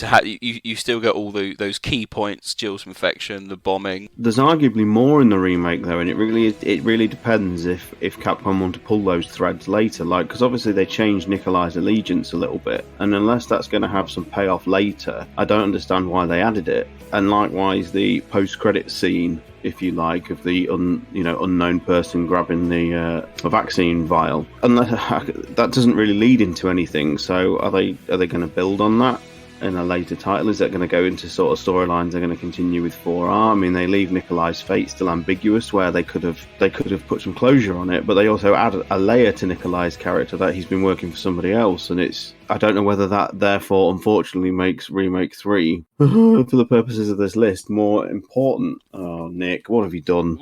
have you still get all those key points, Jill's infection, the bombing? There's arguably more in the remake though, and it really depends if Capcom want to pull those threads later, because obviously they changed Nikolai's allegiance a little bit, and unless that's going to have some payoff later, I don't understand why they added it. And likewise, the post-credit scene, if you like, of the unknown person grabbing the vaccine vial, and that doesn't really lead into anything. So are they going to build on that in a later title? Is that going to go into sort of storylines they're going to continue with 4R? They leave Nikolai's fate still ambiguous, where they could have put some closure on it, but they also add a layer to Nikolai's character that he's been working for somebody else, and I don't know whether that therefore unfortunately makes remake 3 for the purposes of this list more important. Oh, Nick, what have you done?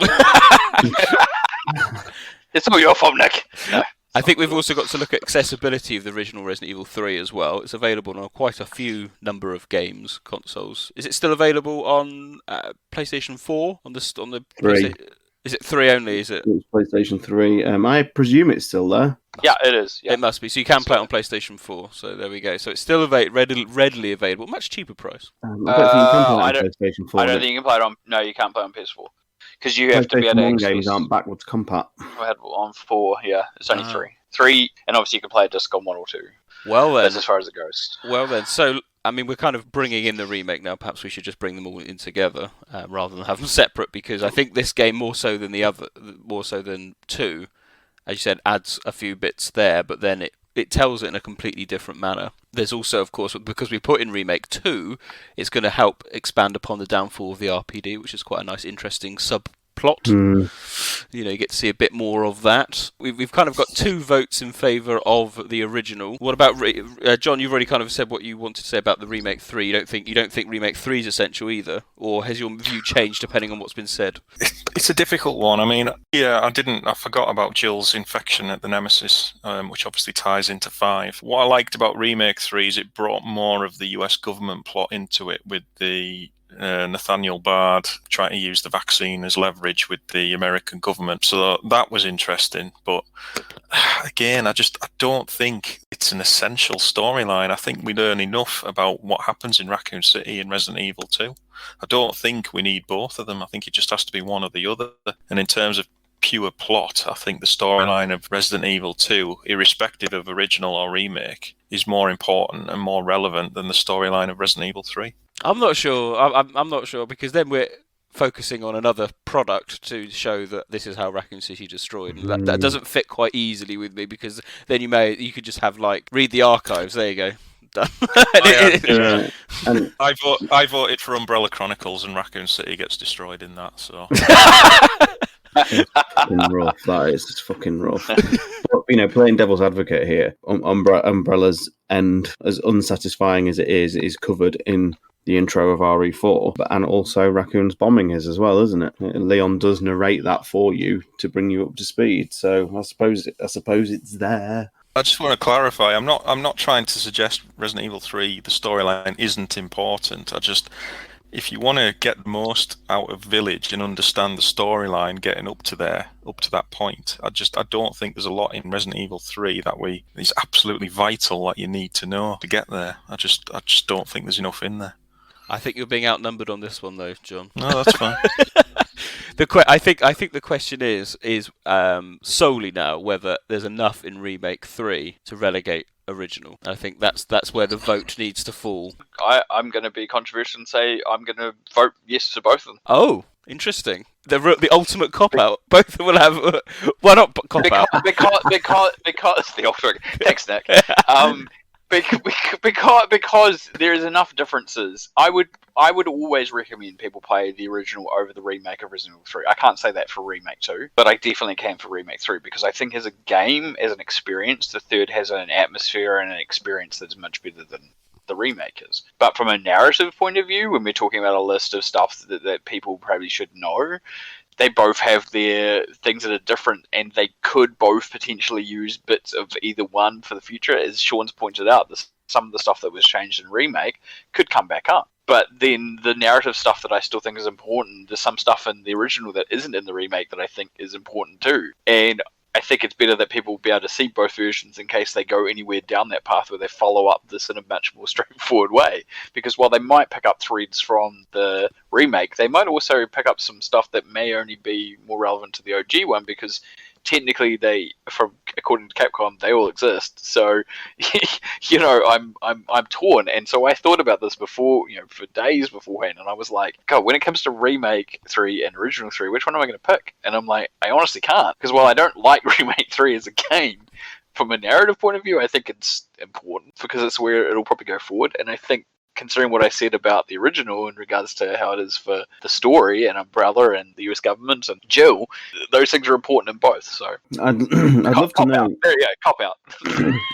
It's all your fault, Nick. I think we've also got to look at accessibility of the original Resident Evil 3 as well. It's available on quite a few number of games consoles. Is it still available on PlayStation 4? On the 3. Is it 3 only? Is it? It's PlayStation 3. I presume it's still there. Yeah, it is. Yeah. It must be. So you can play it on PlayStation 4. So there we go. So it's still readily available. Much cheaper price. I don't think you can play it on PlayStation 4. I don't think you can play it on. No, you can't play it on PS4 because you have to be able to access. Games aren't backwards compat. On 4, yeah, it's only 3. 3, and obviously you can play a disc on 1 or 2. Well then, that's as far as it goes. Well then, so I mean, we're kind of bringing in the remake now. Perhaps we should just bring them all in together rather than have them separate, because I think this game more so than 2, as you said, adds a few bits there, but then it tells it in a completely different manner. There's also, of course, because we put in Remake 2, it's going to help expand upon the downfall of the RPD, which is quite a nice, interesting subplot. You know, you get to see a bit more of that. We've kind of got 2 votes in favour of the original. What about John? You've already kind of said what you wanted to say about the Remake 3. You don't think Remake 3 is essential either, or has your view changed depending on what's been said? It's a difficult one. I mean, I forgot about Jill's infection at the Nemesis, which obviously ties into 5. What I liked about Remake 3 is it brought more of the US government plot into it, with the Nathaniel Bard trying to use the vaccine as leverage with the American government. So that was interesting. But again, I don't think it's an essential storyline. I think we learn enough about what happens in Raccoon City and Resident Evil 2. I don't think we need both of them. I think it just has to be one or the other. And in terms of pure plot, I think the storyline of Resident Evil 2, irrespective of original or remake, is more important and more relevant than the storyline of Resident Evil 3. I'm not sure. I'm not sure, because then we're focusing on another product to show that this is how Raccoon City destroyed. And that doesn't fit quite easily with me, because then you could just have read the archives. There you go. Done. I voted for Umbrella Chronicles, and Raccoon City gets destroyed in that. So. It's fucking rough. That is just fucking rough. But, playing devil's advocate here, Umbrella's end, as unsatisfying as it is covered in the intro of RE4, and also Raccoon's bombing is as well, isn't it? Leon does narrate that for you to bring you up to speed. So I suppose it's there. I just want to clarify. I'm not trying to suggest Resident Evil 3, the storyline isn't important. If you want to get the most out of Village and understand the storyline getting up to that point, I don't think there's a lot in Resident Evil 3 that is absolutely vital that you need to know to get there. I just don't think there's enough in there. I think you're being outnumbered on this one, though, John. No, that's fine. I think the question is solely now whether there's enough in Remake 3 to relegate original. I think that's where the vote needs to fall. I'm going to be controversial and say I'm going to vote yes to both of them. Oh, interesting. The ultimate cop-out. Both of them will have... Why not cop-out? Because the ultimate... Thanks, Nick. Because there is enough differences. I would always recommend people play the original over the remake of Resident Evil 3. I can't say that for Remake 2, but I definitely can for Remake 3, because I think as a game, as an experience, the third has an atmosphere and an experience that's much better than the remake is. But from a narrative point of view, when we're talking about a list of stuff that people probably should know, they both have their things that are different, and they could both potentially use bits of either one for the future. As Sean's pointed out, some of the stuff that was changed in Remake could come back up. But then the narrative stuff that I still think is important, there's some stuff in the original that isn't in the remake that I think is important too. And I think it's better that people be able to see both versions in case they go anywhere down that path where they follow up this in a much more straightforward way. Because while they might pick up threads from the remake, they might also pick up some stuff that may only be more relevant to the OG one, because technically according to Capcom, they all exist. So, I'm torn. And so I thought about this before, for days beforehand, and I was like, God, when it comes to Remake 3 and Original 3, which one am I going to pick? And I'm like, I honestly can't. Because while I don't like Remake 3 as a game, from a narrative point of view, I think it's important, because it's where it'll probably go forward. And I think, considering what I said about the original in regards to how it is for the story and Umbrella and the US government and Jill, those things are important in both. So I'd love to know. There you go, cop out.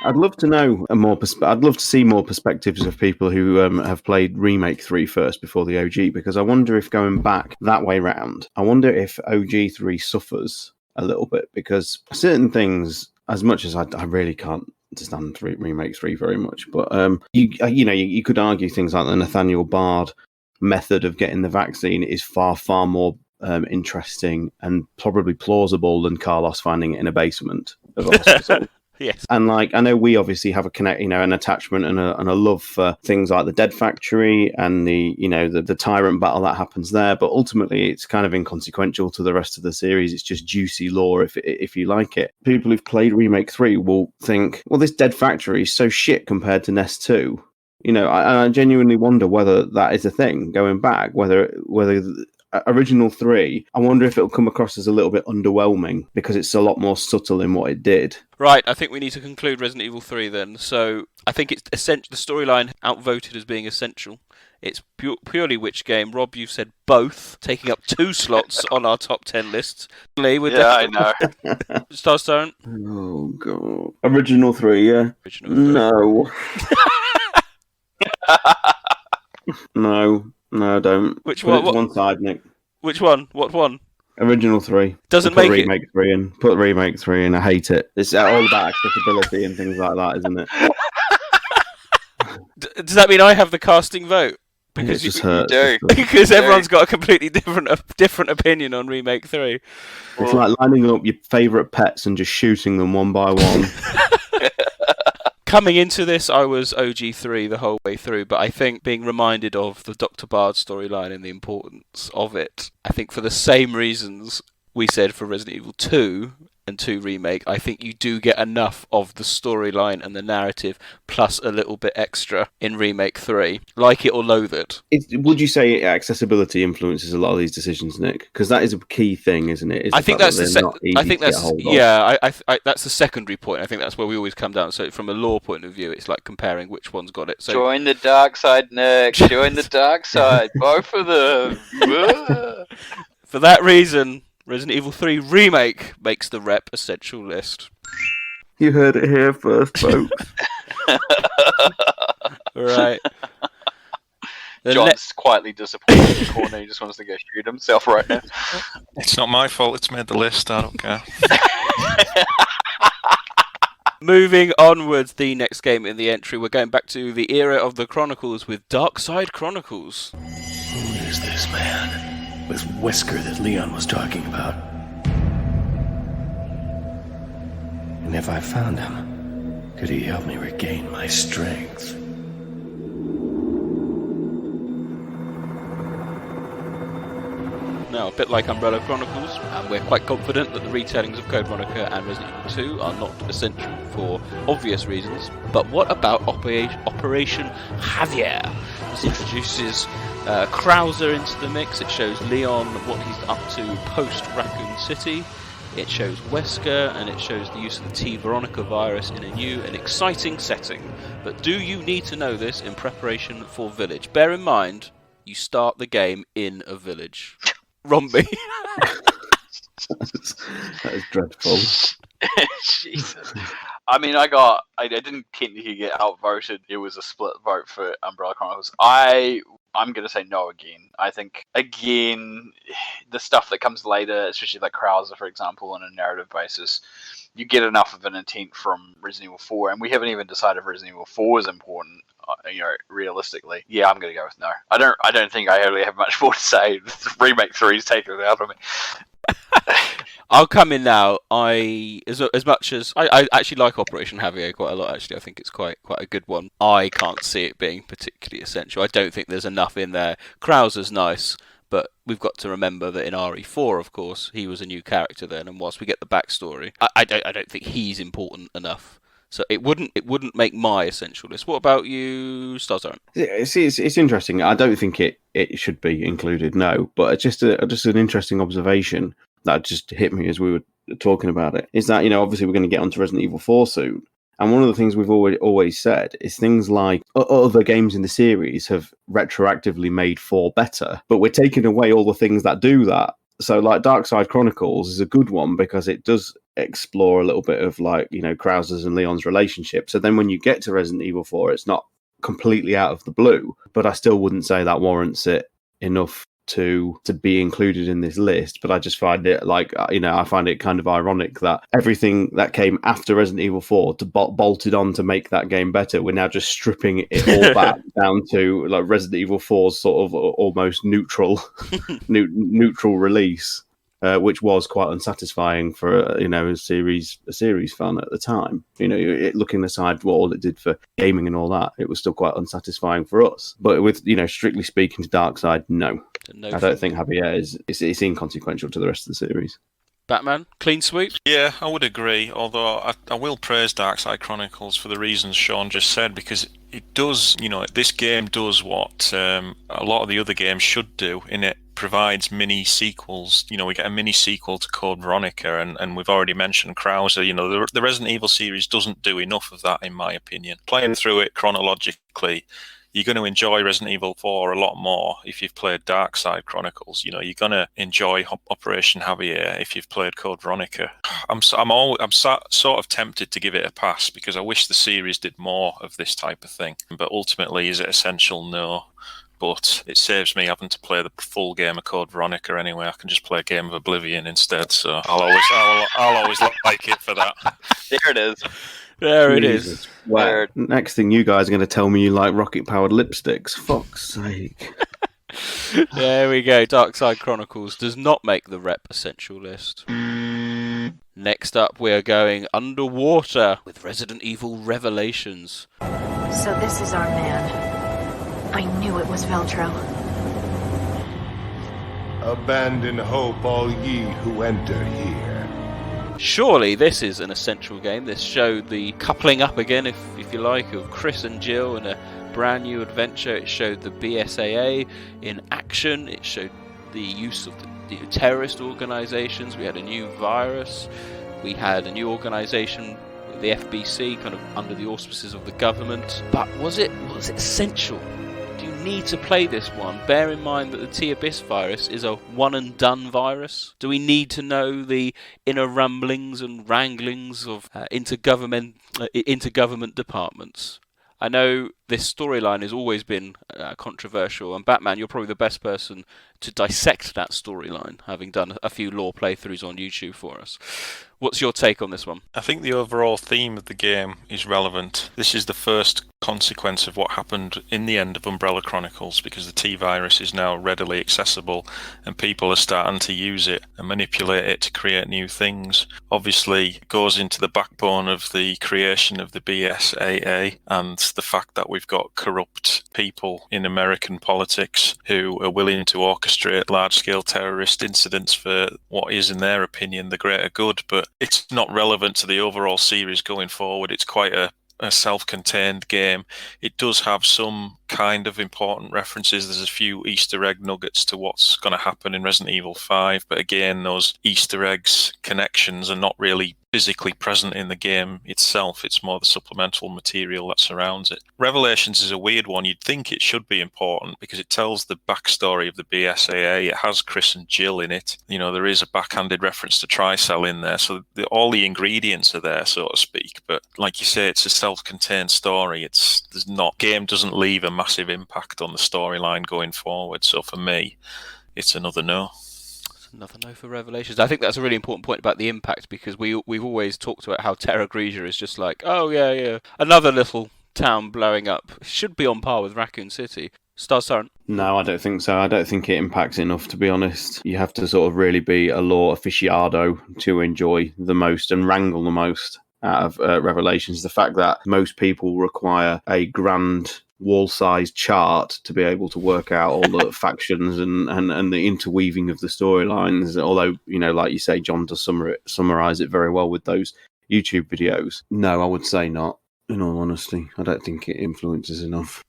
I'd love to know I'd love to see more perspectives of people who have played Remake 3 first before the OG, because I wonder if going back that way round, I wonder if OG 3 suffers a little bit, because certain things, as much as I really can't understand Remake 3 very much, but you could argue things like the Nathaniel Bard method of getting the vaccine is far more interesting and probably plausible than Carlos finding it in a basement of a hospital. Yes. And like, I know we obviously have an attachment and a love for things like the Dead Factory and the tyrant battle that happens there. But ultimately, it's kind of inconsequential to the rest of the series. It's just juicy lore if you like it. People who've played Remake 3 will think, well, this Dead Factory is so shit compared to Nest 2. I genuinely wonder whether that is a thing going back, whether original 3, I wonder if it'll come across as a little bit underwhelming because it's a lot more subtle in what it did. Right, I think we need to conclude Resident Evil 3 then. So I think it's essential. The storyline outvoted as being essential. It's purely which game. Rob, you've said both, taking up 2 slots on our top 10 lists. Lee, I know. Starstone? Oh, God. Original 3, yeah? Original 3. No. No, don't. Which Put one? it to one side, Nick. Which one? What one? Original 3. Doesn't Put make it. Remake 3 in. Put Remake 3 in. I hate it. It's all about accessibility and things like that, isn't it? Does that mean I have the casting vote? Because it just hurts. Because everyone's got a completely different opinion on Remake 3. It's like lining up your favourite pets and just shooting them one by one. Coming into this, I was OG3 the whole way through, but I think being reminded of the Dr. Bard storyline and the importance of it, I think for the same reasons we said for Resident Evil 2 and 2 Remake, I think you do get enough of the storyline and the narrative, plus a little bit extra in Remake 3. Like it or loathe it. Would you say accessibility influences a lot of these decisions, Nick? Because that is a key thing, isn't it? I think that's that's the secondary point. I think that's where we always come down. So from a lore point of view, it's like comparing which one's got it. So join the dark side, Nick. Join the dark side. Both of them. For that reason, Resident Evil 3 Remake makes the rep essential list. You heard it here first, folks. Right. John's quietly disappointed in the corner. He just wants to go shoot himself right now. It's not my fault. It's made the list. I don't care. Moving onwards, the next game in the entry, we're going back to the era of the Chronicles with Dark Side Chronicles. Who is this man with Whisker that Leon was talking about? And if I found him, could he help me regain my strength? Now, a bit like Umbrella Chronicles, and we're quite confident that the retellings of Code Veronica and Resident Evil 2 are not essential for obvious reasons. But what about Operation Javier? This introduces Krauser into the mix. It shows Leon what he's up to post-Raccoon City. It shows Wesker, and it shows the use of the T Veronica virus in a new and exciting setting. But do you need to know this in preparation for Village? Bear in mind, you start the game in a village. Rombie. That is dreadful. Jesus. I mean, I didn't technically get outvoted. It was a split vote for Umbrella Chronicles. I'm going to say no again. I think, again, the stuff that comes later, especially like Krauser, for example, on a narrative basis, you get enough of an intent from Resident Evil 4, and we haven't even decided if Resident Evil 4 is important, realistically. Yeah, I'm going to go with no. I don't think I really have much more to say. Remake 3's taken it out of me. I'll come in now. As much as I actually like Operation Javier quite a lot. Actually, I think it's quite a good one. I can't see it being particularly essential. I don't think there's enough in there. Krauser's nice, but we've got to remember that in RE4, of course, he was a new character then, and whilst we get the backstory, I don't think he's important enough. So it wouldn't make my essential list. What about you, Starzone? It's interesting. I don't think it should be included, no. But it's just an interesting observation that just hit me as we were talking about it. Is that, obviously we're going to get onto Resident Evil 4 soon. And one of the things we've always said is things like other games in the series have retroactively made 4 better, but we're taking away all the things that do that. So like Dark Side Chronicles is a good one because it does explore a little bit of Krauser's and Leon's relationship. So then when you get to Resident Evil 4, it's not completely out of the blue, but I still wouldn't say that warrants it enough to be included in this list. But I just find it I find it kind of ironic that everything that came after Resident Evil 4 bolted on to make that game better, we're now just stripping it all back down to like Resident Evil 4's sort of almost neutral release. which was quite unsatisfying for a series fan at the time. Looking aside what all it did for gaming and all that, it was still quite unsatisfying for us. But with strictly speaking to Darkseid, no. I don't think Javier is inconsequential to the rest of the series. Batman, clean sweep? Yeah, I would agree, although I will praise Darkseid Chronicles for the reasons Sean just said, because it does, this game does what a lot of the other games should do, in it provides mini sequels. We get a mini sequel to Code Veronica, and we've already mentioned Krauser. The Resident Evil series doesn't do enough of that, in my opinion. Playing through it chronologically, you're going to enjoy Resident Evil 4 a lot more if you've played Darkseid Chronicles. You're going to enjoy Operation Javier if you've played Code Veronica. I'm sort of tempted to give it a pass because I wish the series did more of this type of thing. But ultimately, is it essential? No. But it saves me having to play the full game of Code Veronica anyway. I can just play a game of Oblivion instead. So I'll always like it for that. There it is. There it is. Well, next thing you guys are going to tell me you like rocket-powered lipsticks. Fuck's sake. There we go. Darkseid Chronicles does not make the rep essential list. Next up, we are going underwater with Resident Evil Revelations. So this is our man. I knew it was Veltro. Abandon hope, all ye who enter here. Surely this is an essential game. This showed the coupling up again, if you like, of Chris and Jill in a brand new adventure. It showed the BSAA in action. It showed the use of the terrorist organisations. We had a new virus. We had a new organisation, the FBC, kind of under the auspices of the government. But was it essential? Do you need to play this one? Bear in mind that the T-Abyss virus is a one-and-done virus. Do we need to know the inner rumblings and wranglings of intergovernment departments? I know this storyline has always been controversial, and Batman, you're probably the best person to dissect that storyline, having done a few lore playthroughs on YouTube for us. What's your take on this one? I think the overall theme of the game is relevant. This is the first consequence of what happened in the end of Umbrella Chronicles, because the T-Virus is now readily accessible and people are starting to use it and manipulate it to create new things. Obviously, it goes into the backbone of the creation of the BSAA and the fact that we've got corrupt people in American politics who are willing to orchestrate large-scale terrorist incidents for what is, in their opinion, the greater good. But it's not relevant to the overall series going forward. It's quite a self-contained game. It does have some kind of important references. There's a few Easter egg nuggets to what's going to happen in Resident Evil 5, but again, those Easter eggs connections are not really physically present in the game itself. It's more the supplemental material that surrounds it. Revelations is a weird one. You'd think it should be important because it tells the backstory of the BSAA. It has Chris and Jill in it. There is a backhanded reference to Tricell in there, so all the ingredients are there, so to speak. But like you say, it's a self-contained story. Game doesn't leave a massive impact on the storyline going forward. So for me, it's another no. Another no for Revelations. I think that's a really important point about the impact, because we've always talked about how Terra Grigia is just like, oh yeah, another little town blowing up. It should be on par with Raccoon City. Stars Siren? No, I don't think so. I don't think it impacts enough, to be honest. You have to sort of really be a lore aficionado to enjoy the most and wrangle the most out of Revelations. The fact that most people require a grand wall-sized chart to be able to work out all the factions and the interweaving of the storylines, although, like you say, John does summarize it very well with those YouTube videos. No, I would say not, in all honesty. I don't think it influences enough.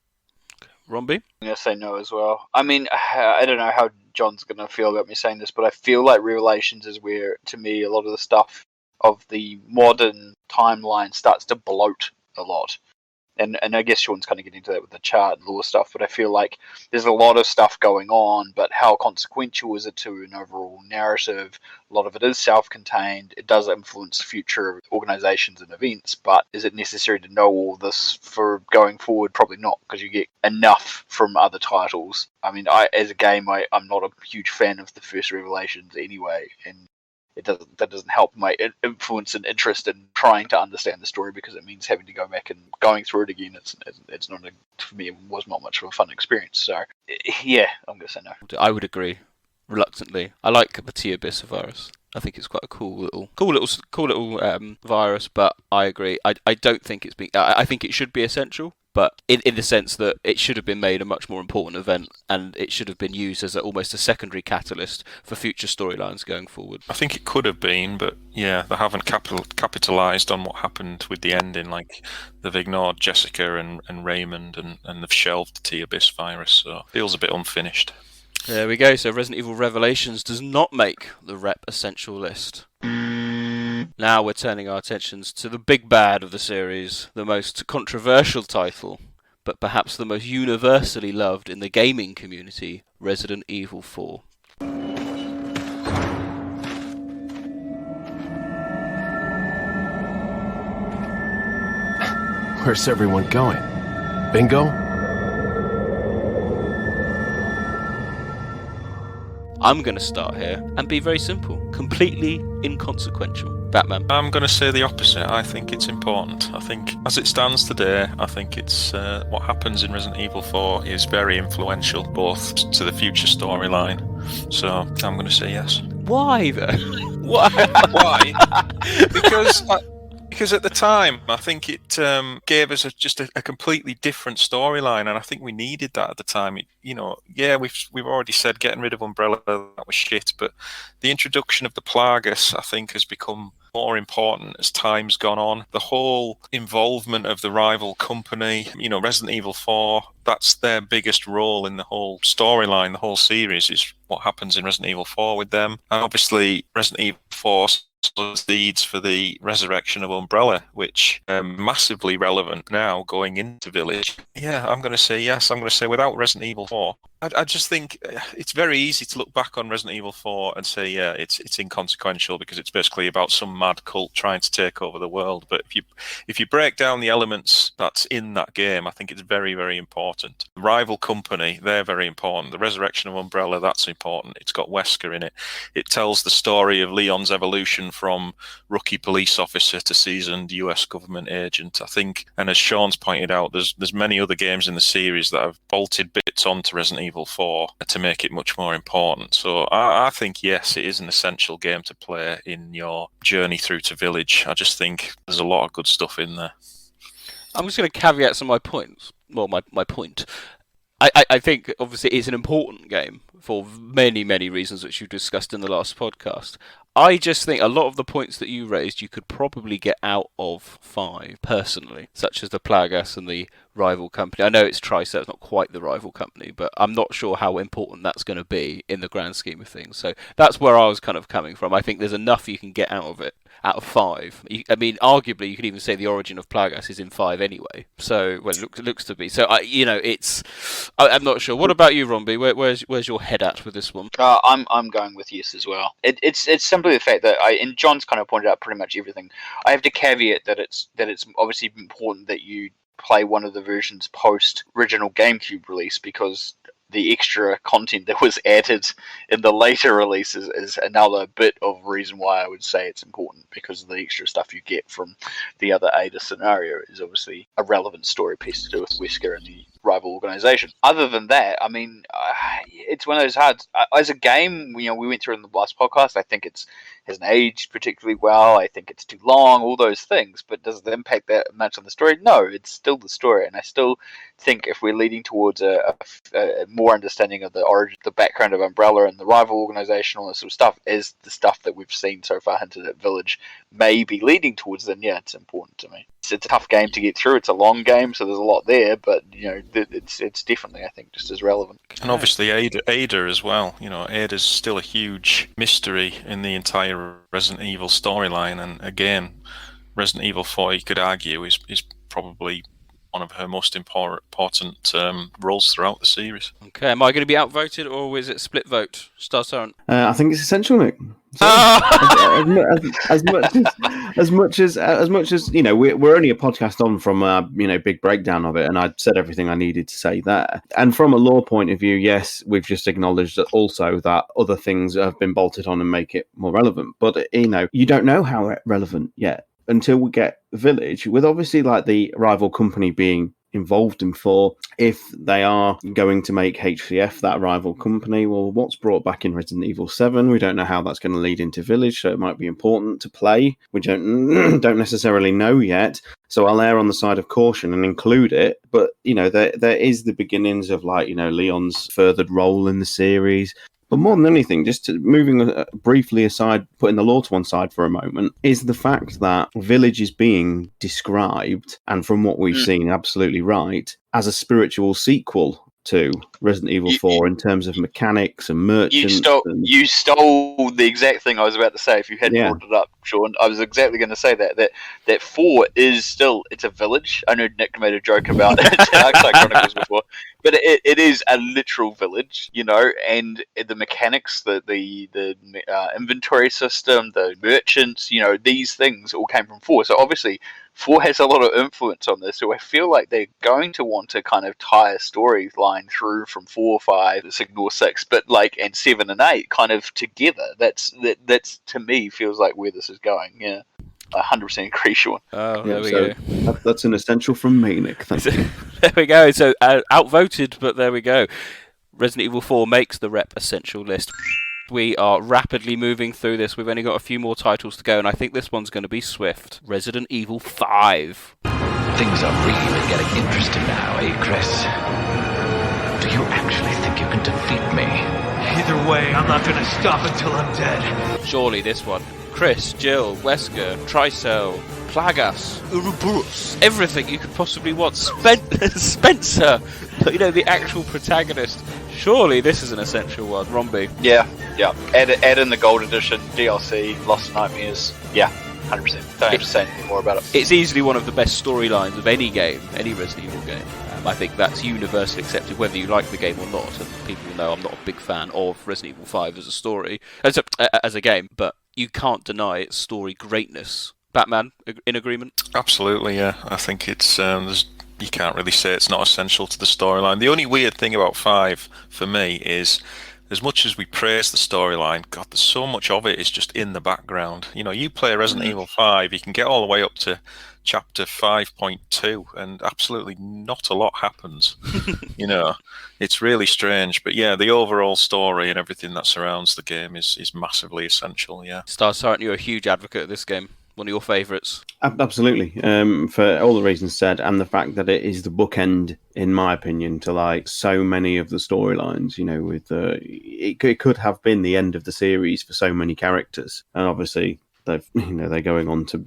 Rombie? I'm going to say no as well. I mean, I don't know how John's going to feel about me saying this, but I feel like Revelations is where, to me, a lot of the stuff of the modern timeline starts to bloat a lot. And I guess Sean's kind of getting into that with the chart and lore stuff, but I feel like there's a lot of stuff going on, but how consequential is it to an overall narrative? A lot of it is self-contained. It does influence future organizations and events, but is it necessary to know all this for going forward? Probably not, because you get enough from other titles. I mean, as a game, I'm not a huge fan of the first Revelations anyway, and that doesn't help my influence and interest in trying to understand the story, because it means having to go back and going through it again. It's not for me. It was not much of a fun experience. So yeah, I'm gonna say no. I would agree. reluctantly. I like the T Abyss virus. I think it's quite a cool little virus, but I agree. I don't think it's I think it should be essential, but in the sense that it should have been made a much more important event, and it should have been used as almost a secondary catalyst for future storylines going forward. I think it could have been, but yeah, they haven't capitalised on what happened with the ending. Like, they've ignored Jessica and Raymond, and they've shelved the T Abyss virus, so it feels a bit unfinished. There we go. So Resident Evil Revelations does not make the Rep Essential list. Now we're turning our attentions to the big bad of the series, the most controversial title, but perhaps the most universally loved in the gaming community, Resident Evil 4. Where's everyone going? Bingo? I'm going to start here and be very simple, completely inconsequential. Batman. I'm going to say the opposite. I think it's important. I think, as it stands today, I think it's what happens in Resident Evil 4 is very influential, both to the future storyline. So I'm going to say yes. Why though? Why? Why? Because at the time, I think it gave us just a completely different storyline, and I think we needed that at the time. We've already said getting rid of Umbrella, that was shit, but the introduction of the Plagas, I think, has become more important as time's gone on. The whole involvement of the rival company, Resident Evil 4, that's their biggest role in the whole storyline, the whole series, is what happens in Resident Evil 4 with them. And obviously, Resident Evil 4 leads for the resurrection of Umbrella, which massively relevant now going into Village. Yeah, I'm going to say yes. I'm going to say without Resident Evil 4, I just think it's very easy to look back on Resident Evil 4 and say, yeah, it's inconsequential because it's basically about some mad cult trying to take over the world. But if you break down the elements that's in that game, I think it's very, very important. The rival company, they're very important. The resurrection of Umbrella, that's important. It's got Wesker in it. It tells the story of Leon's evolution from rookie police officer to seasoned US government agent, I think. And as Sean's pointed out, there's many other games in the series that have bolted bits onto Resident Evil 4 to make it much more important. So I think, yes, it is an essential game to play in your journey through to Village. I just think there's a lot of good stuff in there. I'm just going to caveat some of my points. Well, my point. I think, obviously, it's an important game for many, many reasons which you discussed in the last podcast. I just think a lot of the points that you raised you could probably get out of 5, personally, such as the Plagas and the rival company. I know it's Tricer, it's not quite the rival company, but I'm not sure how important that's going to be in the grand scheme of things. So that's where I was kind of coming from. I think there's enough you can get out of it, out of 5. I mean, arguably, you could even say the origin of Plagas is in 5 anyway. So, well, it looks to be. So, I'm not sure. What about you, Rombie? Where's your head at with this one? I'm going with yes as well. It's simply the fact that and John's kind of pointed out pretty much everything. I have to caveat that it's obviously important that you play one of the versions post original GameCube release, because the extra content that was added in the later releases is another bit of reason why I would say it's important, because the extra stuff you get from the other Ada scenario is obviously a relevant story piece to do with Wesker and the rival organization. Other than that, I mean, it's one of those hard. As a game, we went through in the last podcast. I think it hasn't aged particularly well. I think it's too long. All those things, but does it impact that much on the story? No, it's still the story, and I still think if we're leading towards a more understanding of the origin, the background of Umbrella and the rival organization, all this sort of stuff, is the stuff that we've seen so far hinted at Village may be leading towards, then yeah, it's important to me. It's a tough game to get through. It's a long game, so there's a lot there, but it's definitely, I think, just as relevant. And obviously Ada as well. Ada's still a huge mystery in the entire Resident Evil storyline, and again, Resident Evil 4, you could argue, is probably one of her most important roles throughout the series. Okay, am I going to be outvoted, or is it split vote? Star Tyrant? I think it's essential, Nick. So, as much as we're only a podcast on from a big breakdown of it, and I'd said everything I needed to say there. And from a lore point of view, yes, we've just acknowledged that also that other things have been bolted on and make it more relevant. But you don't know how relevant yet until we get Village, with obviously like the rival company being involved in 4. If they are going to make HCF that rival company, well, what's brought back in Resident Evil 7? We don't know how that's going to lead into Village, so it might be important to play. We don't necessarily know yet, so I'll err on the side of caution and include it. But, there is the beginnings of, Leon's furthered role in the series. But more than anything, just moving briefly aside, putting the lore to one side for a moment, is the fact that Village is being described, and from what we've seen, absolutely right, as a spiritual sequel to Resident Evil 4 in terms of mechanics and merchants. You stole the exact thing I was about to say. If you hadn't brought it up, Sean, I was exactly going to say that 4 is still, it's a village. I know Nick made a joke about it Archetype Chronicles before, but it is a literal village, and the mechanics, the inventory system, the merchants, these things all came from 4. So obviously 4 has a lot of influence on this, so I feel like they're going to want to kind of tie a storyline through from 4, 5, Signal 6, but and 7 and 8 kind of together. That's to me feels like where this is going. Yeah, 100% agree, Sean. Oh, there we go. That's an essential from me, Nick. Thank you. There we go. So outvoted, but there we go. Resident Evil 4 makes the rep essential list. We are rapidly moving through this. We've only got a few more titles to go, and I think this one's going to be swift. Resident Evil 5. Things are really getting interesting now, Chris? Do you actually think you can defeat me? Either way, I'm not gonna stop until I'm dead. Surely this one. Chris, Jill, Wesker, Tricell, Plagas, Ouroboros, everything you could possibly want. Spencer, the actual protagonist. Surely this is an essential one. Rombie. Yeah. Add in the Gold Edition, DLC, Lost Nightmares. Yeah, 100%. Don't have to say anything more about it. It's easily one of the best storylines of any game, any Resident Evil game. I think that's universally accepted, whether you like the game or not. And people know I'm not a big fan of Resident Evil 5 as a story, as a game, but you can't deny its story greatness. Batman, in agreement? Absolutely, yeah. I think it's you can't really say it's not essential to the storyline. The only weird thing about 5 for me is, as much as we praise the storyline, God, there's so much of it is just in the background. You play Resident Evil 5, you can get all the way up to chapter 5.2 and absolutely not a lot happens. It's really strange. But yeah, the overall story and everything that surrounds the game is massively essential, yeah. Stars, aren't you a huge advocate of this game? One of your favourites? Absolutely. For all the reasons said, and the fact that it is the bookend, in my opinion, to so many of the storylines. With it could have been the end of the series for so many characters, and obviously they're going on to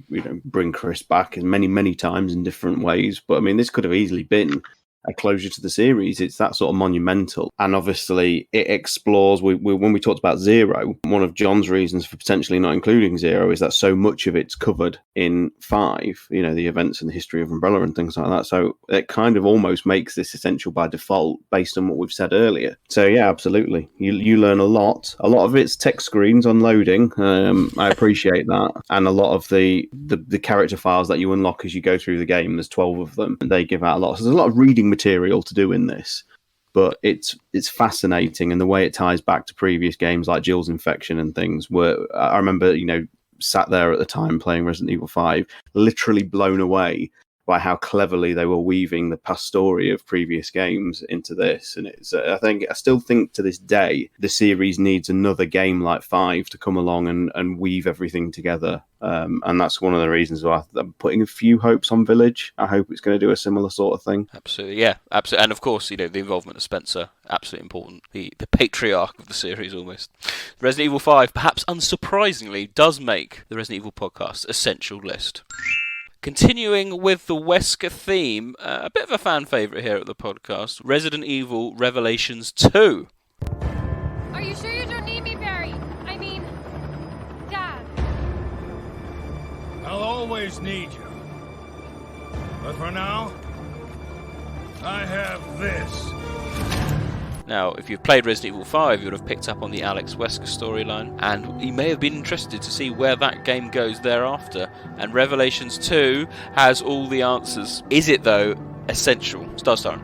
bring Chris back many times in different ways. But I mean, this could have easily been a closure to the series. It's that sort of monumental, and obviously it explores. When we talked about Zero, one of John's reasons for potentially not including Zero is that so much of it's covered in 5. The events and the history of Umbrella and things like that. So it kind of almost makes this essential by default, based on what we've said earlier. So yeah, absolutely, you learn a lot. A lot of it's text screens on loading. I appreciate that, and a lot of the character files that you unlock as you go through the game. There's 12 of them, and they give out a lot. So there's a lot of reading material to do in this, but it's fascinating, and the way it ties back to previous games like Jill's Infection and things. Where I remember, sat there at the time playing Resident Evil 5, literally blown away by how cleverly they were weaving the past story of previous games into this. And it's I still think to this day the series needs another game like 5 to come along and weave everything together. And that's one of the reasons why I'm putting a few hopes on Village. I hope it's going to do a similar sort of thing. Absolutely, yeah, absolutely. And of course, the involvement of Spencer, absolutely important. The patriarch of the series, almost. Resident Evil 5, perhaps unsurprisingly, does make the Resident Evil podcast essential list. Continuing with the Wesker theme, a bit of a fan favourite here at the podcast, Resident Evil Revelations 2. Are you sure you don't need me, Barry? I mean, Dad. I'll always need you. But for now, I have this. Now, if you've played Resident Evil 5, you would have picked up on the Alex Wesker storyline, and you may have been interested to see where that game goes thereafter. And Revelations 2 has all the answers. Is it, though, essential? Starstar.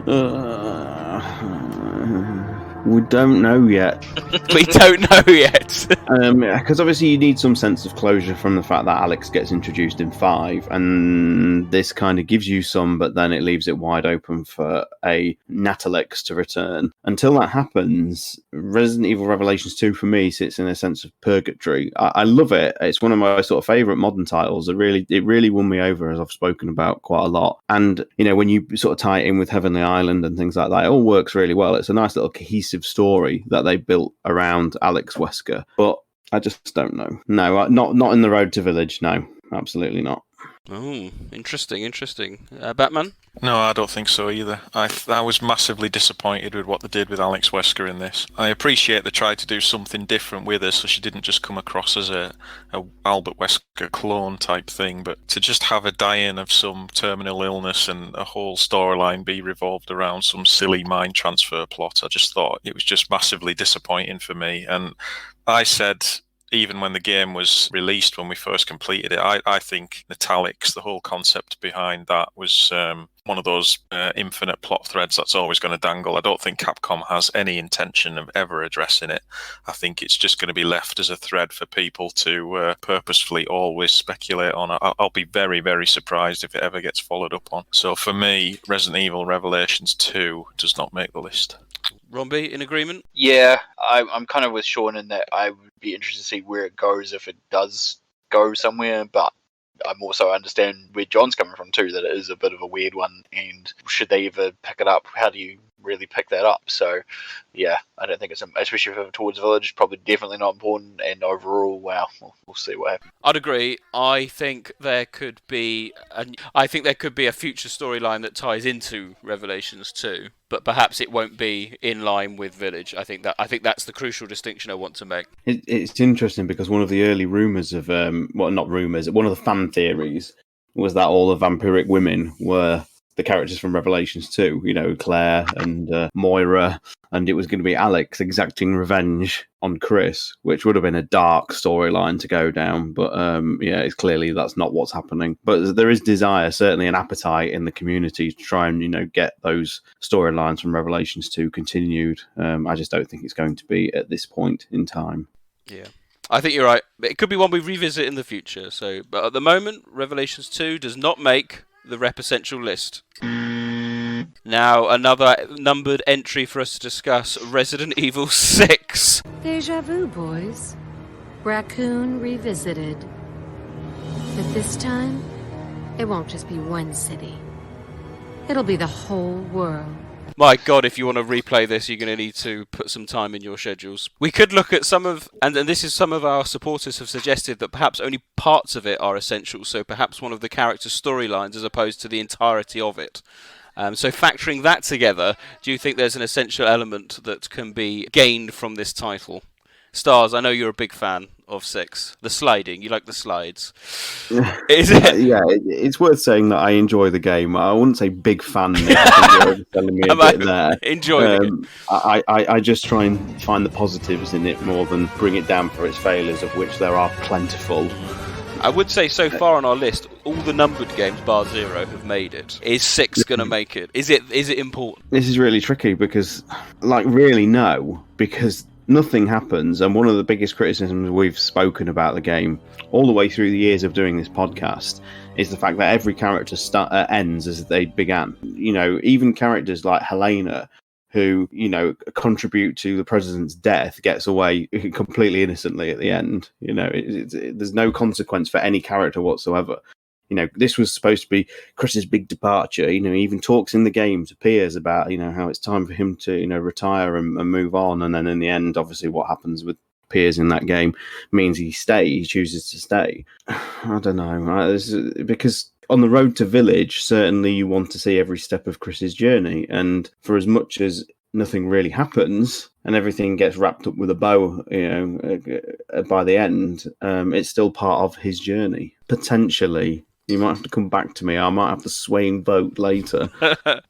We don't know yet. We don't know yet. Because obviously you need some sense of closure from the fact that Alex gets introduced in 5, and this kind of gives you some, but then it leaves it wide open for a Natalix to return. Until that happens, Resident Evil Revelations 2 for me sits in a sense of purgatory. I love it. It's one of my sort of favourite modern titles. It really won me over, as I've spoken about quite a lot. And, you know, when you sort of tie it in with Heavenly Island and things like that, it all works really well. It's a nice little cohesive story that they built around Alex Wesker, but I just don't know. No, not in the Road to Village. No, absolutely not. Oh, interesting. Batman? No, I don't think so either. I was massively disappointed with what they did with Alex Wesker in this. I appreciate they tried to do something different with her, so she didn't just come across as a Albert Wesker clone type thing, but to just have her dying of some terminal illness and a whole storyline be revolved around some silly mind transfer plot, I just thought it was just massively disappointing for me. And I said, even when the game was released, when we first completed it, I think Natalix, the whole concept behind that, was one of those infinite plot threads that's always going to dangle. I don't think Capcom has any intention of ever addressing it. I think it's just going to be left as a thread for people to purposefully always speculate on. I'll be very, very surprised if it ever gets followed up on. So for me, Resident Evil Revelations 2 does not make the list. Rombie, in agreement? Yeah, I'm kind of with Sean in that I would be interested to see where it goes if it does go somewhere, but I'm also understand where John's coming from too, that it is a bit of a weird one, and should they ever pick it up, how do you really pick that up? So yeah, I don't think it's, especially if towards Village, probably definitely not important, and overall, well, we'll see what happens. I'd agree. I think there could be a future storyline that ties into Revelations 2, but perhaps it won't be in line with Village. I think that's the crucial distinction I want to make. It's interesting because one of the early rumours of one of the fan theories was that all the vampiric women were the characters from Revelations 2, you know, Claire and Moira, and it was going to be Alex exacting revenge on Chris, which would have been a dark storyline to go down, but yeah, it's clearly that's not what's happening. But there is desire, certainly an appetite in the community to try and, you know, get those storylines from Revelations 2 continued. I just don't think it's going to be at this point in time. Yeah. I think you're right. It could be one we revisit in the future. But at the moment, Revelations 2 does not make the Rep Essential list. Now, another numbered entry for us to discuss, Resident Evil 6. Deja vu, boys. Raccoon Revisited. But this time, it won't just be one city. It'll be the whole world. My God, if you want to replay this, you're going to need to put some time in your schedules. We could look at some of our supporters have suggested that perhaps only parts of it are essential, so perhaps one of the characters' storylines as opposed to the entirety of it. So factoring that together, do you think there's an essential element that can be gained from this title? Stars, I know you're a big fan of 6. The sliding, you like the slides. Is it? Yeah, it's worth saying that I enjoy the game. I wouldn't say big fan, Nick. I think you're telling me a bit there. Enjoying it. I just try and find the positives in it more than bring it down for its failures, of which there are plentiful. I would say so far on our list, all the numbered games bar 0 have made it. Is 6 going to make it? Is it important? This is really tricky because, really no, because nothing happens, and one of the biggest criticisms we've spoken about the game all the way through the years of doing this podcast is the fact that every character ends as they began. You know, even characters like Helena, who, you know, contribute to the president's death, gets away completely innocently at the end. You know, there's no consequence for any character whatsoever. You know, this was supposed to be Chris's big departure. You know, he even talks in the game to Piers about, you know, how it's time for him to, you know, retire and move on. And then in the end, obviously, what happens with Piers in that game means he chooses to stay. I don't know. Because on the road to Village, certainly you want to see every step of Chris's journey. And for as much as nothing really happens and everything gets wrapped up with a bow, you know, by the end, it's still part of his journey. Potentially, You might have to come back to me. I might have to swaying vote later.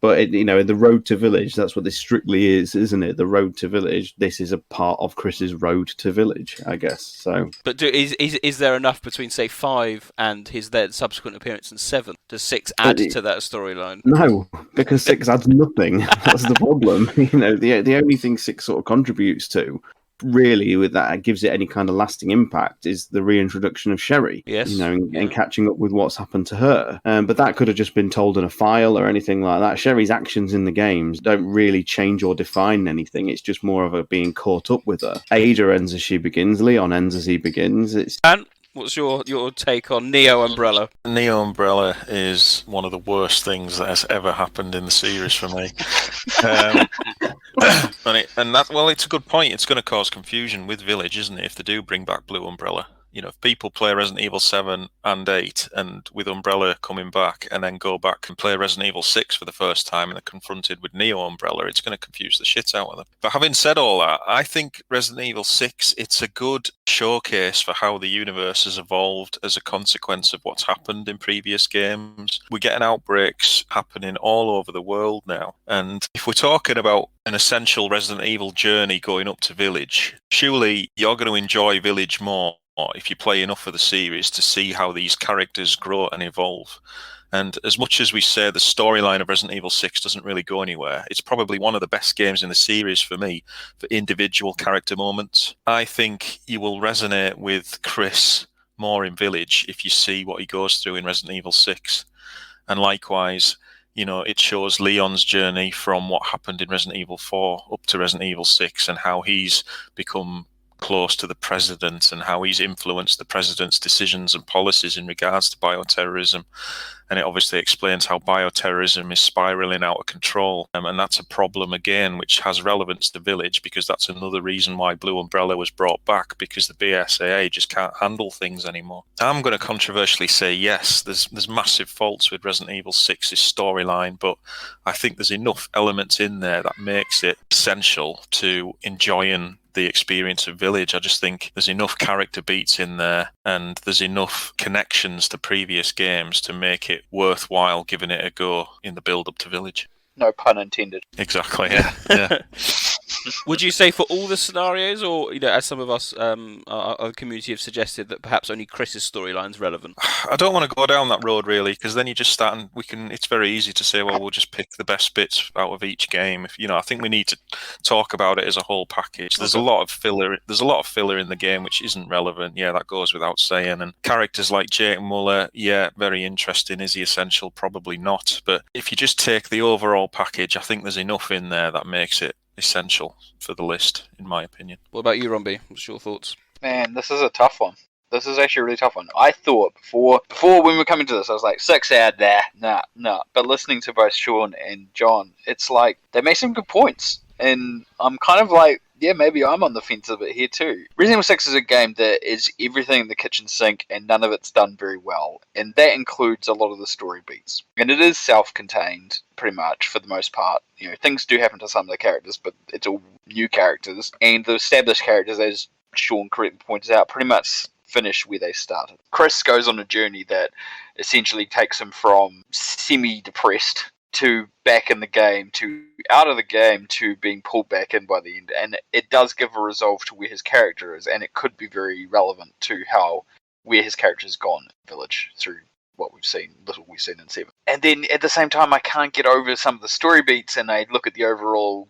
But, the road to village, that's what this strictly is, isn't it? The road to village. This is a part of Chris's road to village, I guess. So, But is there enough between, say, 5 and his then subsequent appearance in 7? Does 6 add to that storyline? No, because 6 adds nothing. That's the problem. The only thing 6 sort of contributes to, really, with that gives it any kind of lasting impact, is the reintroduction of Sherry. Yes. And catching up with what's happened to her. But that could have just been told in a file or anything like that. Sherry's actions in the games don't really change or define anything. It's just more of a being caught up with her. Ada ends as she begins. Leon ends as he begins. And what's your take on Neo Umbrella? Neo Umbrella is one of the worst things that has ever happened in the series for me. It's a good point. It's going to cause confusion with Village, isn't it, if they do bring back Blue Umbrella? If people play Resident Evil 7 and 8, and with Umbrella coming back, and then go back and play Resident Evil 6 for the first time and are confronted with Neo Umbrella, it's going to confuse the shit out of them. But having said all that, I think Resident Evil 6, it's a good showcase for how the universe has evolved as a consequence of what's happened in previous games. We're getting outbreaks happening all over the world now. And if we're talking about an essential Resident Evil journey going up to Village, surely you're going to enjoy Village more if you play enough of the series to see how these characters grow and evolve. And as much as we say the storyline of Resident Evil 6 doesn't really go anywhere, it's probably one of the best games in the series for me for individual character moments. I think you will resonate with Chris more in Village if you see what he goes through in Resident Evil 6. And likewise, it shows Leon's journey from what happened in Resident Evil 4 up to Resident Evil 6 and how he's become close to the president and how he's influenced the president's decisions and policies in regards to bioterrorism. And it obviously explains how bioterrorism is spiraling out of control. And that's a problem, again, which has relevance to Village, because that's another reason why Blue Umbrella was brought back, because the BSAA just can't handle things anymore. I'm going to controversially say yes, there's massive faults with Resident Evil 6's storyline, but I think there's enough elements in there that makes it essential to enjoying the experience of Village. I just think there's enough character beats in there and there's enough connections to previous games to make it worthwhile giving it a go in the build-up to Village. No pun intended. Exactly, yeah. Would you say for all the scenarios, or as some of us, our community have suggested, that perhaps only Chris's storyline's relevant? I don't want to go down that road really, because then you just start and it's very easy to say, well, we'll just pick the best bits out of each game. I think we need to talk about it as a whole package. There's a lot of filler. There's a lot of filler in the game which isn't relevant. Yeah, that goes without saying. And characters like Jake Muller, yeah, very interesting. Is he essential? Probably not. But if you just take the overall package, I think there's enough in there that makes it essential for the list, in my opinion. What about you, Rombie? What's your thoughts? Man, this is a tough one. This is actually a really tough one. I thought before when we were coming to this, I was like, 6 out there, nah. But listening to both Sean and John, it's like they make some good points, and I'm kind of like, yeah, maybe I'm on the fence a bit here too. Resident Evil 6 is a game that is everything in the kitchen sink, and none of it's done very well, and that includes a lot of the story beats. And it is self-contained, pretty much, for the most part. Things do happen to some of the characters, but it's all new characters, and the established characters, as Sean correctly points out, pretty much finish where they started. Chris goes on a journey that essentially takes him from semi-depressed to back in the game, to out of the game, to being pulled back in by the end. And it does give a resolve to where his character is, and it could be very relevant to where his character has gone in Village through what we've seen, little we've seen in 7. And then at the same time, I can't get over some of the story beats, and I look at the overall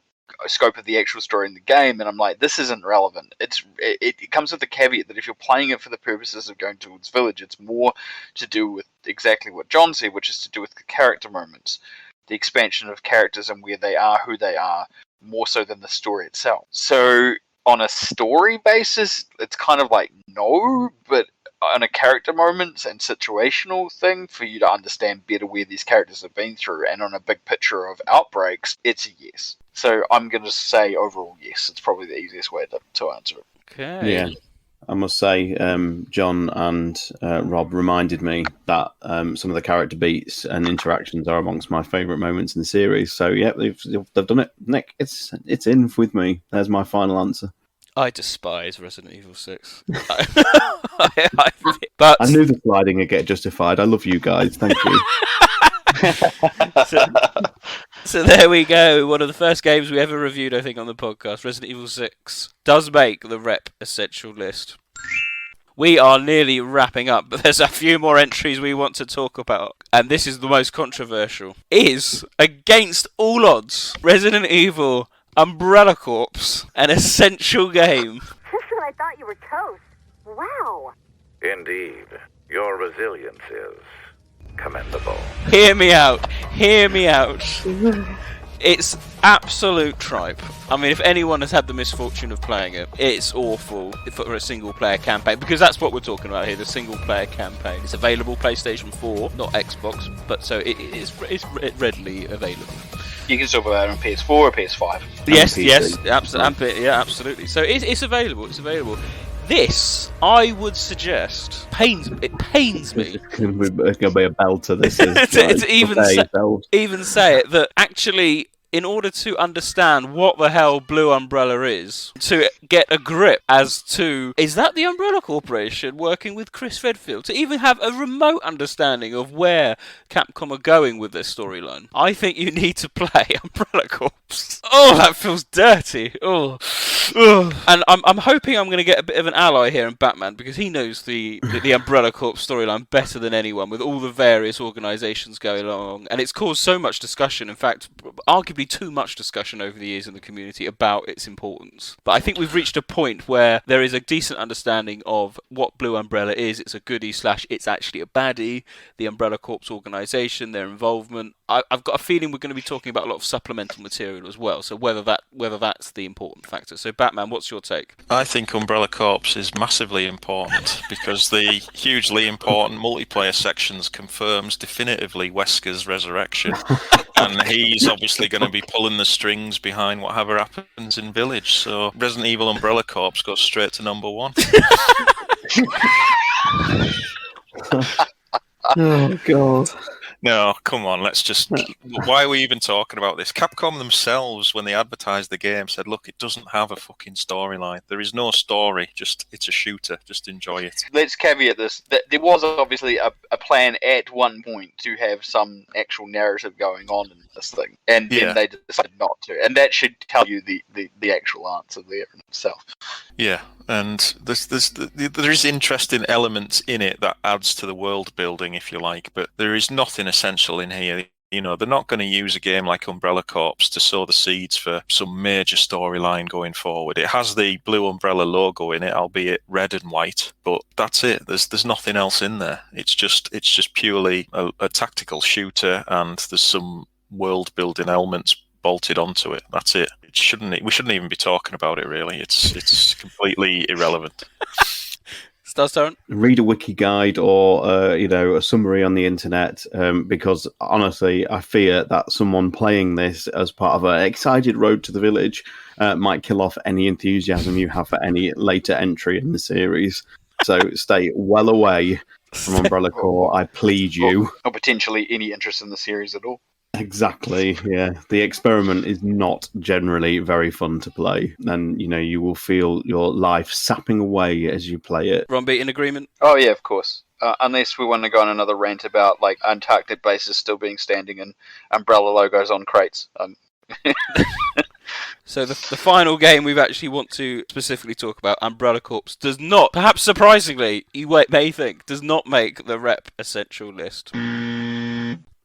scope of the actual story in the game, and I'm like, this isn't relevant. It comes with the caveat that if you're playing it for the purposes of going towards Village, it's more to do with exactly what John said, which is to do with the character moments, the expansion of characters and where they are, who they are, more so than the story itself. So on a story basis, it's kind of like no, but on a character moments and situational thing, for you to understand better where these characters have been through, and on a big picture of outbreaks, it's a yes. So I'm going to say overall yes. It's probably the easiest way to answer it. Okay. Yeah. I must say, John and Rob reminded me that some of the character beats and interactions are amongst my favourite moments in the series. So, yeah, they've done it. Nick, it's in with me. There's my final answer. I despise Resident Evil 6. But I knew the sliding would get justified. I love you guys. Thank you. So there we go. One of the first games we ever reviewed, I think, on the podcast. Resident Evil 6 does make the rep essential list. We are nearly wrapping up, but there's a few more entries we want to talk about. And this is the most controversial. Is, against all odds, Resident Evil Umbrella Corps an essential game? I thought you were toast. Wow. Indeed. Your resilience is commendable. Hear me out. Hear me out. It's absolute tripe. I mean, if anyone has had the misfortune of playing it, it's awful for a single-player campaign, because that's what we're talking about here, the single-player campaign. It's available PlayStation 4, not Xbox, but so it's readily available. You can still buy it on PS4 or PS5. Yes, absolutely. So it's available. It's available. This, I would suggest, pains me. It's going to be a belter. This is to even say it, that actually, in order to understand what the hell Blue Umbrella is, to get a grip as to, is that the Umbrella Corporation working with Chris Redfield? To even have a remote understanding of where Capcom are going with this storyline, I think you need to play Umbrella Corps. Oh, that feels dirty. Oh. And I'm hoping I'm going to get a bit of an ally here in Batman, because he knows the Umbrella Corps storyline better than anyone, with all the various organisations going along. And it's caused so much discussion, in fact, arguably too much discussion over the years in the community about its importance. But I think we've reached a point where there is a decent understanding of what Blue Umbrella is. It's a goodie / it's actually a baddie, the Umbrella Corps organisation, their involvement. I've got a feeling we're going to be talking about a lot of supplemental material as well, so whether that's the important factor. So Batman, what's your take? I think Umbrella Corps is massively important because the hugely important multiplayer sections confirms definitively Wesker's resurrection. And he's obviously going to be pulling the strings behind whatever happens in Village. So Resident Evil Umbrella Corps goes straight to number 1. Oh, God. No, come on, let's just... Why are we even talking about this? Capcom themselves, when they advertised the game, said, look, it doesn't have a fucking storyline. There is no story, just it's a shooter. Just enjoy it. Let's caveat this, that there was obviously a plan at one point to have some actual narrative going on in this thing, and then they decided not to. And that should tell you the actual answer there in itself. Yeah, and there is interesting elements in it that adds to the world building, if you like, but there is nothing essential in here. You know, they're not going to use a game like Umbrella Corps to sow the seeds for some major storyline going forward. It has the Blue Umbrella logo in it, albeit red and white, but that's it. There's nothing else in there. It's just purely a tactical shooter, and there's some world building elements bolted onto it. That's it. We shouldn't even be talking about it, really. It's completely irrelevant. Starstone? Read a wiki guide or a summary on the internet, because honestly, I fear that someone playing this as part of an excited road to the village might kill off any enthusiasm you have for any later entry in the series. So stay well away from Umbrella Corps, I plead you. Or potentially any interest in the series at all. Exactly, yeah. The experiment is not generally very fun to play, and you will feel your life sapping away as you play it. Rombie, in agreement? Oh yeah, of course. Unless we want to go on another rant about like Antarctic bases still being standing and Umbrella logos on crates. So the final game we actually want to specifically talk about, Umbrella Corps, does not, perhaps surprisingly, you may think, does not make the rep essential list.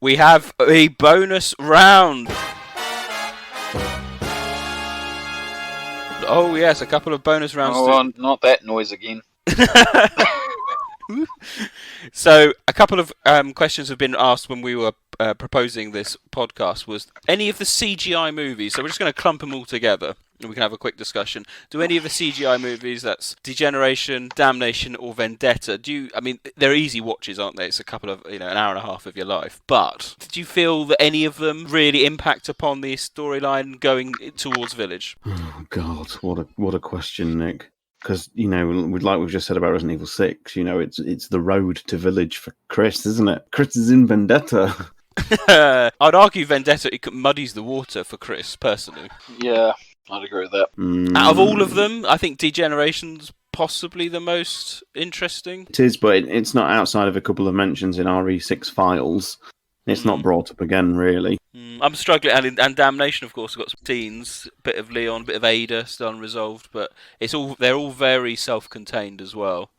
We have a bonus round. Oh yes, a couple of bonus rounds. Oh, not that noise again. So a couple of questions have been asked when we were proposing this podcast. Was any of the CGI movies, so we're just going to clump them all together and we can have a quick discussion. Do any of the CGI movies, that's Degeneration, Damnation or Vendetta, they're easy watches, aren't they? It's a couple of, an hour and a half of your life. But did you feel that any of them really impact upon the storyline going towards Village? Oh God, what a question, Nick. Because, like we've just said about Resident Evil 6, it's the road to Village for Chris, isn't it? Chris is in Vendetta. I'd argue Vendetta, it muddies the water for Chris, personally. Yeah. I'd agree with that. Out of all of them, I think Degeneration's possibly the most interesting. It is, but it's not outside of a couple of mentions in RE6 files. It's not brought up again, really. I'm struggling, and Damnation, of course, have got some scenes, a bit of Leon, a bit of Ada still unresolved, but they're all very self-contained as well.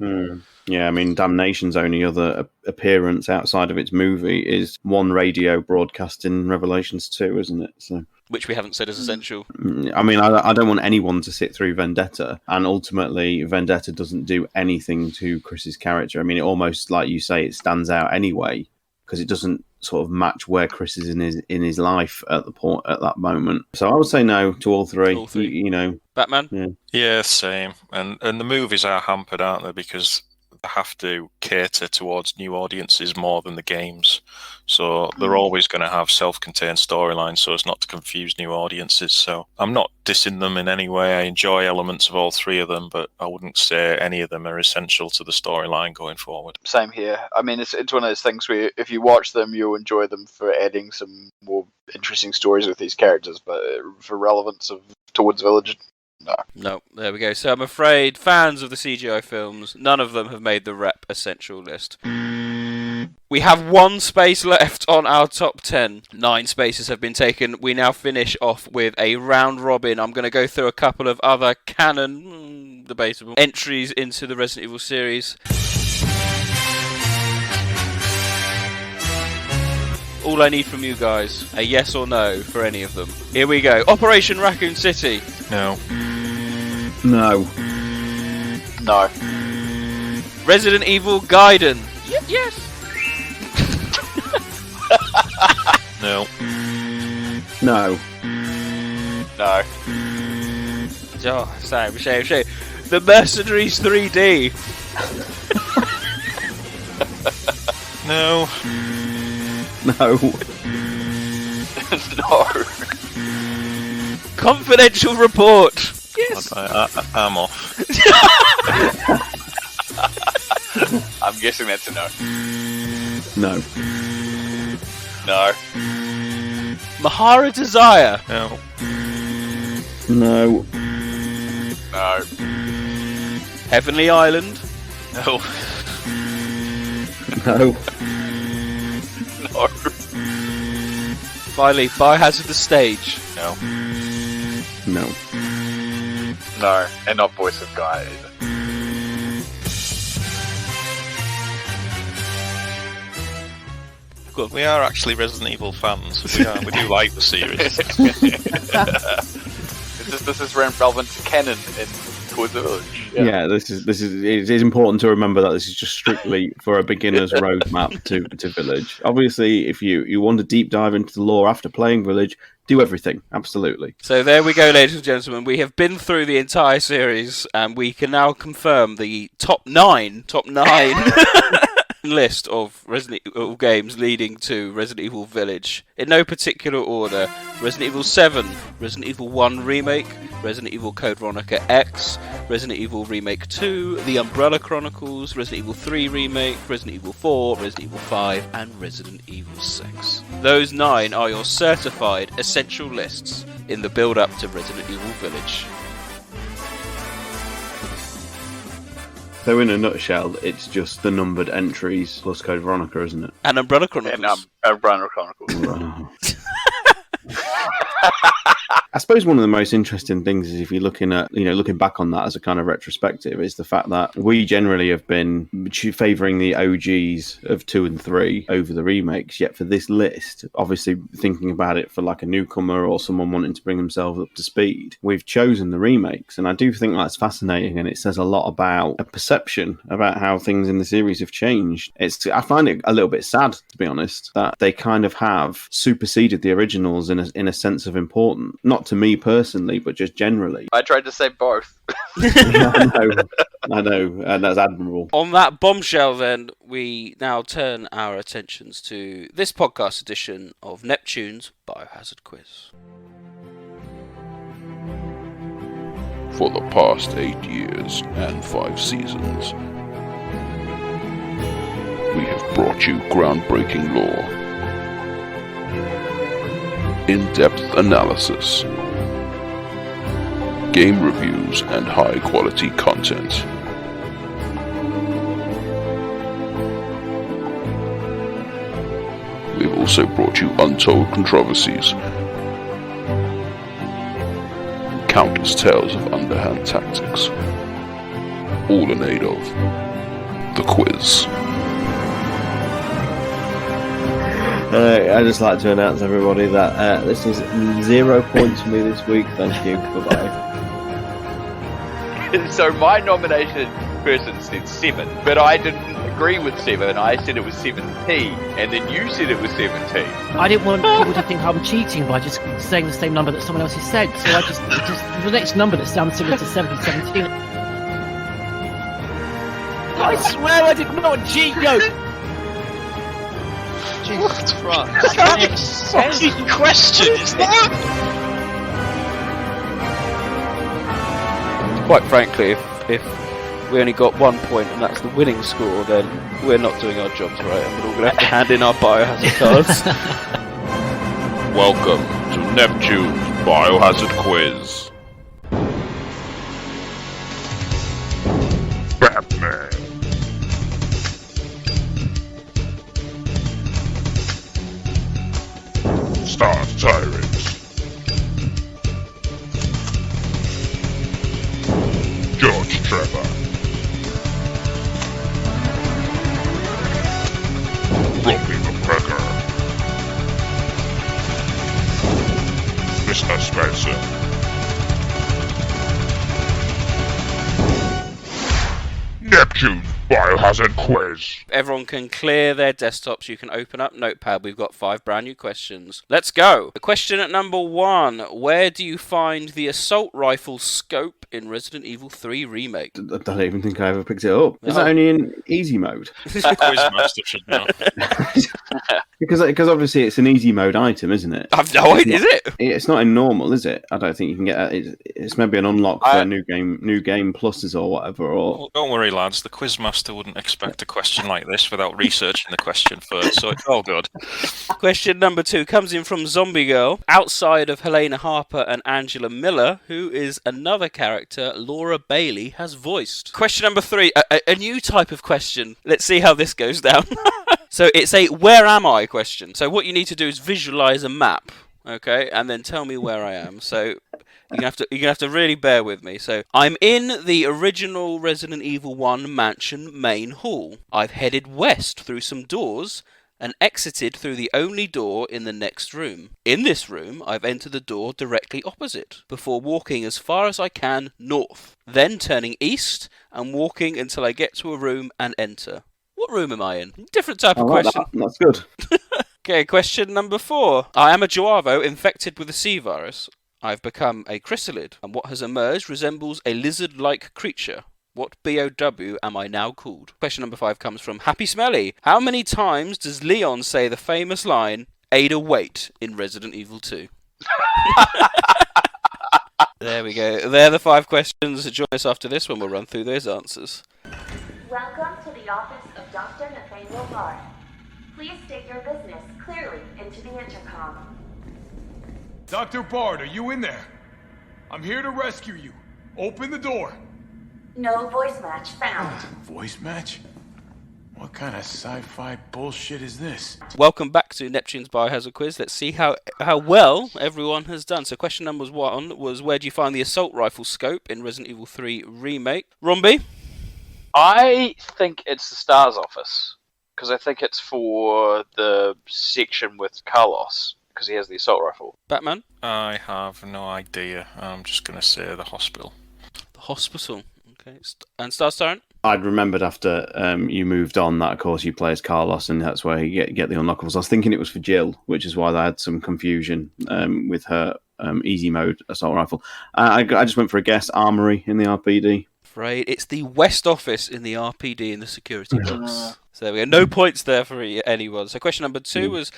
Yeah, I mean, Damnation's only other appearance outside of its movie is one radio broadcast in Revelations 2, isn't it? So, which we haven't said is essential. I mean, I don't want anyone to sit through Vendetta, and ultimately, Vendetta doesn't do anything to Chris's character. I mean, it almost, like you say, it stands out anyway, because it doesn't sort of match where Chris is in his life at that moment. So I would say no to all three. All three. You know, Batman. Yeah, same. And the movies are hampered, aren't they? Because they have to cater towards new audiences more than the games. So they're always going to have self-contained storylines so as not to confuse new audiences. So I'm not dissing them in any way. I enjoy elements of all three of them, but I wouldn't say any of them are essential to the storyline going forward. Same here. I mean, it's one of those things where if you watch them, you'll enjoy them for adding some more interesting stories with these characters, but for relevance towards Village, No, there we go. So I'm afraid fans of the CGI films, none of them have made the rep essential list. We have one space left on our top 10. 9 spaces have been taken. We now finish off with a round robin. I'm going to go through a couple of other canon, debatable, entries into the Resident Evil series. All I need from you guys, a yes or no for any of them. Here we go. Operation Raccoon City. No. No. No. Resident Evil Gaiden. Yes. No. No. No. Oh, shame. The Mercenaries 3D. No. No. No. Confidential report. Yes. I'm off. I'm guessing that's a no. No. No. Mahara Desire. No. No. No. Heavenly Island. No. No. No. Finally, Biohazard the Stage. No. No. No. And not Voice of Gaia either. Good. We are actually Resident Evil fans. We do like the series. This is relevant to canon towards the Village. Yeah, this is. It is important to remember that this is just strictly for a beginner's roadmap to Village. Obviously, if you want to deep dive into the lore after playing Village, do everything. Absolutely. So there we go, ladies and gentlemen. We have been through the entire series, and we can now confirm the top nine list of Resident Evil games leading to Resident Evil Village. In no particular order: Resident Evil 7, Resident Evil 1 Remake, Resident Evil Code Veronica X, Resident Evil Remake 2, The Umbrella Chronicles, Resident Evil 3 Remake, Resident Evil 4, Resident Evil 5, and Resident Evil 6. Those 9 are your certified essential lists in the build-up to Resident Evil Village. So in a nutshell, it's just the numbered entries plus Code Veronica, isn't it? And Umbrella Chronicles. And Umbrella Chronicles. I suppose one of the most interesting things is if you're looking back on that as a kind of retrospective, is the fact that we generally have been favouring the OGs of 2 and 3 over the remakes. Yet for this list, obviously thinking about it for like a newcomer or someone wanting to bring themselves up to speed, we've chosen the remakes. And I do think that's fascinating, and it says a lot about a perception about how things in the series have changed. I find it a little bit sad, to be honest, that they kind of have superseded the originals in a sense of importance. Not to me personally, but just generally. I tried to say both. I know, and that's admirable. On that bombshell, then, we now turn our attentions to this podcast edition of Neptune's Biohazard Quiz. For the past 8 years and 5 seasons, we have brought you groundbreaking lore, in-depth analysis, game reviews, and high-quality content. We've also brought you untold controversies, countless tales of underhand tactics, all in aid of the quiz. I'd just like to announce, everybody, that this is 0 points for me this week. Thank you. Goodbye. So my nomination person said 7, but I didn't agree with 7. I said it was 17, and then you said it was 17. I didn't want people to think I'm cheating by just saying the same number that someone else has said, so I just the next number that sounds similar to 17. I swear I did not cheat, yo! Jesus Christ. That's a fucking question, isn't it? Quite frankly, if we only got 1 point and that's the winning score, then we're not doing our jobs right, and we're all going to have to hand in our Biohazard cards. Welcome to Neptune's Biohazard quiz. Batman. Star Tyrants. George Trevor. Rombie the Wrecker. Mr. Spencer. Neptune's Biohazard quiz. Everyone can clear their desktops. You can open up Notepad. We've got 5 brand new questions. Let's go. Question at number 1. Where do you find the assault rifle scope in Resident Evil 3 Remake? I don't even think I ever picked it up. Is that only in easy mode? Quizmaster should know. Because obviously it's an easy mode item, isn't it? I've no idea. Is it? It's not in normal, is it? I don't think you can get it. It's maybe an unlock for new game pluses or whatever. Or Well, don't worry, lads. The Quizmaster wouldn't expect a question like this without researching the question first, so it's all good. Question number 2 comes in from Zombie Girl. Outside of Helena Harper and Angela Miller, who is another character Laura Bailey has voiced? Question number 3, a new type of question. Let's see how this goes down. So it's a where am I question. So what you need to do is visualize a map, okay, and then tell me where I am. So you're gonna have to really bear with me. So I'm in the original Resident Evil 1 mansion main hall. I've headed west through some doors and exited through the only door in the next room. In this room, I've entered the door directly opposite, before walking as far as I can north, then turning east and walking until I get to a room and enter. What room am I in? Different type of question. That's good. Okay, question number 4. I am a Joavo infected with a C virus. I've become a chrysalid, and what has emerged resembles a lizard-like creature. What BOW am I now called? Question number 5 comes from Happy Smelly. How many times does Leon say the famous line, Ada wait, in Resident Evil 2? There we go. They're the 5 questions. Join us after this when we'll run through those answers. Welcome to the office of Dr. Nathaniel Bard. Please state your business clearly into the intercom. Dr. Bard, are you in there? I'm here to rescue you. Open the door. No voice match found. Voice match? What kind of sci-fi bullshit is this? Welcome back to Neptune's Biohazard quiz. Let's see how well everyone has done. So question number 1 was where do you find the assault rifle scope in Resident Evil 3 Remake? Rombie? I think it's the STARS office, because I think it's for the section with Carlos, because he has the assault rifle. Batman? I have no idea. I'm just going to say the hospital. The hospital. Okay. And Star Tyrant? I'd remembered after you moved on that, of course, you play as Carlos, and that's where you get the unlockables. I was thinking it was for Jill, which is why I had some confusion with her easy mode assault rifle. I just went for a guess, Armory in the RPD. Right, it's the West Office in the RPD in the security box. So there we go. No points there for anyone. So question number 2 was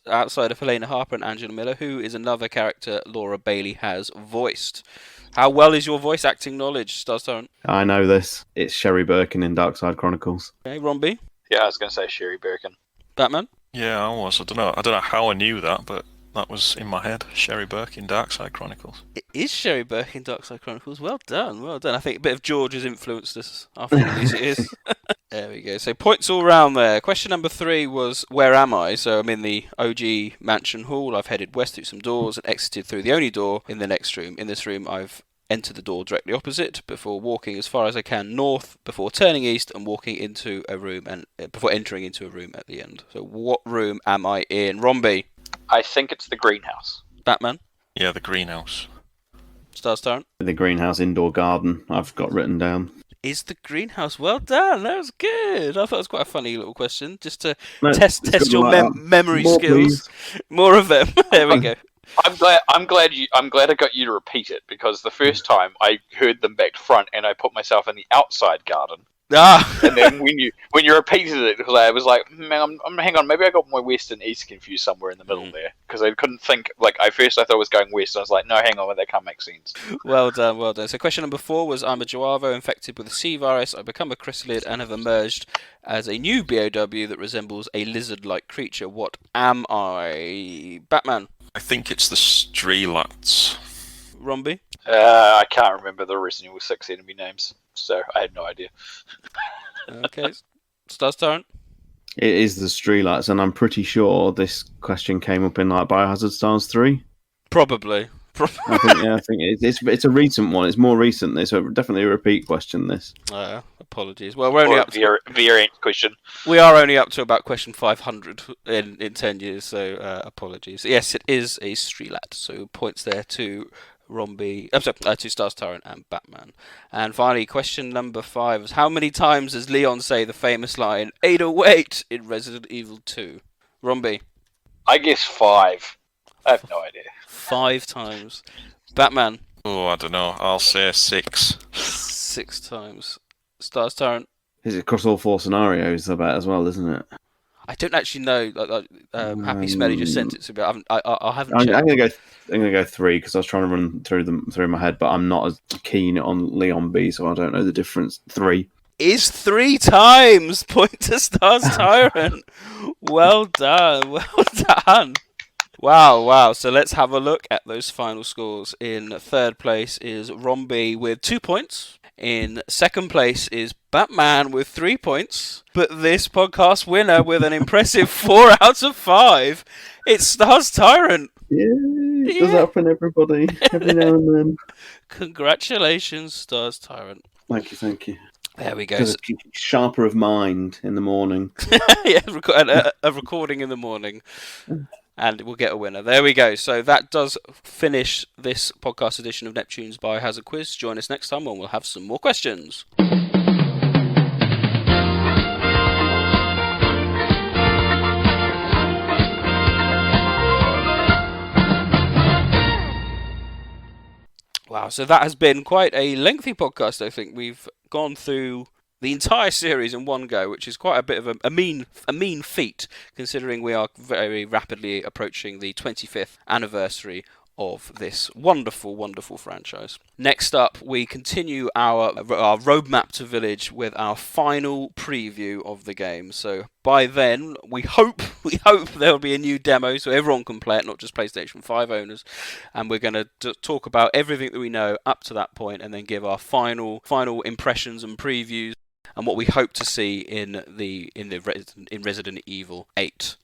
outside of Helena Harper and Angela Miller, who is another character Laura Bailey has voiced. How well is your voice acting knowledge, Star Tyrant? I know this. It's Sherry Birkin in Dark Side Chronicles. Okay, Rombie? Yeah, I was going to say Sherry Birkin. Batman? Yeah, I was. I don't know how I knew that, but That was in my head. Sherry Burke in Darkside Chronicles. It is Sherry Burke in Darkside Chronicles. Well done, well done. I think a bit of George has influenced us after all these years. There we go. So points all round there. Question number 3 was, where am I? So I'm in the OG mansion hall. I've headed west through some doors and exited through the only door in the next room. In this room, I've entered the door directly opposite before walking as far as I can north, before turning east and walking into a room, and before entering into a room at the end. So what room am I in? Rombie? I think it's the greenhouse. Batman? Yeah, the greenhouse. Stars Tarrant? The greenhouse indoor garden, I've got written down. Is the greenhouse? Well done. That was good. I thought it was quite a funny little question, just to No, test your like memory More, skills. please. More of them. There we go. I'm glad I got you to repeat it, because the first time I heard them back front and I put myself in the outside garden. And then when you repeated it, because I was like, man, hang on, maybe I got my west and east confused somewhere in the middle there, because I couldn't think. Like I thought I was going west, and I was like, no, hang on, that can't make sense. Well done, well done. So question number 4 was, I'm a Joavo infected with a C virus. I become a chrysalid and have emerged as a new BOW that resembles a lizard-like creature. What am I? Batman? I think it's the Strelats. Rombie? I can't remember the Resident Evil 6 enemy names, so I had no idea. Okay. Stars Tarrant? It is the Strelats, and I'm pretty sure this question came up in like Biohazard Stars 3. Probably. I think it's a recent one. It's more recent. This, so definitely a repeat question. This. Apologies. Well, we're only up to variant question. We are only up to about question 500 in 10 years, so apologies. Yes, it is a Strelat. So points there to Rombie. I'm sorry, to Stars Tyrant and Batman. And finally, question number 5 is, how many times does Leon say the famous line 808 in Resident Evil 2? Rombie. I guess 5. I have no idea. 5 times. Batman. Oh, I don't know. I'll say 6. 6 times. Stars Tyrant. Is it across all 4 scenarios? I bet as well, isn't it? I don't actually know. Happy Smelly just sent it to me. I haven't. I'm gonna go 3 because I was trying to run through them through my head, but I'm not as keen on Leon B, so I don't know the difference. 3 is 3 times. Point to Stars Tyrant. Well done. Well done. Wow. So let's have a look at those final scores. In 3rd place is Rombie with 2 points. In 2nd place is Batman with 3 points. But this podcast winner with an impressive 4 out of 5, it's Stars Tyrant. It does happen, everybody. Every now and then. Congratulations, Stars Tyrant. Thank you. There we go. Sharper of mind in the morning. Yeah, a recording in the morning. And we'll get a winner. There we go. So that does finish this podcast edition of Neptune's Biohazard Quiz. Join us next time when we'll have some more questions. Wow, so that has been quite a lengthy podcast, I think. We've gone through the entire series in one go, which is quite a bit of a mean feat, considering we are very rapidly approaching the 25th anniversary of this wonderful, wonderful franchise. Next up, we continue our roadmap to Village with our final preview of the game. So by then, we hope there will be a new demo so everyone can play it, not just PlayStation 5 owners. And we're going to talk about everything that we know up to that point, and then give our final impressions and previews and what we hope to see in Resident Evil 8.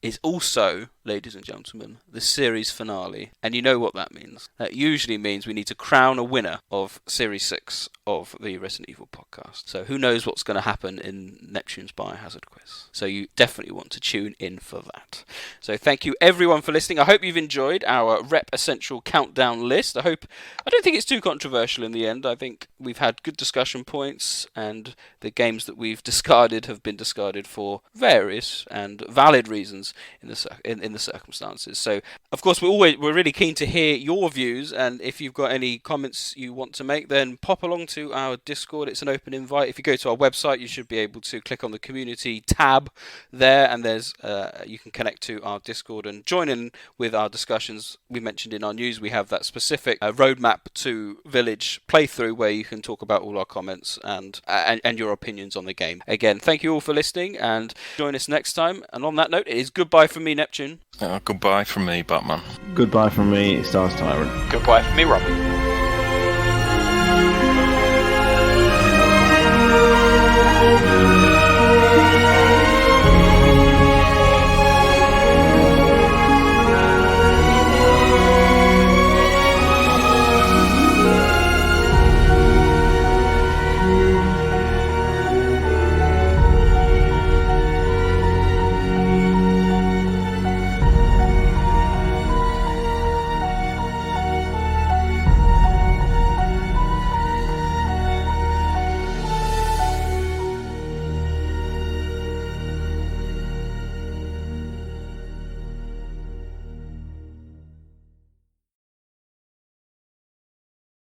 Is also, ladies and gentlemen, the series finale. And you know what that means. That usually means we need to crown a winner of Series 6 of the Resident Evil podcast. So who knows what's going to happen in Neptune's Biohazard Quiz. So you definitely want to tune in for that. So thank you everyone for listening. I hope you've enjoyed our Rep Essential Countdown list. I don't think it's too controversial in the end. I think we've had good discussion points, and the games that we've discarded have been discarded for various and valid reasons in the circumstances. So of course we're really keen to hear your views, and if you've got any comments you want to make, then pop along to our Discord. It's an open invite. If you go to our website, you should be able to click on the community tab there, and there's you can connect to our Discord and join in with our discussions. We mentioned in our news we have that specific roadmap to Village playthrough where you can talk about all our comments and your opinions on the game. Again, thank you all for listening, and join us next time. And on that note, it is goodbye from me, Neptune. Goodbye from me, Batman. Goodbye from me, Stars Tyrant. Goodbye from me, Rombie.